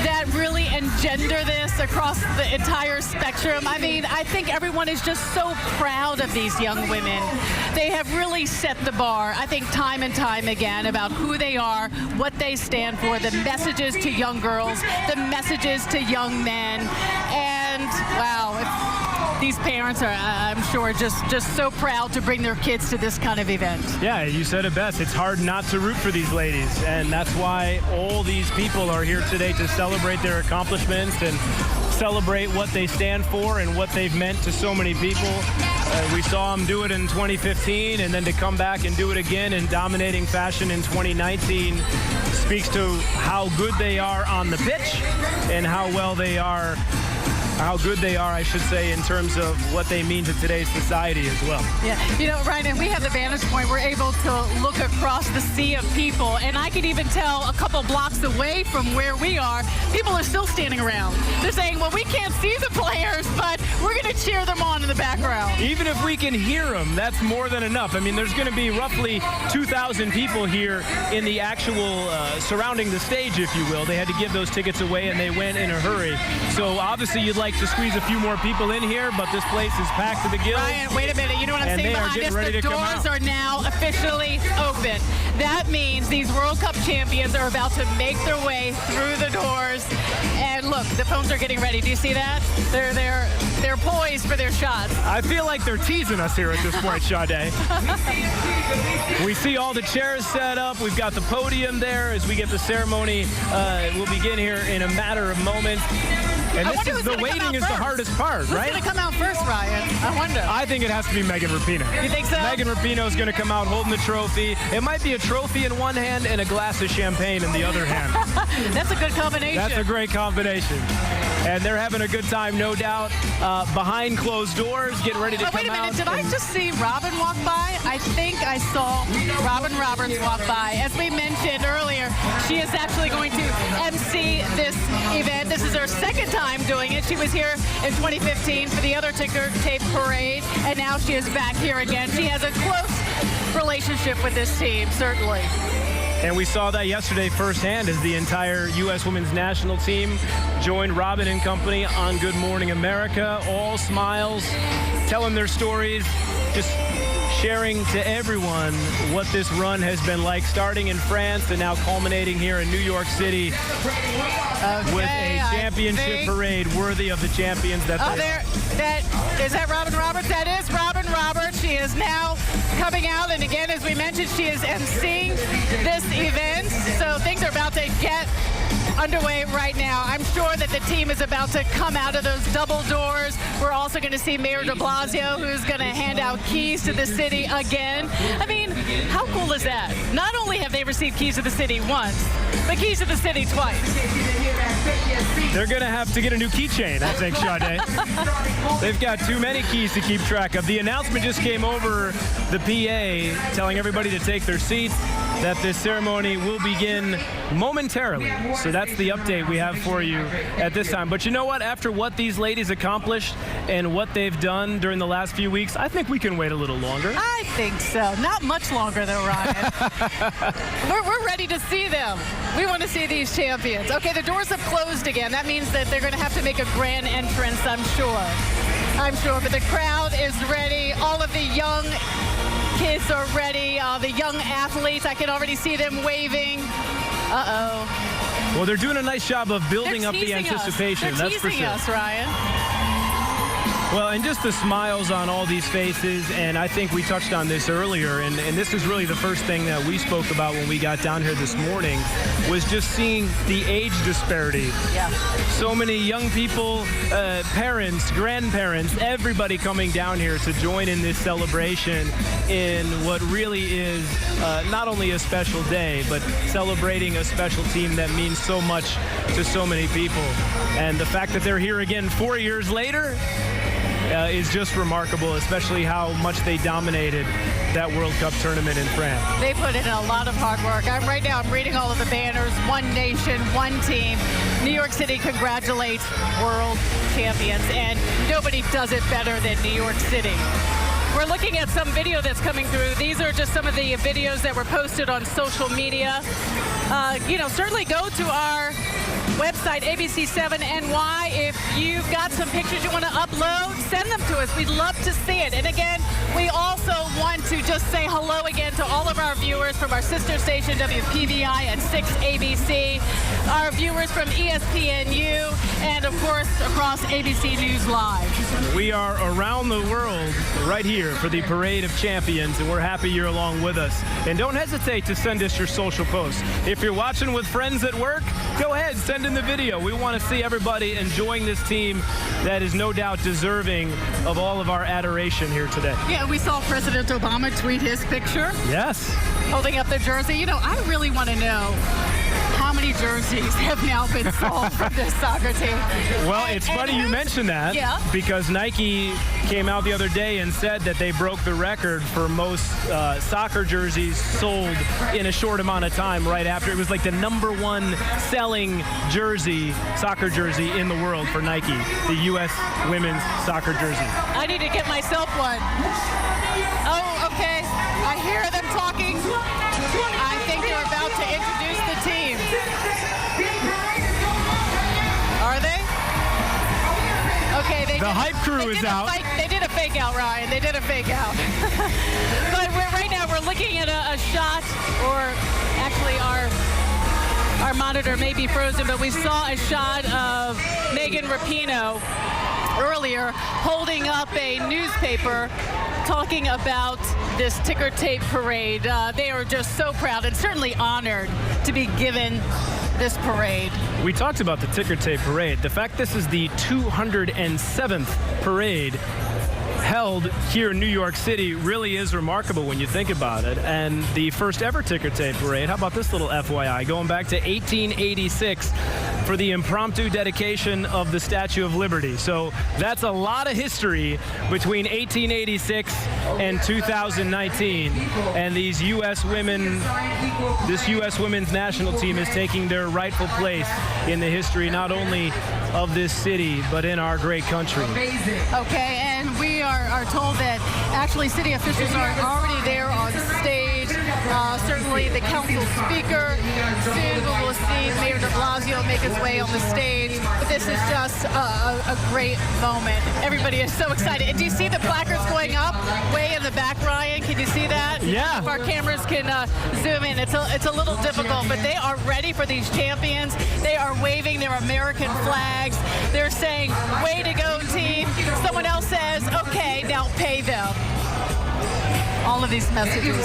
that really engender this across the entire spectrum. I mean, I think everyone is just so proud of these young women. They have really set the bar, I think, time and time again about who they are, what they stand for, the messages to young girls, the messages to young men. And, wow, these parents are, I'm sure, just so proud to bring their kids to this kind of event. Yeah, you said it best. It's hard not to root for these ladies, and that's why all these people are here today to celebrate their accomplishments and celebrate what they stand for and what they've meant to so many people. We saw them do it in 2015, and then to come back and do it again in dominating fashion in 2019 speaks to how good they are on the pitch and how good they are, I should say, in terms of what they mean to today's society as well. Yeah, Ryan, and we have the vantage point. We're able to look across the sea of people, and I could even tell a couple blocks away from where we are, people are still standing around. They're saying, well, we can't see the players, but we're going to cheer them on in the background. Even if we can hear them, that's more than enough. I mean, there's going to be roughly 2,000 people here in the actual surrounding the stage, if you will. They had to give those tickets away, and they went in a hurry. So obviously you'd like to squeeze a few more people in here, but this place is packed to the gills. Ryan, wait a minute. You know what I'm saying behind us? The doors are now officially open. That means these World Cup champions are about to make their way through the doors. And look, the phones are getting ready. Do you see that? They're poised for their shots. I feel like they're teasing us here at this point, Sade. We see all the chairs set up. We've got the podium there as we get the ceremony. We'll begin here in a matter of moments. And the waiting is the hardest part, right? Who's going to come out first, Ryan? I wonder. I think it has to be Megan Rapinoe. You think so? Megan Rapinoe is going to come out holding the trophy. It might be a trophy in one hand and a glass of champagne in the other hand. That's a good combination. That's a great combination. And they're having a good time, no doubt, behind closed doors, getting ready to come out. Wait a minute. Did I just see Robin walk by? I think I saw Robin Roberts walk by. As we mentioned earlier, she is actually going to MC this event. This is her second time doing it. She was here in 2015 for the other ticker tape parade, and now she is back here again. She has a close relationship with this team, certainly. And we saw that yesterday firsthand as the entire U.S. women's national team joined Robin and company on Good Morning America. All smiles, telling their stories, just sharing to everyone what this run has been like, starting in France and now culminating here in New York City with a championship parade worthy of the champions that they are. Is that Robin Roberts? That is Robin Roberts. She is now coming out, and again, as we mentioned, she is emceeing this event. So things are about to get underway right now. I'm sure that the team is about to come out of those double doors. We're also going to see Mayor de Blasio, who's going to hand out keys to the city again. I mean, how cool is that? Not only have they received keys to the city once, but keys to the city twice. They're going to have to get a new keychain, I think, Sade. They've got too many keys to keep track of. The announcement just came over the PA telling everybody to take their seats, that this ceremony will begin momentarily. So that's the update we have for you at this time. But you know what? After what these ladies accomplished and what they've done during the last few weeks, I think we can wait a little longer. I think so. Not much longer, though, Ryan. We're ready to see them. We want to see these champions. Okay, the doors have closed again. That means that they're going to have to make a grand entrance, I'm sure. But the crowd is ready. All of the young kids are ready. The young athletes, I can already see them waving. Uh-oh. Well, they're doing a nice job of building up the anticipation. They're that's for teasing sure. us, Ryan. Well, and just the smiles on all these faces, and I think we touched on this earlier, and this is really the first thing that we spoke about when we got down here this morning, was just seeing the age disparity. Yeah. So many young people, parents, grandparents, everybody coming down here to join in this celebration in what really is not only a special day, but celebrating a special team that means so much to so many people. And the fact that they're here again 4 years later is just remarkable, especially how much they dominated that World Cup tournament in France. They put in a lot of hard work. Right now I'm reading all of the banners. One nation, one team. New York City congratulates world champions, and nobody does it better than New York City. We're looking at some video that's coming through. These are just some of the videos that were posted on social media. Certainly go to our website, ABC7NY. If you've got some pictures you want to upload, send them to us. We'd love to see it. And again, we also want to just say hello again to all of our viewers from our sister station, WPVI and 6 ABC, our viewers from ESPNU, and of course, across ABC News Live. We are around the world right here for the Parade of Champions, and we're happy you're along with us. And don't hesitate to send us your social posts. If you're watching with friends at work, go ahead, send in the video. We want to see everybody enjoying this team that is no doubt deserving of all of our adoration here today. Yeah, we saw President Obama tweet his picture. Yes. Holding up the jersey. I really want to know how many jerseys have now been sold from this soccer team. Well, it's funny you mentioned that, because Nike came out the other day and said that they broke the record for most soccer jerseys sold in a short amount of time right after. It was like the #1 selling soccer jersey in the world for Nike, the U.S. women's soccer jersey. I need to get myself one. Oh, okay. I hear them talking. I think they're about to introduce the team. Are they? Okay, the hype crew is out. They did a fake out, Ryan. They did a fake out. But right now we're looking at a shot, or actually our monitor may be frozen, but we saw a shot of Megan Rapinoe earlier holding up a newspaper talking about this ticker tape parade. They are just so proud and certainly honored to be given this parade. We talked about the ticker tape parade. The fact this is the 207th parade held here in New York City really is remarkable when you think about it. And the first ever ticker tape parade, how about this little FYI, going back to 1886 for the impromptu dedication of the Statue of Liberty. So that's a lot of history between 1886 and 2019. And this U.S. women's national team is taking their rightful place in the history not only of this city, but in our great country. Okay, and we are told that actually city officials are already there on certainly the council speaker. Soon we will see Mayor de Blasio make his way on the stage. But this is just a great moment. Everybody is so excited. And do you see the placards going up way in the back, Ryan? Can you see that? Yeah. If our cameras can zoom in, it's a little difficult, but they are ready for these champions. They are waving their American flags. They're saying, way to go, team. Someone else says, okay, now pay them. All of these messages.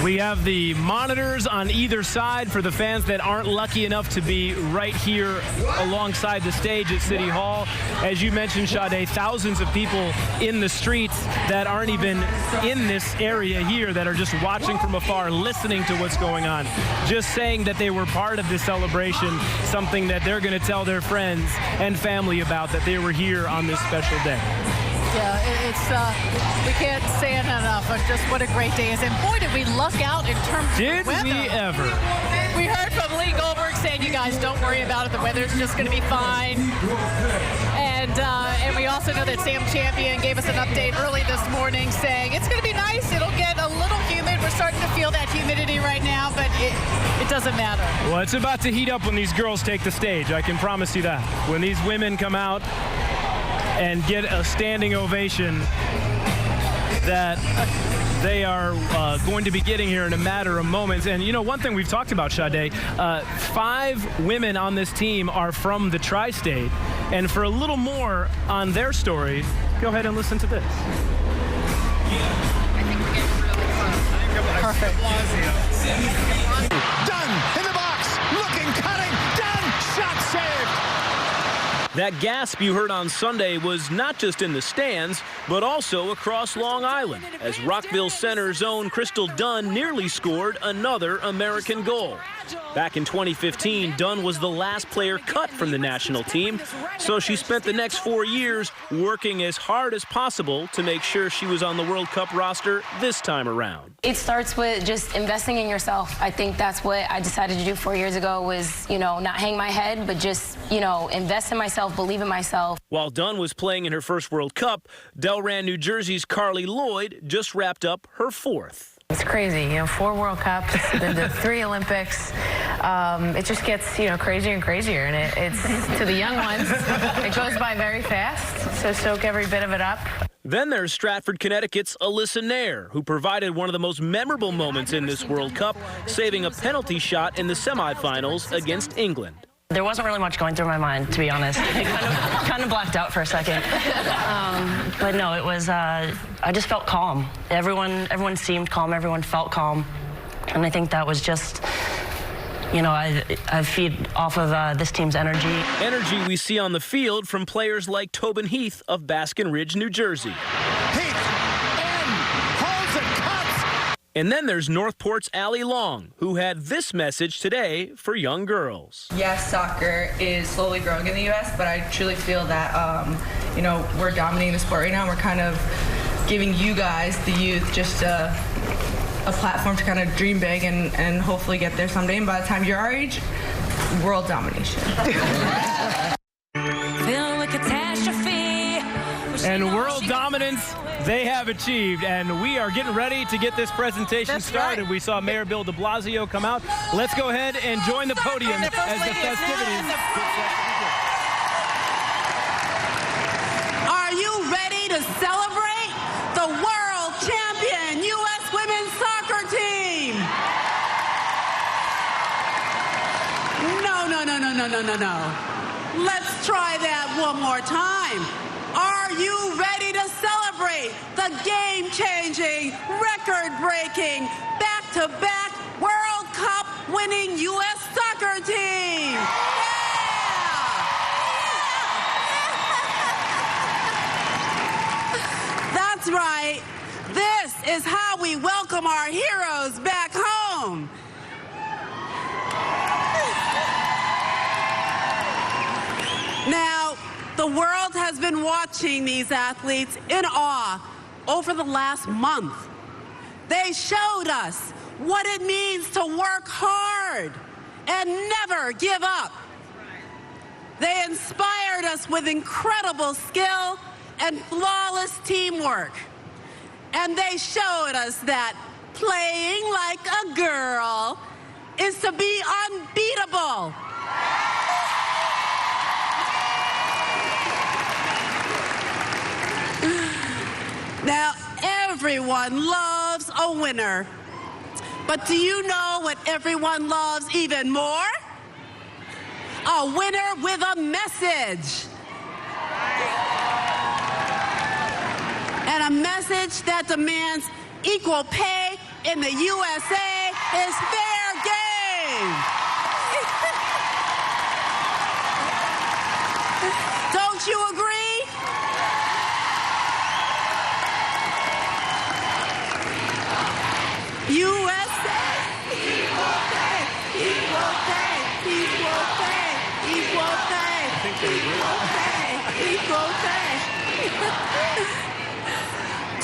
We have the monitors on either side for the fans that aren't lucky enough to be right here alongside the stage at City Hall. As you mentioned, Sade, thousands of people in the streets that aren't even in this area here that are just watching from afar, listening to what's going on, just saying that they were part of this celebration, something that they're going to tell their friends and family about, that they were here on this special day. Yeah, it's we can't say it enough of just what a great day is. And boy, did we luck out in terms of the weather. Did we ever? We heard from Lee Goldberg saying, you guys don't worry about it. The weather's just going to be fine. And we also know that Sam Champion gave us an update early this morning saying it's going to be nice. It'll get a little humid. We're starting to feel that humidity right now, but it doesn't matter. Well, it's about to heat up when these girls take the stage. I can promise you that. When these women come out and get a standing ovation that they are going to be getting here in a matter of moments. And, you know, one thing we've talked about, Sade, 5 women on this team are from the tri-state. And for a little more on their story, go ahead and listen to this. Perfect. Done in the box, looking, cutting, done, shot saved. That gasp you heard on Sunday was not just in the stands, but also across Long Island, as Rockville Center's own Crystal Dunn nearly scored another American goal. Back in 2015, Dunn was the last player cut from the national team, so she spent the next 4 years working as hard as possible to make sure she was on the World Cup roster this time around. It starts with just investing in yourself. I think that's what I decided to do 4 years ago was, you know, not hang my head, but just, you know, invest in myself, believe in myself. While Dunn was playing in her first World Cup, Delran, New Jersey's Carly Lloyd just wrapped up her 4th. It's crazy, you know, 4 World Cups, then the 3 Olympics. It just gets, you know, crazier and crazier, and it's to the young ones, it goes by very fast, so soak every bit of it up. Then there's Stratford, Connecticut's Alyssa Nair, who provided one of the most memorable moments in this World Cup, saving a penalty shot in the semifinals against England. There wasn't really much going through my mind, to be honest. I kind of blacked out for a second. But no, it was, I just felt calm. Everyone seemed calm, everyone felt calm. And I think that was just, you know, I feed off of this team's energy. Energy we see on the field from players like Tobin Heath of Baskin Ridge, New Jersey. And then there's Northport's Allie Long, who had this message today for young girls. Yes, soccer is slowly growing in the U.S., but I truly feel that, you know, we're dominating the sport right now. We're kind of giving you guys, the youth, just a platform to kind of dream big and hopefully get there someday. And by the time you're our age, world domination. And world dominance they have achieved, and we are getting ready to get this presentation started. Right. We saw Mayor Bill de Blasio come out. Let's go ahead and join the podium as the festivities. Are you ready to celebrate the world champion U.S. women's soccer team? No. Let's try that one more time. Are you ready to celebrate the game-changing, record-breaking, back-to-back World Cup winning U.S. soccer team? That's right. This is how we welcome our heroes back home. Now, the world has been watching these athletes in awe over the last month. They showed us what it means to work hard and never give up. They inspired us with incredible skill and flawless teamwork. And they showed us that playing like a girl is to be unbeatable. Now, everyone loves a winner. But do you know what everyone loves even more? A winner with a message. And a message that demands equal pay in the USA is fair game. Don't you agree? USA, equal pay, equal pay, equal pay, equal pay, equal pay, equal pay.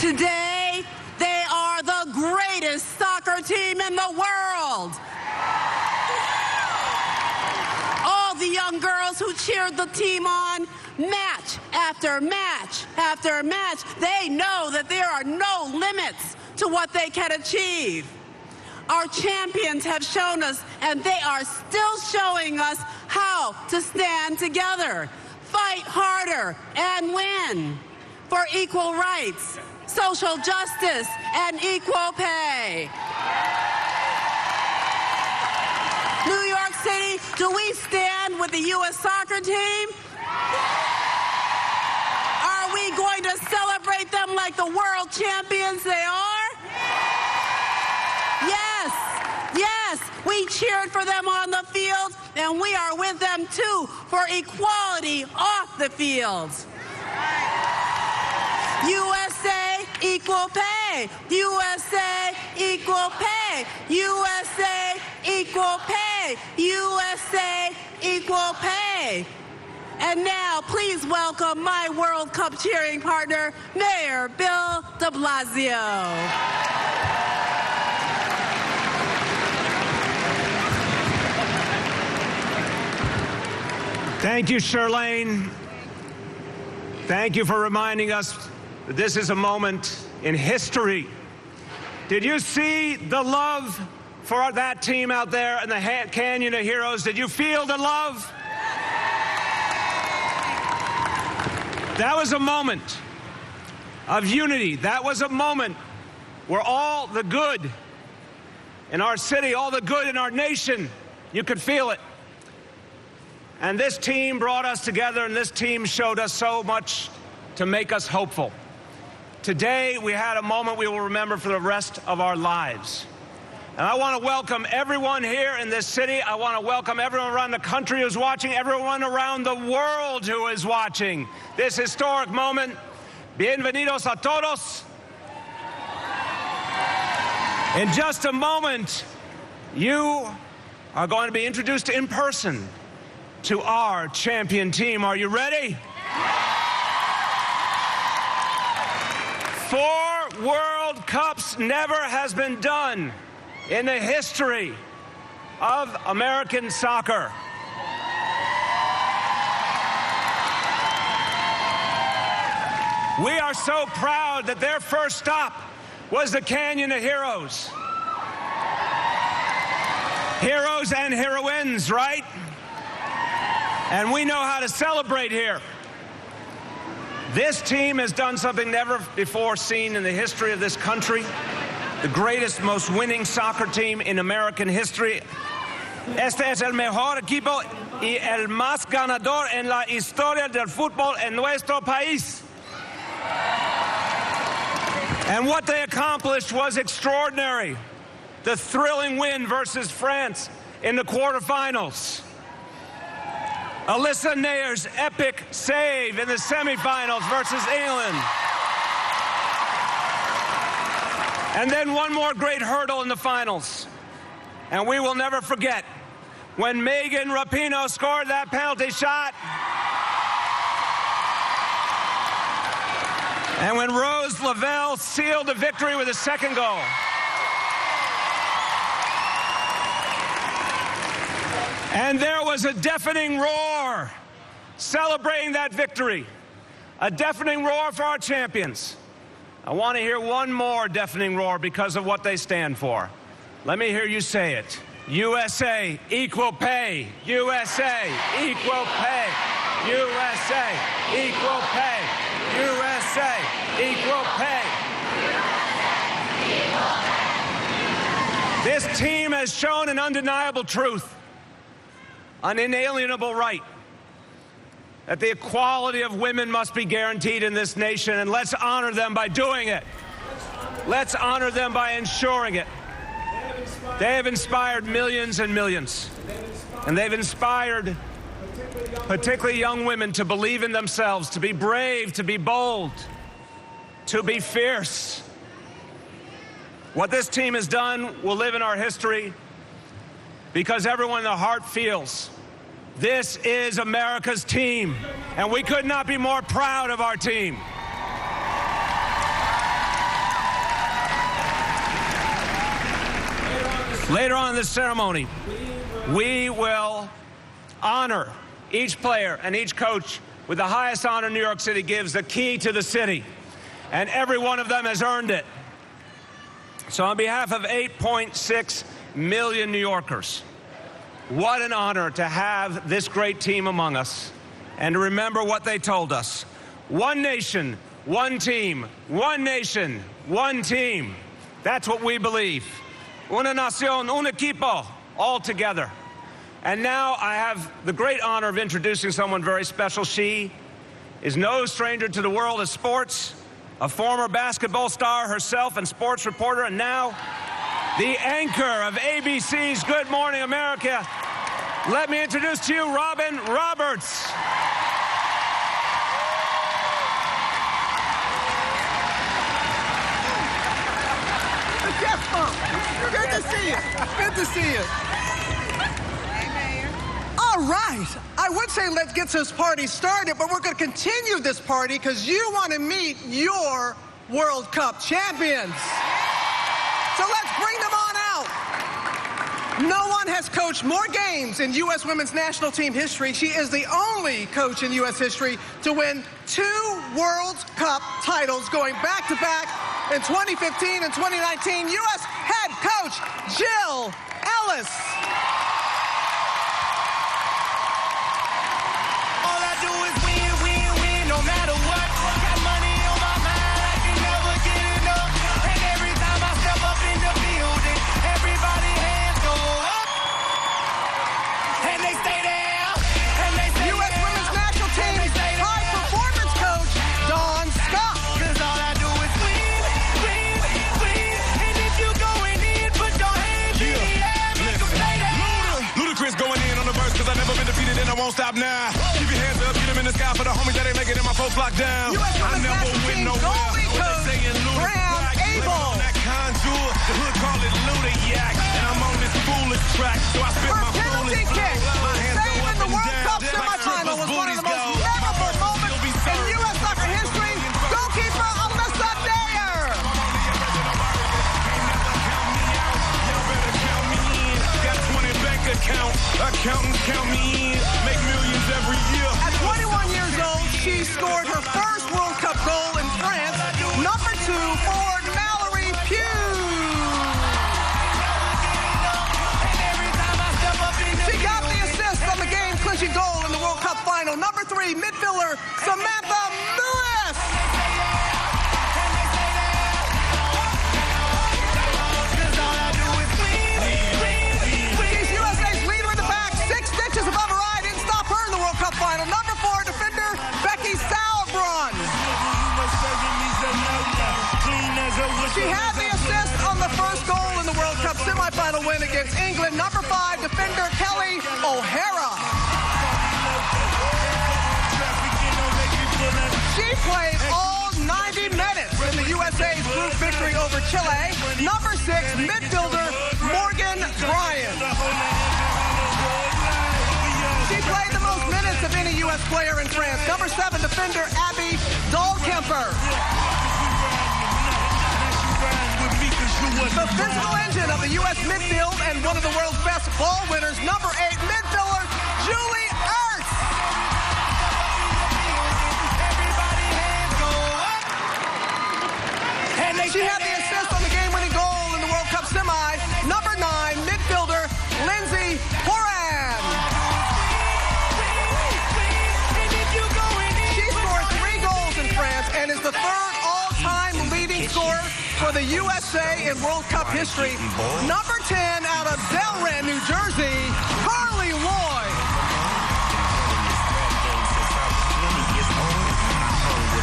Today, they are the greatest soccer team in the world. All the young girls who cheered the team on, match after match after match, they know that there are no limits to what they can achieve. Our champions have shown us, and they are still showing us, how to stand together, fight harder, and win for equal rights, social justice, and equal pay. New York City, do we stand with the U.S. soccer team? Are we going to celebrate them like the world champions they are? Yes, yes, we cheered for them on the field, and we are with them too for equality off the field. USA, equal pay. USA, equal pay. USA, equal pay. USA, equal pay. And now, please welcome my World Cup cheering partner, Mayor Bill de Blasio. Thank you, Charlene. Thank you for reminding us that this is a moment in history. Did you see the love for that team out there in the Canyon of Heroes? Did you feel the love? That was a moment of unity. That was a moment where all the good in our city, all the good in our nation, you could feel it. And this team brought us together, and this team showed us so much to make us hopeful. Today, we had a moment we will remember for the rest of our lives. And I want to welcome everyone here in this city. I want to welcome everyone around the country who's watching, everyone around the world who is watching this historic moment. Bienvenidos a todos. In just a moment, you are going to be introduced in person to our champion team. Are you ready? 4 World Cups never has been done in the history of American soccer. We are so proud that their first stop was the Canyon of Heroes. Heroes and heroines, right? And we know how to celebrate here. This team has done something never before seen in the history of this country. The greatest, most winning soccer team in American history. Este es el mejor equipo y el más ganador en la historia del fútbol en nuestro país. And what they accomplished was extraordinary. The thrilling win versus France in the quarterfinals. Alyssa Nayer's epic save in the semifinals versus England. And then one more great hurdle in the finals. And we will never forget when Megan Rapinoe scored that penalty shot. And when Rose Lavelle sealed the victory with a second goal. And there was a deafening roar celebrating that victory. A deafening roar for our champions. I want to hear one more deafening roar because of what they stand for. Let me hear you say it. USA, equal pay. USA, equal pay. USA, equal pay. USA, equal pay. This team has shown an undeniable truth, an inalienable right, that the equality of women must be guaranteed in this nation, and let's honor them by doing it. Let's honor them by ensuring it. They have inspired millions and millions, and they've inspired particularly young women to believe in themselves, to be brave, to be bold, to be fierce. What this team has done will live in our history because everyone in the heart feels this is America's team, and we could not be more proud of our team. Later on in this ceremony, we will honor each player and each coach with the highest honor New York City gives, the key to the city. And every one of them has earned it. So on behalf of 8.6 million New Yorkers, what an honor to have this great team among us and to remember what they told us. One nation, one team. One nation, one team. That's what we believe. Una nación, un equipo, all together. And now I have the great honor of introducing someone very special. She is no stranger to the world of sports, a former basketball star herself and sports reporter, and now the anchor of ABC's Good Morning America. Let me introduce to you Robin Roberts. Good to see you. Good to see you. All right. I would say let's get this party started, but we're going to continue this party because you want to meet your World Cup champions. So let's bring them on out. No one has coached more games in U.S. women's national team history. She is the only coach in U.S. history to win 2 World Cup titles going back-to-back in 2015 and 2019. U.S. head coach Jill Ellis. All I do is win, win, win, no matter what. Got money on my mind, I can never get enough. And every time I step up in the building, everybody hands go up. And they stay there. And they stay U.S. women's national team's high performance coach, Dawn Scott. Cause all I do is win, win, win. And if you going in, put your hands in the air, make them stay there. Ludacris going in on the verse, cause I never been defeated and I won't stop now. Keep your hands up, get them in the sky for the homies that ain't making it and my folks locked down. I never win nowhere. That contour, the hood call it Luda Yak. And I'm on this foolish track, so I spit my foolish kick. Saving the World Cup semifinal was one of the most memorable moments in U.S. soccer history. Goalkeeper Alyssa Dyer. Got 20 bank accounts, accountants count me in, make millions every year. At 21 years old, she scored her first World Cup goal in France, number 2 for Mallory Pugh. She got the assist on the game-clinching goal in the World Cup final. Number 3, midfielder Samantha Lewis. She's USA's leader in the back, 6 stitches above her eye. Didn't stop her in the World Cup final. Number 4, defender Becky Sauerbrunn. She had the assist on the first goal in the World Cup semifinal win against England. Number 5, defender Kelly O'Hara. She played all 90 minutes in the USA's group victory over Chile. Number 6, midfielder Morgan Bryan. She played the most minutes of any U.S. player in France. Number 7, defender Abby Dahlkemper. The physical engine of the U.S. midfield and one of the world's best ball winners, number 8, midfielder Julie Ertz. for the USA in World Cup history. Number 10 out of Delran, New Jersey, Carly Lloyd.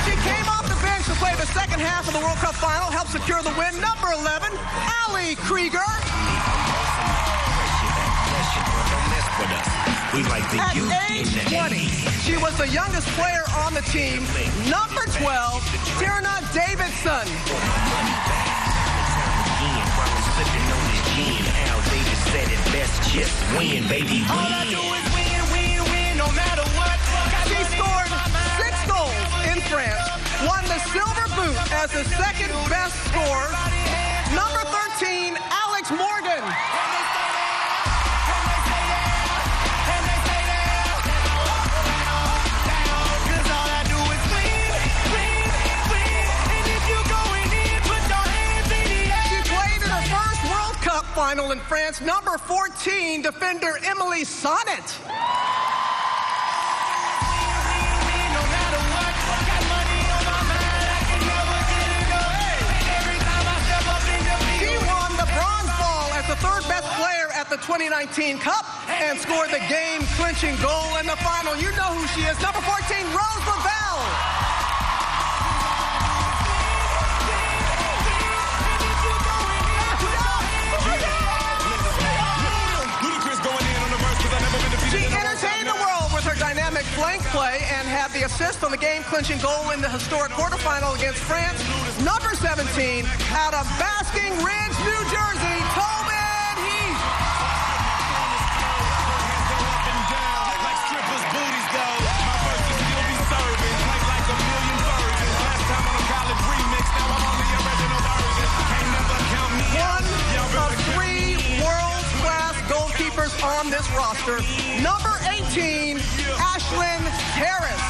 She came off the bench to play the second half of the World Cup final, helped secure the win. Number 11, Allie Krieger. At age 20, she was the youngest player on the team. Number 12, Tierna Davidson. She scored 6 goals in France, won the silver boot as the second best scorer. Number 13, Alex Morgan. Final in France, number 14, defender Emily Sonnet. She won the bronze ball as the third best player at the 2019 Cup and scored the game-clinching goal in the final. You know who she is, number 14, Rose Lavelle. She entertained the world with her dynamic flank play and had the assist on the game-clinching goal in the historic quarterfinal against France. Number 17, out of Basking Ridge, New Jersey, Tobin Heath. One of 3 world-class goalkeepers on this roster. Number 18, Ashlyn Harris.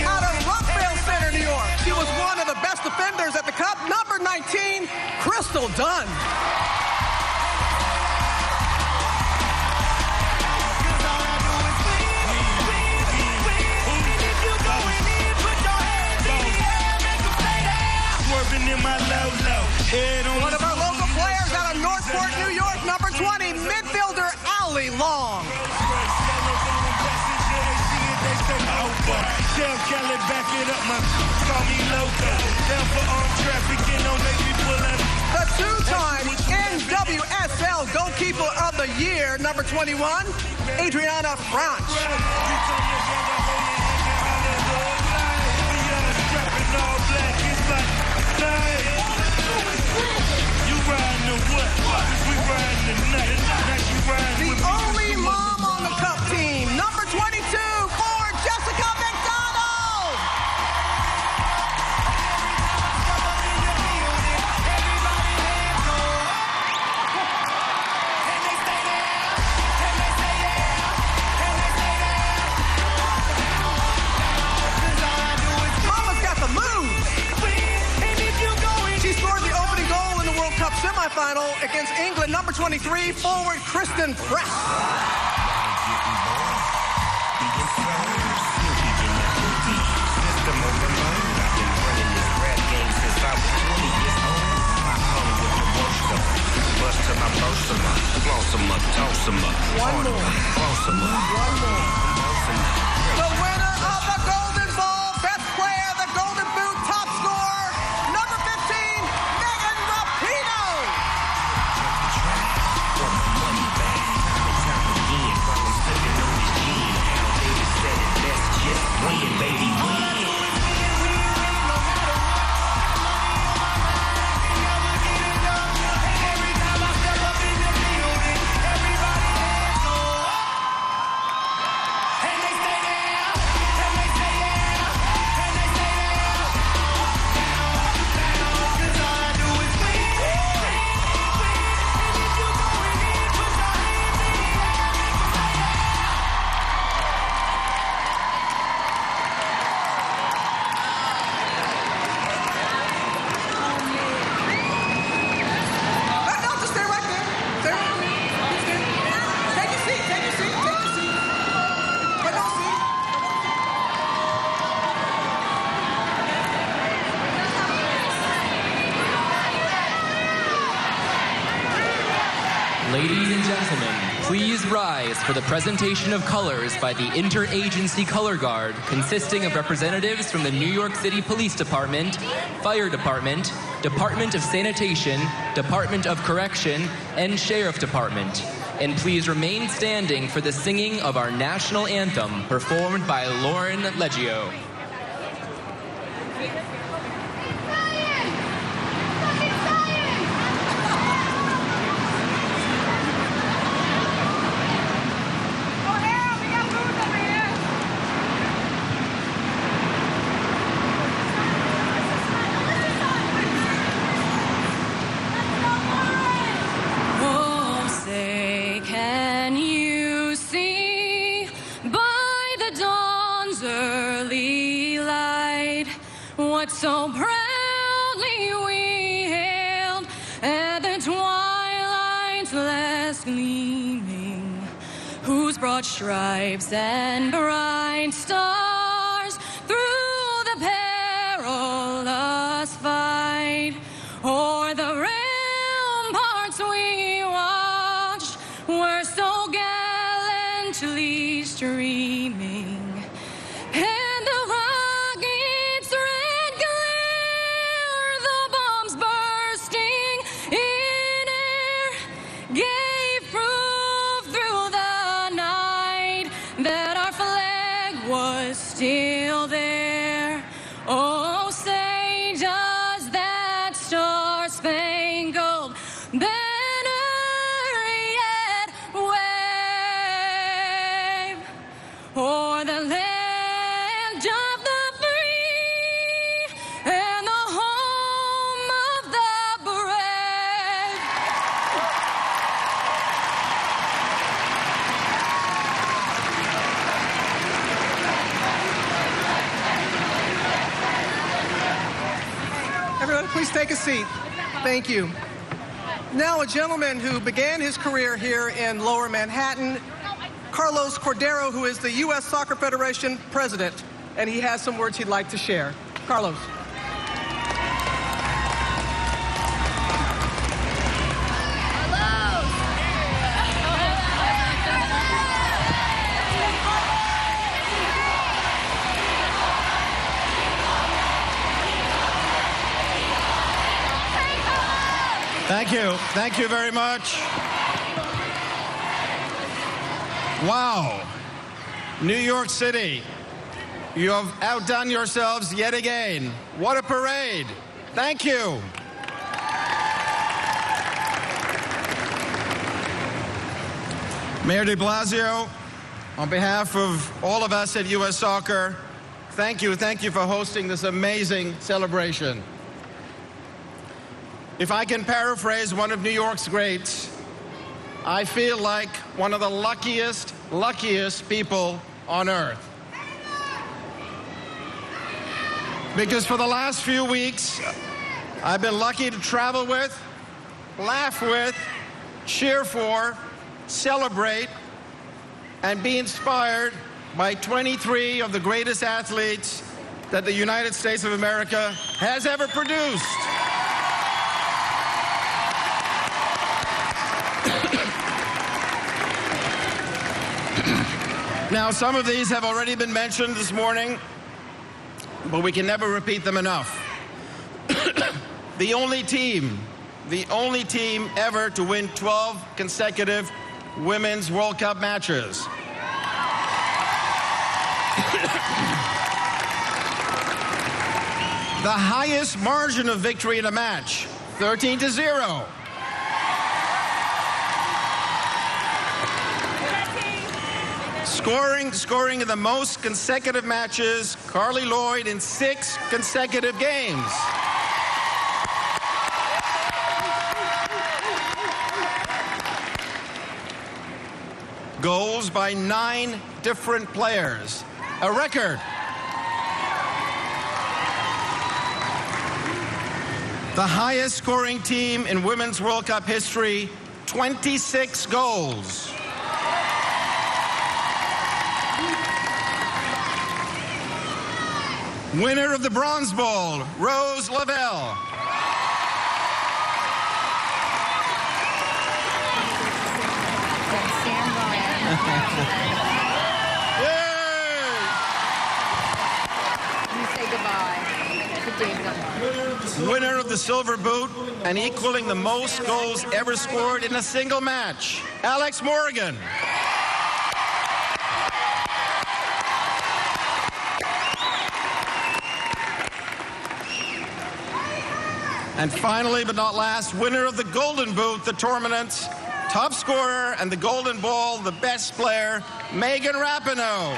Out of Rockville Center, New York, she was one of the best defenders at the Cup. Number 19, Crystal Dunn. One of our local players out of Northport, New York, number 20, midfielder Allie Long. The two-time NWSL Goalkeeper of the Year, number 21, Adriana Franch. The only mom on the Cup team, number 22, for Jessica McDonald. Mama's got the moves. She scored the opening goal in the World Cup semifinal against England, number 23, forward Kristen Press. One more. The winner of the Golden Ball, best player, the Golden Boot, top scorer, number 15, Megan Rapinoe. And they stay Ladies and gentlemen, please rise for the presentation of colors by the Interagency Color Guard, consisting of representatives from the New York City Police Department, Fire Department, Department of Sanitation, Department of Correction, and Sheriff Department. And please remain standing for the singing of our national anthem, performed by Lauren Leggio. So proudly we hailed at the twilight's last gleaming, whose broad stripes and bright stars through the perilous fight o'er the ramparts we watched were so gallantly streaming. Still there. Oh, say does that star-spangled banner yet wave o'er the land of the free and the home of the brave? Everyone, please take a seat. Thank you. Now, a gentleman who began his career here in Lower Manhattan, Carlos Cordero, who is the U.S. Soccer Federation president, and he has some words he'd like to share. Carlos. Thank you. Thank you very much. Wow. New York City, you have outdone yourselves yet again. What a parade. Thank you. Mayor de Blasio, on behalf of all of us at U.S. Soccer, thank you for hosting this amazing celebration. If I can paraphrase one of New York's greats, I feel like one of the luckiest people on earth. Because for the last few weeks, I've been lucky to travel with, laugh with, cheer for, celebrate, and be inspired by 23 of the greatest athletes that the United States of America has ever produced. Now, some of these have already been mentioned this morning, but we can never repeat them enough. The only team ever to win 12 consecutive Women's World Cup matches. The highest margin of victory in a match, 13-0. Scoring in the most consecutive matches, Carly Lloyd in 6 consecutive games. Goals by 9 different players, a record. The highest scoring team in Women's World Cup history, 26 goals. Winner of the Bronze Ball, Rose Lavelle. You say goodbye to Dave Dunbar. Winner of the Silver Boot and equaling the most goals ever scored in a single match, Alex Morgan. And finally, but not last, winner of the Golden Boot, the tournament's top scorer, and the Golden Ball, the best player, Megan Rapinoe.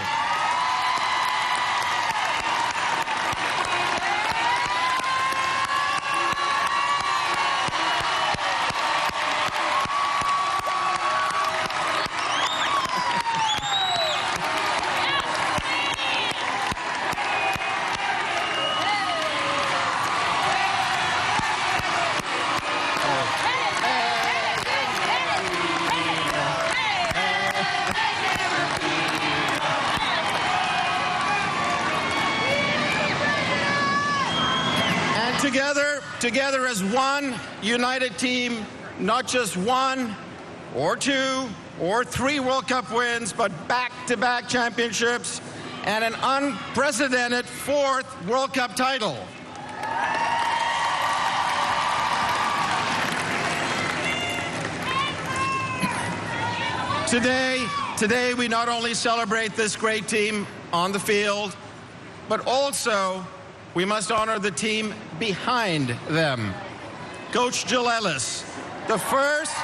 Together as one united team, not just one or two or three World Cup wins, but back-to-back championships and an unprecedented fourth World Cup title. Today we not only celebrate this great team on the field, but also we must honor the team behind them. Coach Jill Ellis, the first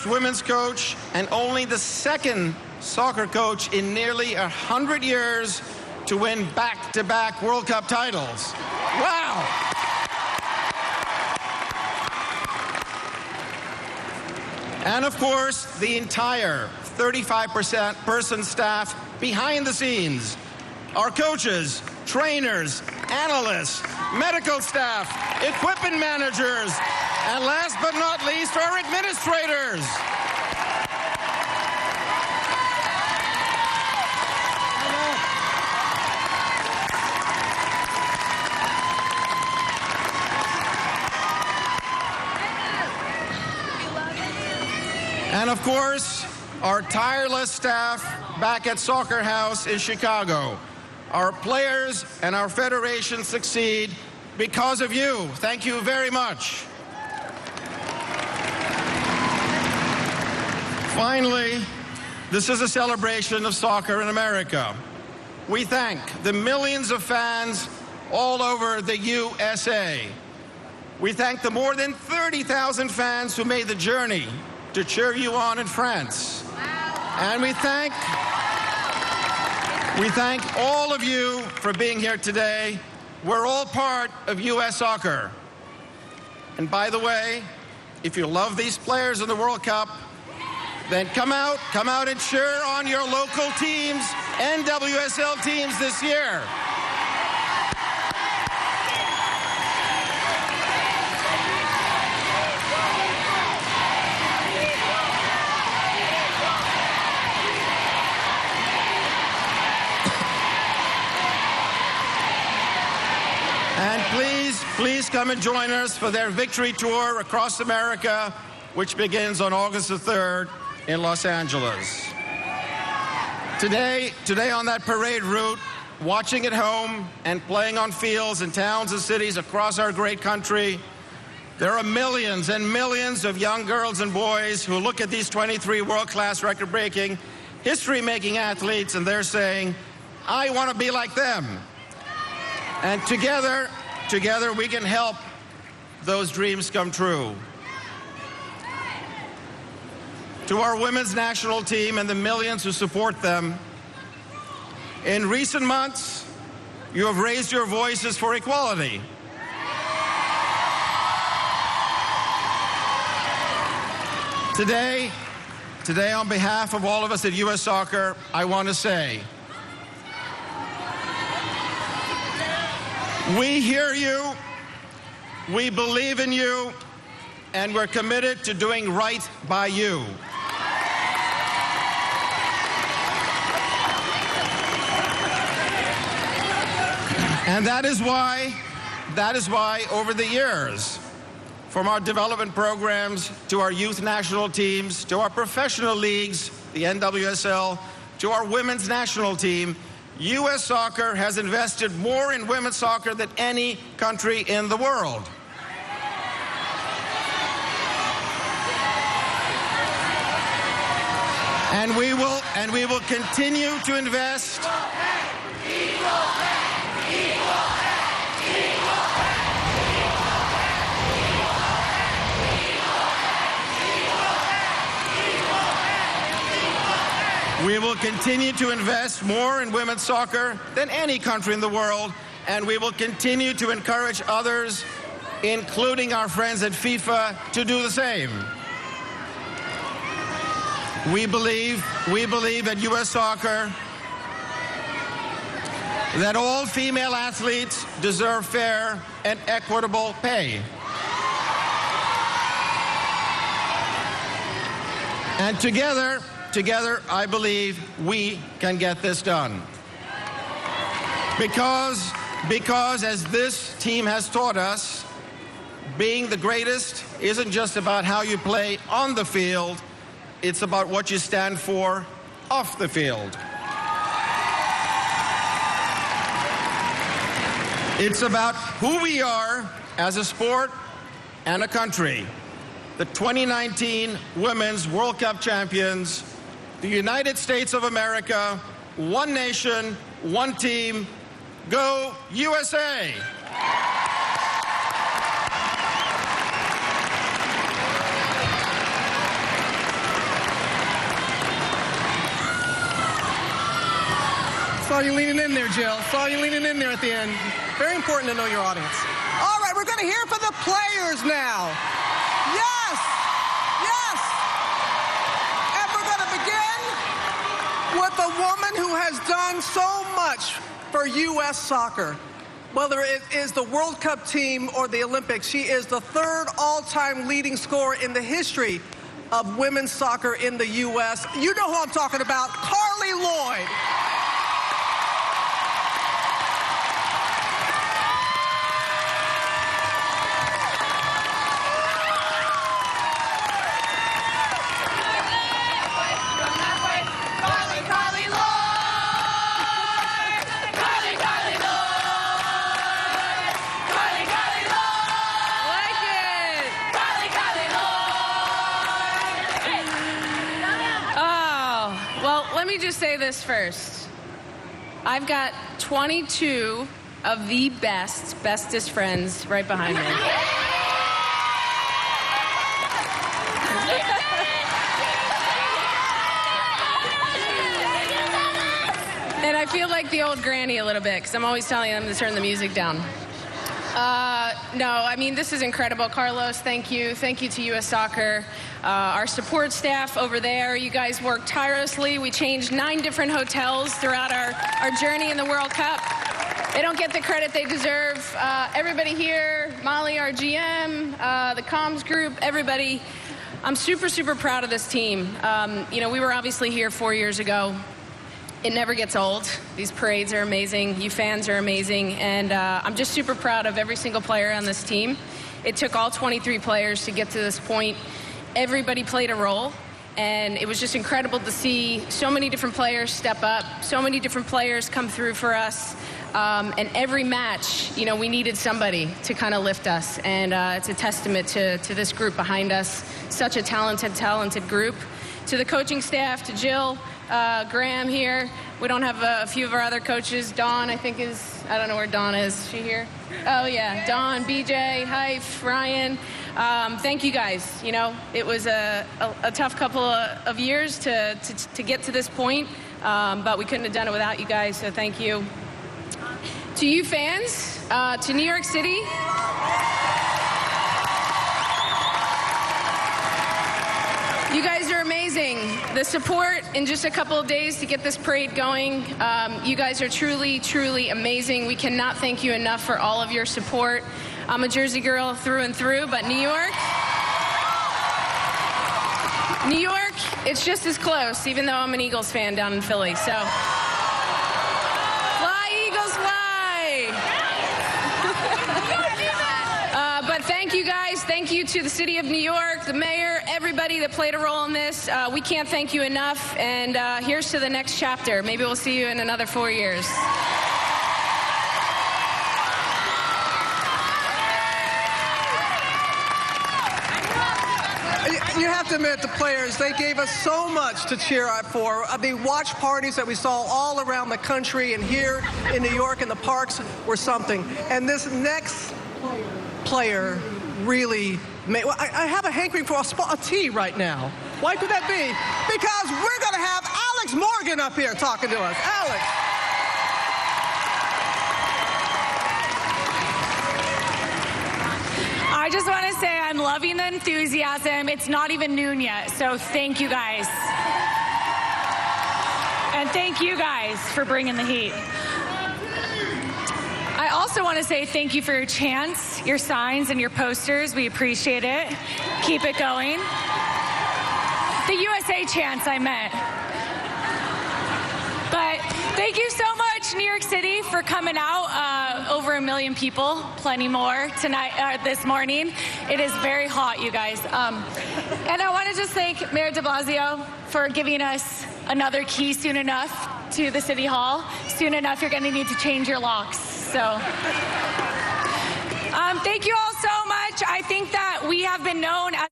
women's coach and only the second soccer coach in nearly 100 years to win back-to-back World Cup titles. Wow! And of course, the entire 35% staff behind the scenes. Our coaches, trainers, analysts, medical staff, equipment managers, and last but not least, our administrators. And of course, our tireless staff back at Soccer House in Chicago. Our players and our federation succeed because of you. Thank you very much. Finally, this is a celebration of soccer in America. We thank the millions of fans all over the USA. We thank the more than 30,000 fans who made the journey to cheer you on in France. And we thank all of you for being here today. We're all part of U.S. soccer. And by the way, if you love these players in the World Cup, then come out and cheer on your local teams and WSL teams this year. And please come and join us for their victory tour across America, which begins on August the 3rd in Los Angeles. Today on that parade route, watching at home and playing on fields in towns and cities across our great country, there are millions and millions of young girls and boys who look at these 23 world-class record-breaking, history-making athletes, and they're saying, I want to be like them. And together we can help those dreams come true. To our women's national team and the millions who support them, in recent months, you have raised your voices for equality. Today, on behalf of all of us at U.S. Soccer, I want to say, we hear you, we believe in you, and we're committed to doing right by you. And that is why over the years, from our development programs to our youth national teams, to our professional leagues, the NWSL, to our women's national team, U.S. Soccer has invested more in women's soccer than any country in the world. And we will continue to invest. We will continue to invest more in women's soccer than any country in the world, and we will continue to encourage others, including our friends at FIFA, to do the same. We believe at U.S. Soccer that all female athletes deserve fair and equitable pay. And together, I believe we can get this done. Because as this team has taught us, being the greatest isn't just about how you play on the field, it's about what you stand for off the field. It's about who we are as a sport and a country. The 2019 Women's World Cup champions, the United States of America, one nation, one team, go USA! Saw you leaning in there, Jill. Saw you leaning in there at the end. Very important to know your audience. All right, we're going to hear from the players now. Yes! Yes! And we're going to begin with a woman who has done so much for U.S. soccer. Whether it is the World Cup team or the Olympics, she is the third all-time leading scorer in the history of women's soccer in the U.S. You know who I'm talking about, Carly Lloyd. Say this first. I've got 22 of the bestest friends right behind me. And I feel like the old granny a little bit because I'm always telling them to turn the music down. No, I mean, this is incredible. Carlos, thank you. Thank you to U.S. Soccer. Our support staff over there, you guys worked tirelessly. We changed 9 different hotels throughout our journey in the World Cup. They don't get the credit they deserve. Everybody here, Molly, our GM, the comms group, everybody. I'm super, super proud of this team. You know, we were obviously here 4 years ago. It never gets old. These parades are amazing. You fans are amazing. And I'm just super proud of every single player on this team. It took all 23 players to get to this point. Everybody played a role. And it was just incredible to see so many different players step up, so many different players come through for us. And every match, you know, we needed somebody to kind of lift us. And it's a testament to this group behind us. Such a talented group. To the coaching staff, to Jill, Graham here. We don't have a few of our other coaches. Dawn, I think is, I don't know where Dawn is. Is she here? Oh yeah, Dawn, BJ, Hyfe, Ryan. Thank you guys. You know, it was a tough couple of years to get to this point, but we couldn't have done it without you guys, so thank you. To you fans, to New York City. You guys are amazing. The support in just a couple of days to get this parade going, you guys are truly, truly amazing. We cannot thank you enough for all of your support. I'm a Jersey girl through and through, but New York, it's just as close, even though I'm an Eagles fan down in Philly, so. Fly, Eagles, fly! thank you guys. Thank you to the city of New York, the mayor, everybody that played a role in this. We can't thank you enough. And here's to the next chapter. Maybe we'll see you in another 4 years. You have to admit, the players, they gave us so much to cheer up for. The watch parties that we saw all around the country and here in New York in the parks were something. And this next player really made... Well, I have a hankering for a tea right now. Why could that be? Because we're going to have Alex Morgan up here talking to us. Alex. I just want to say I'm loving the enthusiasm. It's not even noon yet, so thank you guys. And thank you guys for bringing the heat. I also want to say thank you for your chants, your signs, and your posters. We appreciate it. Keep it going. The USA chants, I meant. But thank you so much, New York City, for coming out. Over 1 million people, plenty more tonight, this morning. It is very hot, you guys. And I want to just thank Mayor de Blasio for giving us another key soon enough to the City Hall. Soon enough, you're going to need to change your locks. So thank you all so much. I think that we have been known as...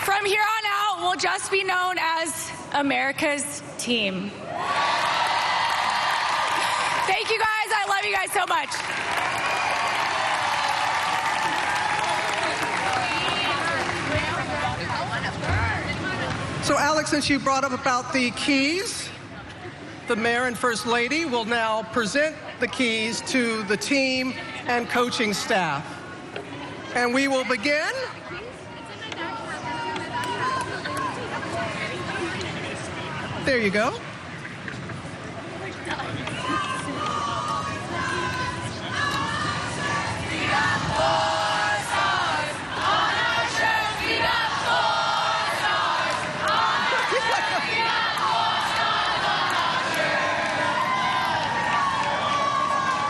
From here on out, we'll just be known as America's team. Thank you guys. I love you guys so much. So, Alex, since you brought up about the keys, the mayor and first lady will now present the keys to the team and coaching staff. And we will begin. There you go.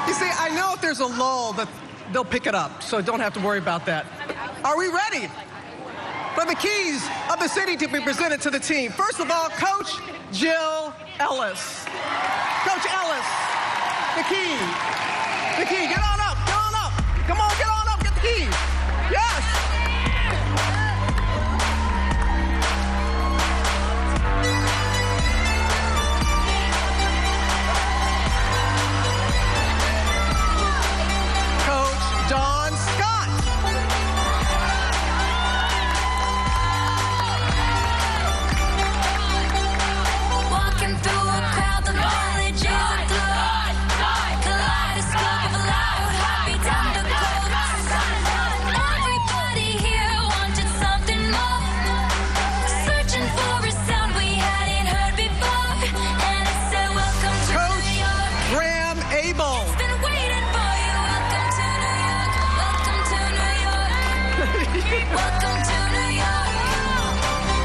You see, I know if there's a lull that they'll pick it up, so don't have to worry about that. Are we ready for the keys of the city to be presented to the team? First of all, Coach Jill Ellis. Coach Ellis, the key. The key, get on up, get on up. Come on, get on up, get the key. Yes. Coach Don Scott. Walking through a crowd, the knowledge is a flood. Kaleidoscope of loud, happy tender coats. Everybody here wanted something more. Searching for a sound we hadn't heard before. And it said, welcome to New York. Graham Abel. It's been waiting for you. Welcome to New York. Welcome to New York. Welcome to New York.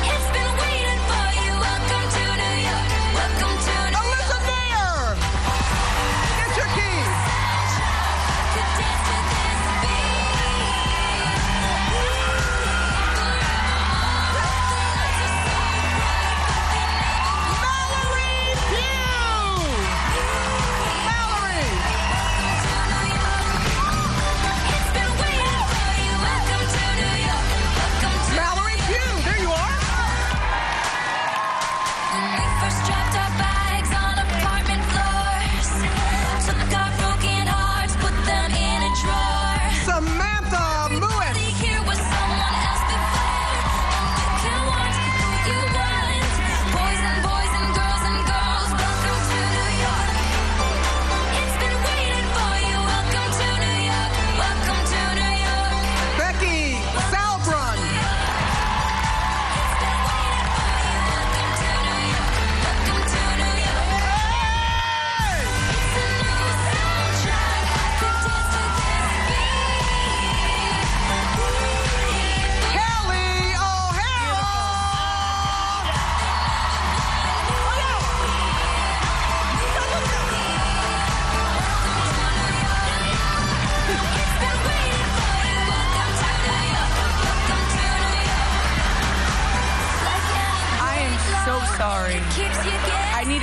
It's been waiting for you. Welcome to New York. Welcome to New York. Alyssa Mayer. Get your keys. Could dance to this Mallory Pugh. Mallory. It's been waiting for you. Welcome to New York.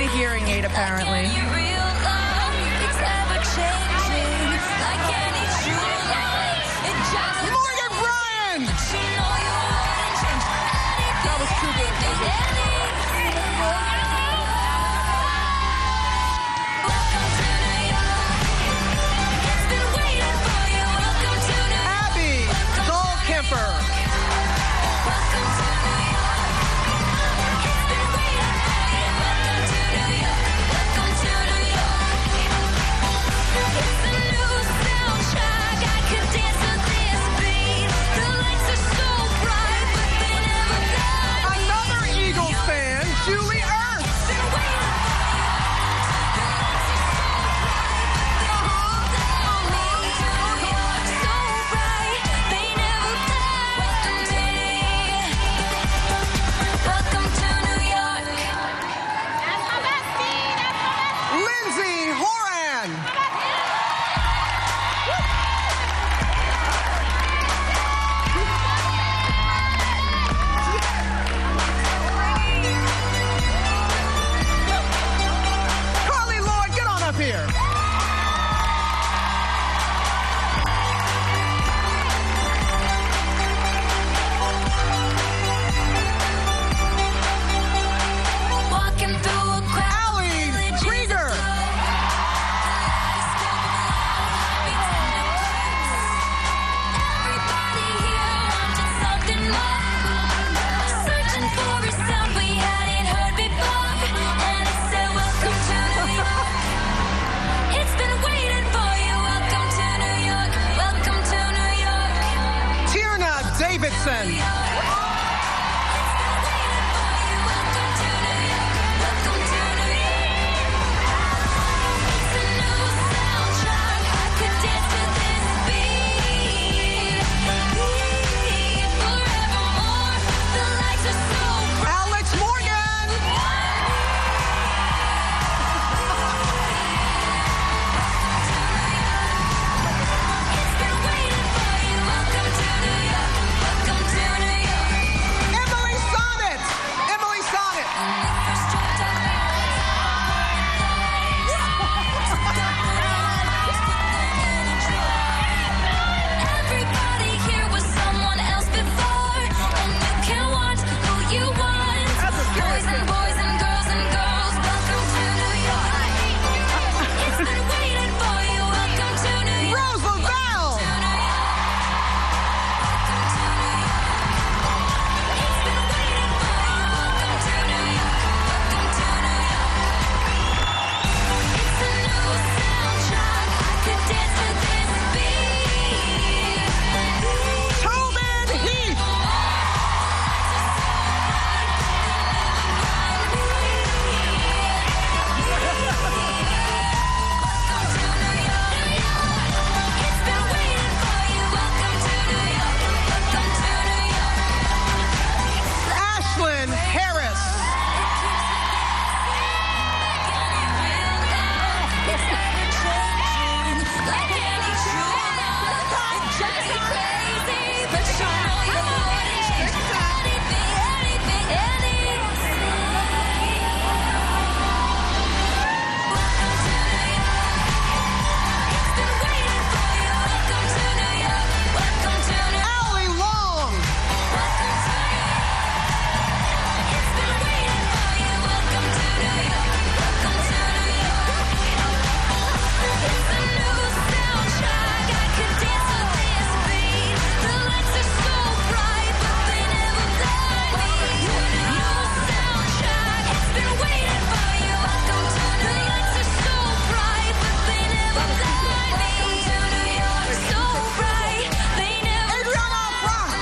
a hearing aid, apparently. Morgan Bryan! That was too good. Abby Dahlkemper. Another Eagles fan, Julie Ertz. Lindsay Horan. Carly Lloyd, get on up here. Walking through a crowd. Allie Krieger. Everybody here wanted something more. Searching for a sound we hadn't heard before. And it said, welcome to New York. It's been waiting for you. Welcome to New York. Welcome to New York. Tierna Davidson. Alex Morgan. Emily Sonnet. Emily Sonnet. Everybody here was someone else before, and you can want who you want. Boys and boys and girls, welcome to New York. It's been waiting for you. Welcome to New York. Rose Lavelle. Tobin Heath. Ashlyn Harris. Allie Long. Adriana Brock.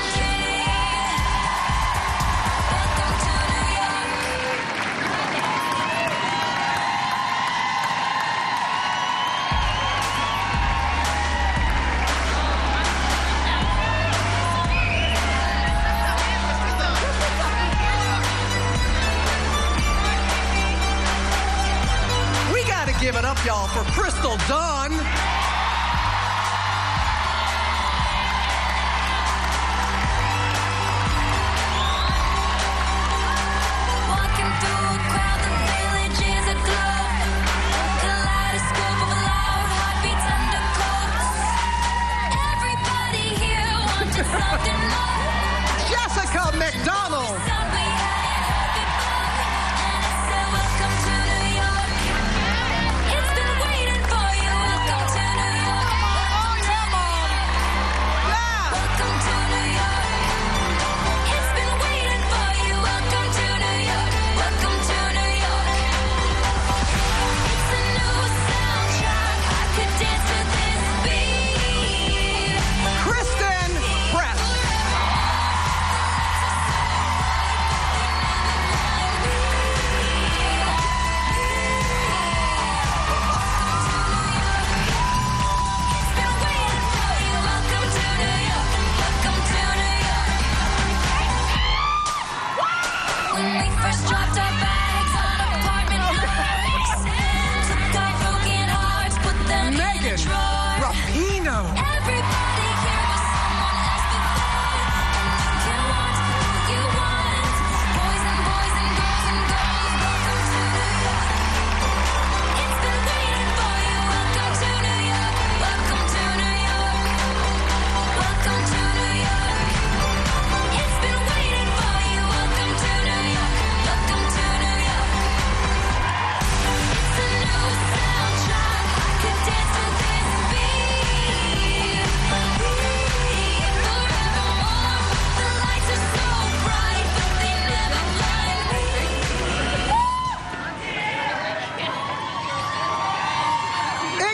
We gotta give it up, y'all, for Crystal Dunn. Walking through a crowd, the village is a Jessica McDonald.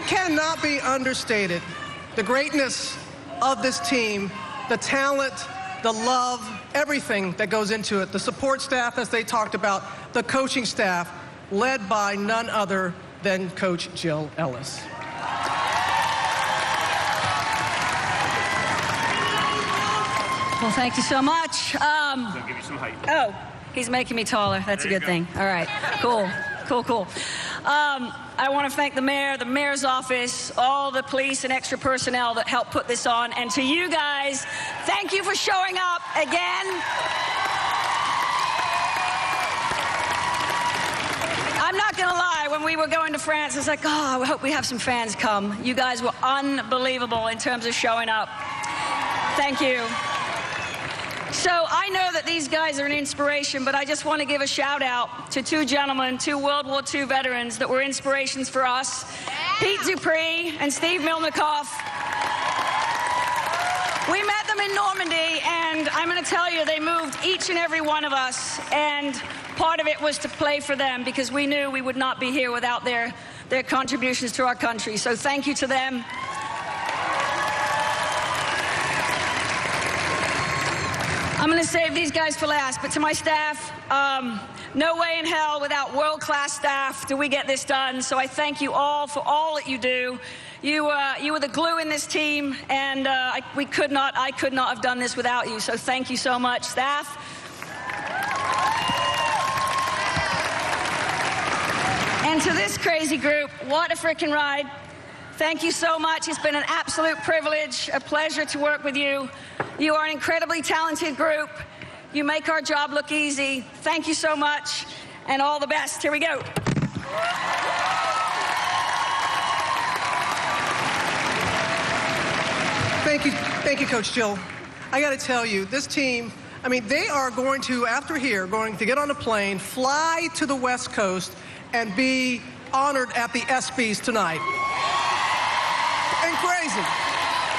Cannot be understated. The greatness of this team, the talent, the love, everything that goes into it. The support staff, as they talked about, the coaching staff, led by none other than Coach Jill Ellis. Well, thank you so much. I'll give you some height. Oh, he's making me taller. That's a good thing. All right, cool. I want to thank the mayor, the mayor's office, all the police and extra personnel that helped put this on. And to you guys, thank you for showing up again. I'm not going to lie, when we were going to France, I was like, oh, I hope we have some fans come. You guys were unbelievable in terms of showing up. Thank you. So I know that these guys are an inspiration, but I just want to give a shout out to two gentlemen, two World War II veterans that were inspirations for us, Pete Dupree and Steve Milnikoff. We met them in Normandy, and I'm going to tell you, they moved each and every one of us, and part of it was to play for them because we knew we would not be here without their contributions to our country. So thank you to them. I'm going to save these guys for last, but to my staff, no way in hell without world-class staff do we get this done. So I thank you all for all that you do. You were the glue in this team, and I could not have done this without you. So thank you so much, staff. And to this crazy group, what a frickin' ride. Thank you so much. It's been an absolute privilege, a pleasure to work with you. You are an incredibly talented group. You make our job look easy. Thank you so much, and all the best. Here we go. Thank you, Coach Jill. I got to tell you, this team, I mean, they are going to, after here, going to get on a plane, fly to the West Coast, and be honored at the ESPYs tonight. And crazy.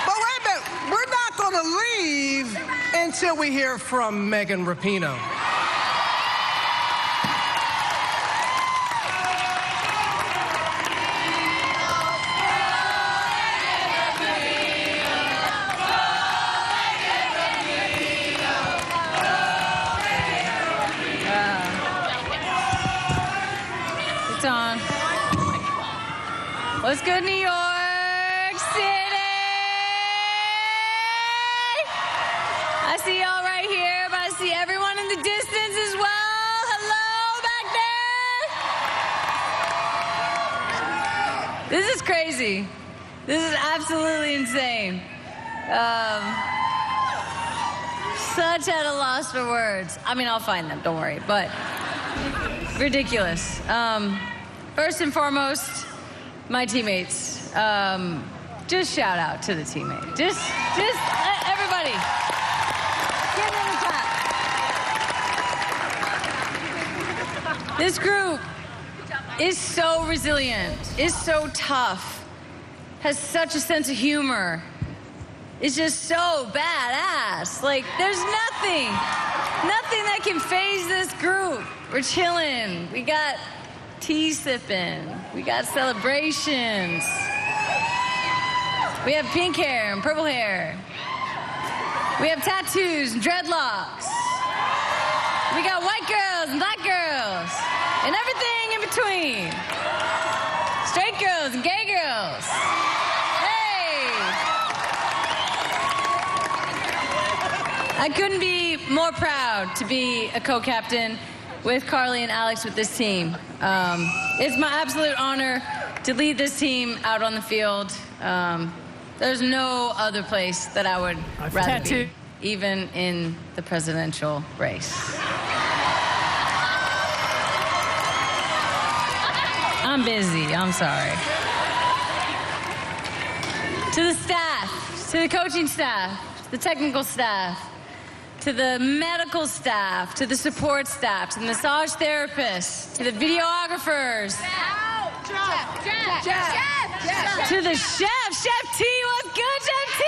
But wait a minute, we're not going to leave until we hear from Megan Rapinoe. It's on. What's good, New York City? I see y'all right here, but I see everyone in the distance as well. Hello back there. This is crazy. This is absolutely insane. Such at a loss for words. I mean, I'll find them, don't worry, but ridiculous. First and foremost, my teammates. Just shout out to the teammate. Just everybody. This group is so resilient, is so tough, has such a sense of humor. It's just so badass. Like, there's nothing that can faze this group. We're chilling. We got tea sipping. We got celebrations. We have pink hair and purple hair. We have tattoos and dreadlocks. We got white girls and black girls and everything in between. Straight girls and gay girls. I couldn't be more proud to be a co-captain with Carly and Alex with this team. It's my absolute honor to lead this team out on the field. There's no other place that I would rather be, even in the presidential race. I'm busy, I'm sorry. To the staff, to the coaching staff, the technical staff, to the medical staff, to the support staff, to the massage therapists, to the videographers, to the chef, Chef T, what's good, Chef T?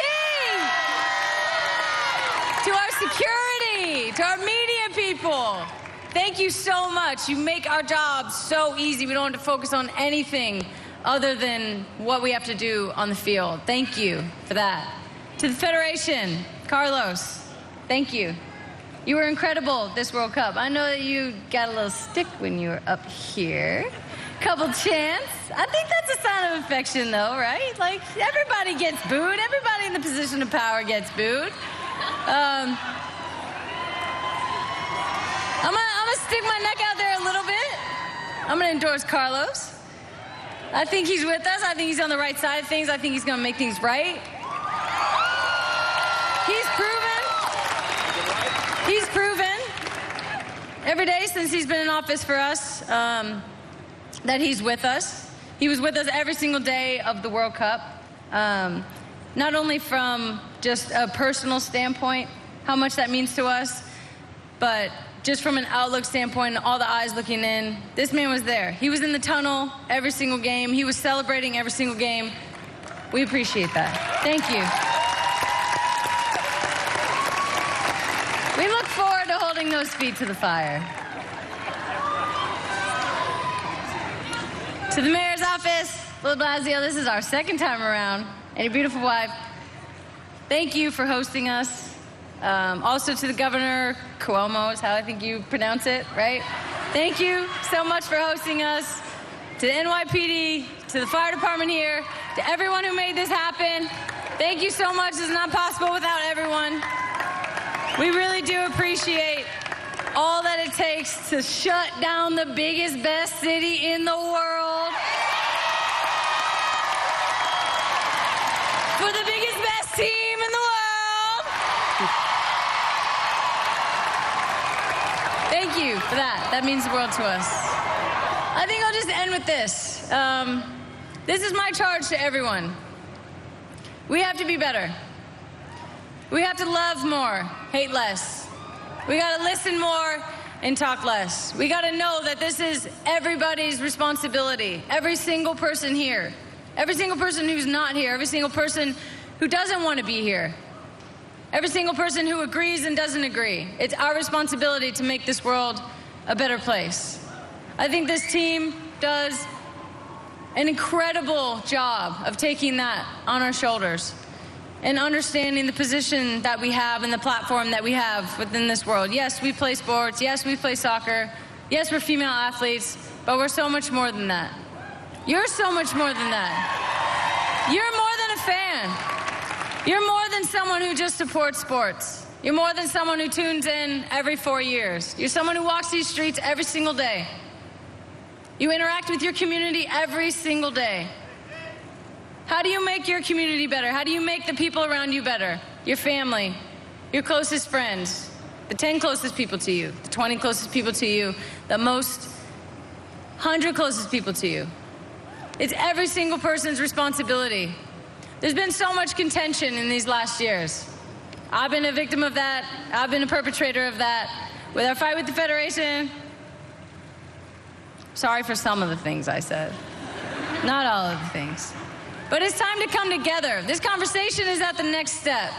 To our security, to our media people. Thank you so much. You make our job so easy. We don't have to focus on anything other than what we have to do on the field. Thank you for that. To the Federation, Carlos, thank you. You were incredible this World Cup. I know that you got a little stick when you were up here. Couple chants. I think that's a sign of affection, though, right? Like, everybody gets booed. Everybody in the position of power gets booed. I'm gonna stick my neck out there a little bit. I'm gonna endorse Carlos. I think he's with us. I think he's on the right side of things. I think he's gonna make things right. He's proven every day since he's been in office for us that he's with us. He was with us every single day of the World Cup, not only from just a personal standpoint, how much that means to us, but just from an outlook standpoint, all the eyes looking in. This man was there. He was in the tunnel every single game. He was celebrating every single game. We appreciate that. Thank you. We look forward to holding those feet to the fire. To the mayor's office, Bill de Blasio, this is our second time around, and your beautiful wife, thank you for hosting us. Also to the governor, Cuomo is how I think you pronounce it, right? Thank you so much for hosting us. To the NYPD, to the fire department here, to everyone who made this happen, thank you so much. It's not possible without everyone. We really do appreciate all that it takes to shut down the biggest, best city in the world. For the biggest, best team in the world. Thank you for that. That means the world to us. I think I'll just end with this. This is my charge to everyone. We have to be better. We have to love more, hate less. We got to listen more and talk less. We got to know that this is everybody's responsibility. Every single person here. Every single person who's not here. Every single person who doesn't want to be here. Every single person who agrees and doesn't agree. It's our responsibility to make this world a better place. I think this team does an incredible job of taking that on our shoulders and understanding the position that we have and the platform that we have within this world. Yes, we play sports. Yes, we play soccer. Yes, we're female athletes, but we're so much more than that. You're so much more than that. You're more than a fan. You're more than someone who just supports sports. You're more than someone who tunes in every 4 years. You're someone who walks these streets every single day. You interact with your community every single day. How do you make your community better? How do you make the people around you better? Your family, your closest friends, the 10 closest people to you, the 20 closest people to you, the most 100 closest people to you. It's every single person's responsibility. There's been so much contention in these last years. I've been a victim of that. I've been a perpetrator of that. With our fight with the Federation, Sorry for some of the things I said. Not all of the things. But it's time to come together. This conversation is at the next step.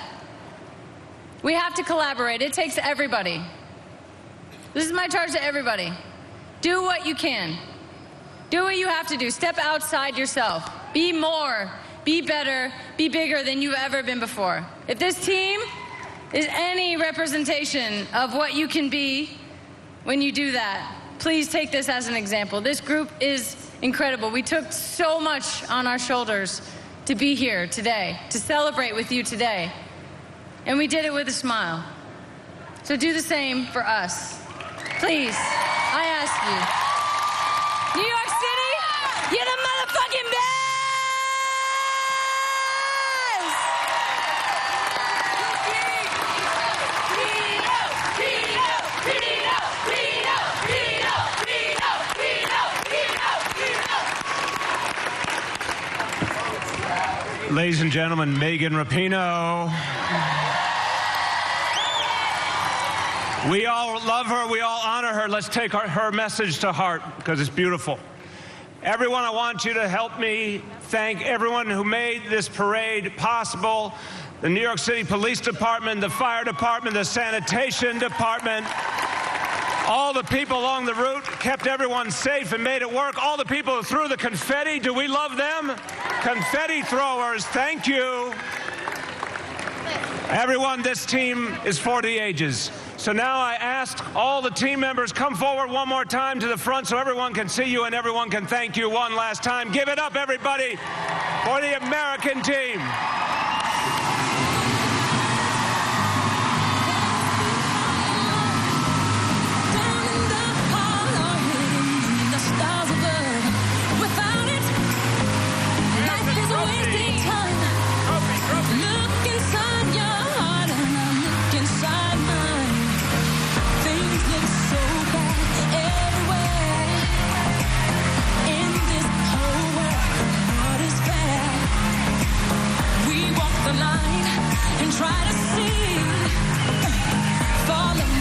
We have to collaborate. It takes everybody. This is my charge to everybody. Do what you can. Do what you have to do. Step outside yourself. Be more, be better, be bigger than you've ever been before. If this team is any representation of what you can be when you do that, please take this as an example. This group is incredible. We took so much on our shoulders to be here today, to celebrate with you today. And we did it with a smile. So do the same for us. Please, I ask you. New York City, you're the motherfucking best! Ladies and gentlemen, Megan Rapinoe. We all love her. We all honor her. Let's take her message to heart because it's beautiful. Everyone, I want you to help me thank everyone who made this parade possible. The New York City Police Department, the Fire Department, the Sanitation Department. All the people along the route kept everyone safe and made it work. All the people who threw the confetti, do we love them? Confetti throwers, thank you. Everyone, this team is for the ages. So now I ask all the team members, come forward one more time to the front so everyone can see you and everyone can thank you one last time. Give it up, everybody, for the American team.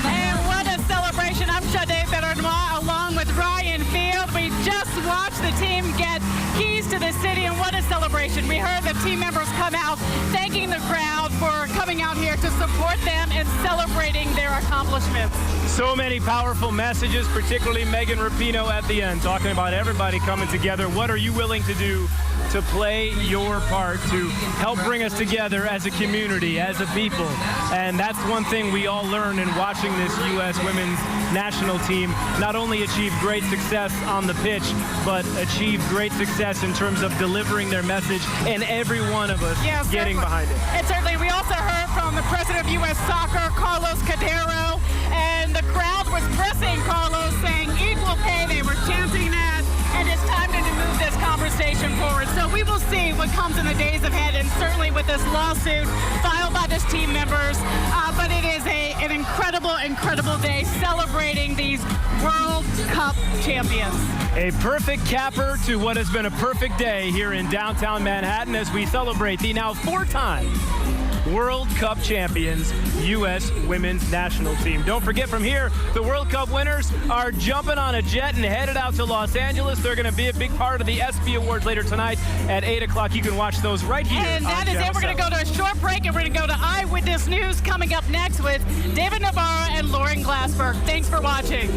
And what a celebration. I'm Sade Benoit along with Ryan Field. We just watched the team get keys to the city, and what a celebration. We heard the team members come out thanking the crowd for coming out here to support them and celebrating their accomplishments. So many powerful messages, particularly Megan Rapinoe at the end, talking about everybody coming together. What are you willing to do to play your part to help bring us together as a community, as a people? And that's one thing we all learn in watching this U.S. women's national team not only achieve great success on the pitch, but achieve great success in terms of delivering their message and every one of us getting behind it. And certainly we also heard from the president of U.S. Soccer, Carlos Cadero, and the crowd was pressing Carlos, saying equal pay. They were chanting that, and it's time to move this conversation forward. So we will see what comes in the days ahead, and certainly with this lawsuit filed by this team members. But it is an incredible, incredible day celebrating these World Cup champions. A perfect capper to what has been a perfect day here in downtown Manhattan as we celebrate the now four-time World Cup champions U.S. women's national team. Don't forget, from here, the World Cup winners are jumping on a jet and headed out to Los Angeles. They're going to be a big part of the ESPY Awards later tonight at 8 o'clock. You can watch those right here. And that is it. We're going to go to a short break, and we're going to go to Eyewitness News coming up next with David Navarro and Lauren Glassberg. Thanks for watching.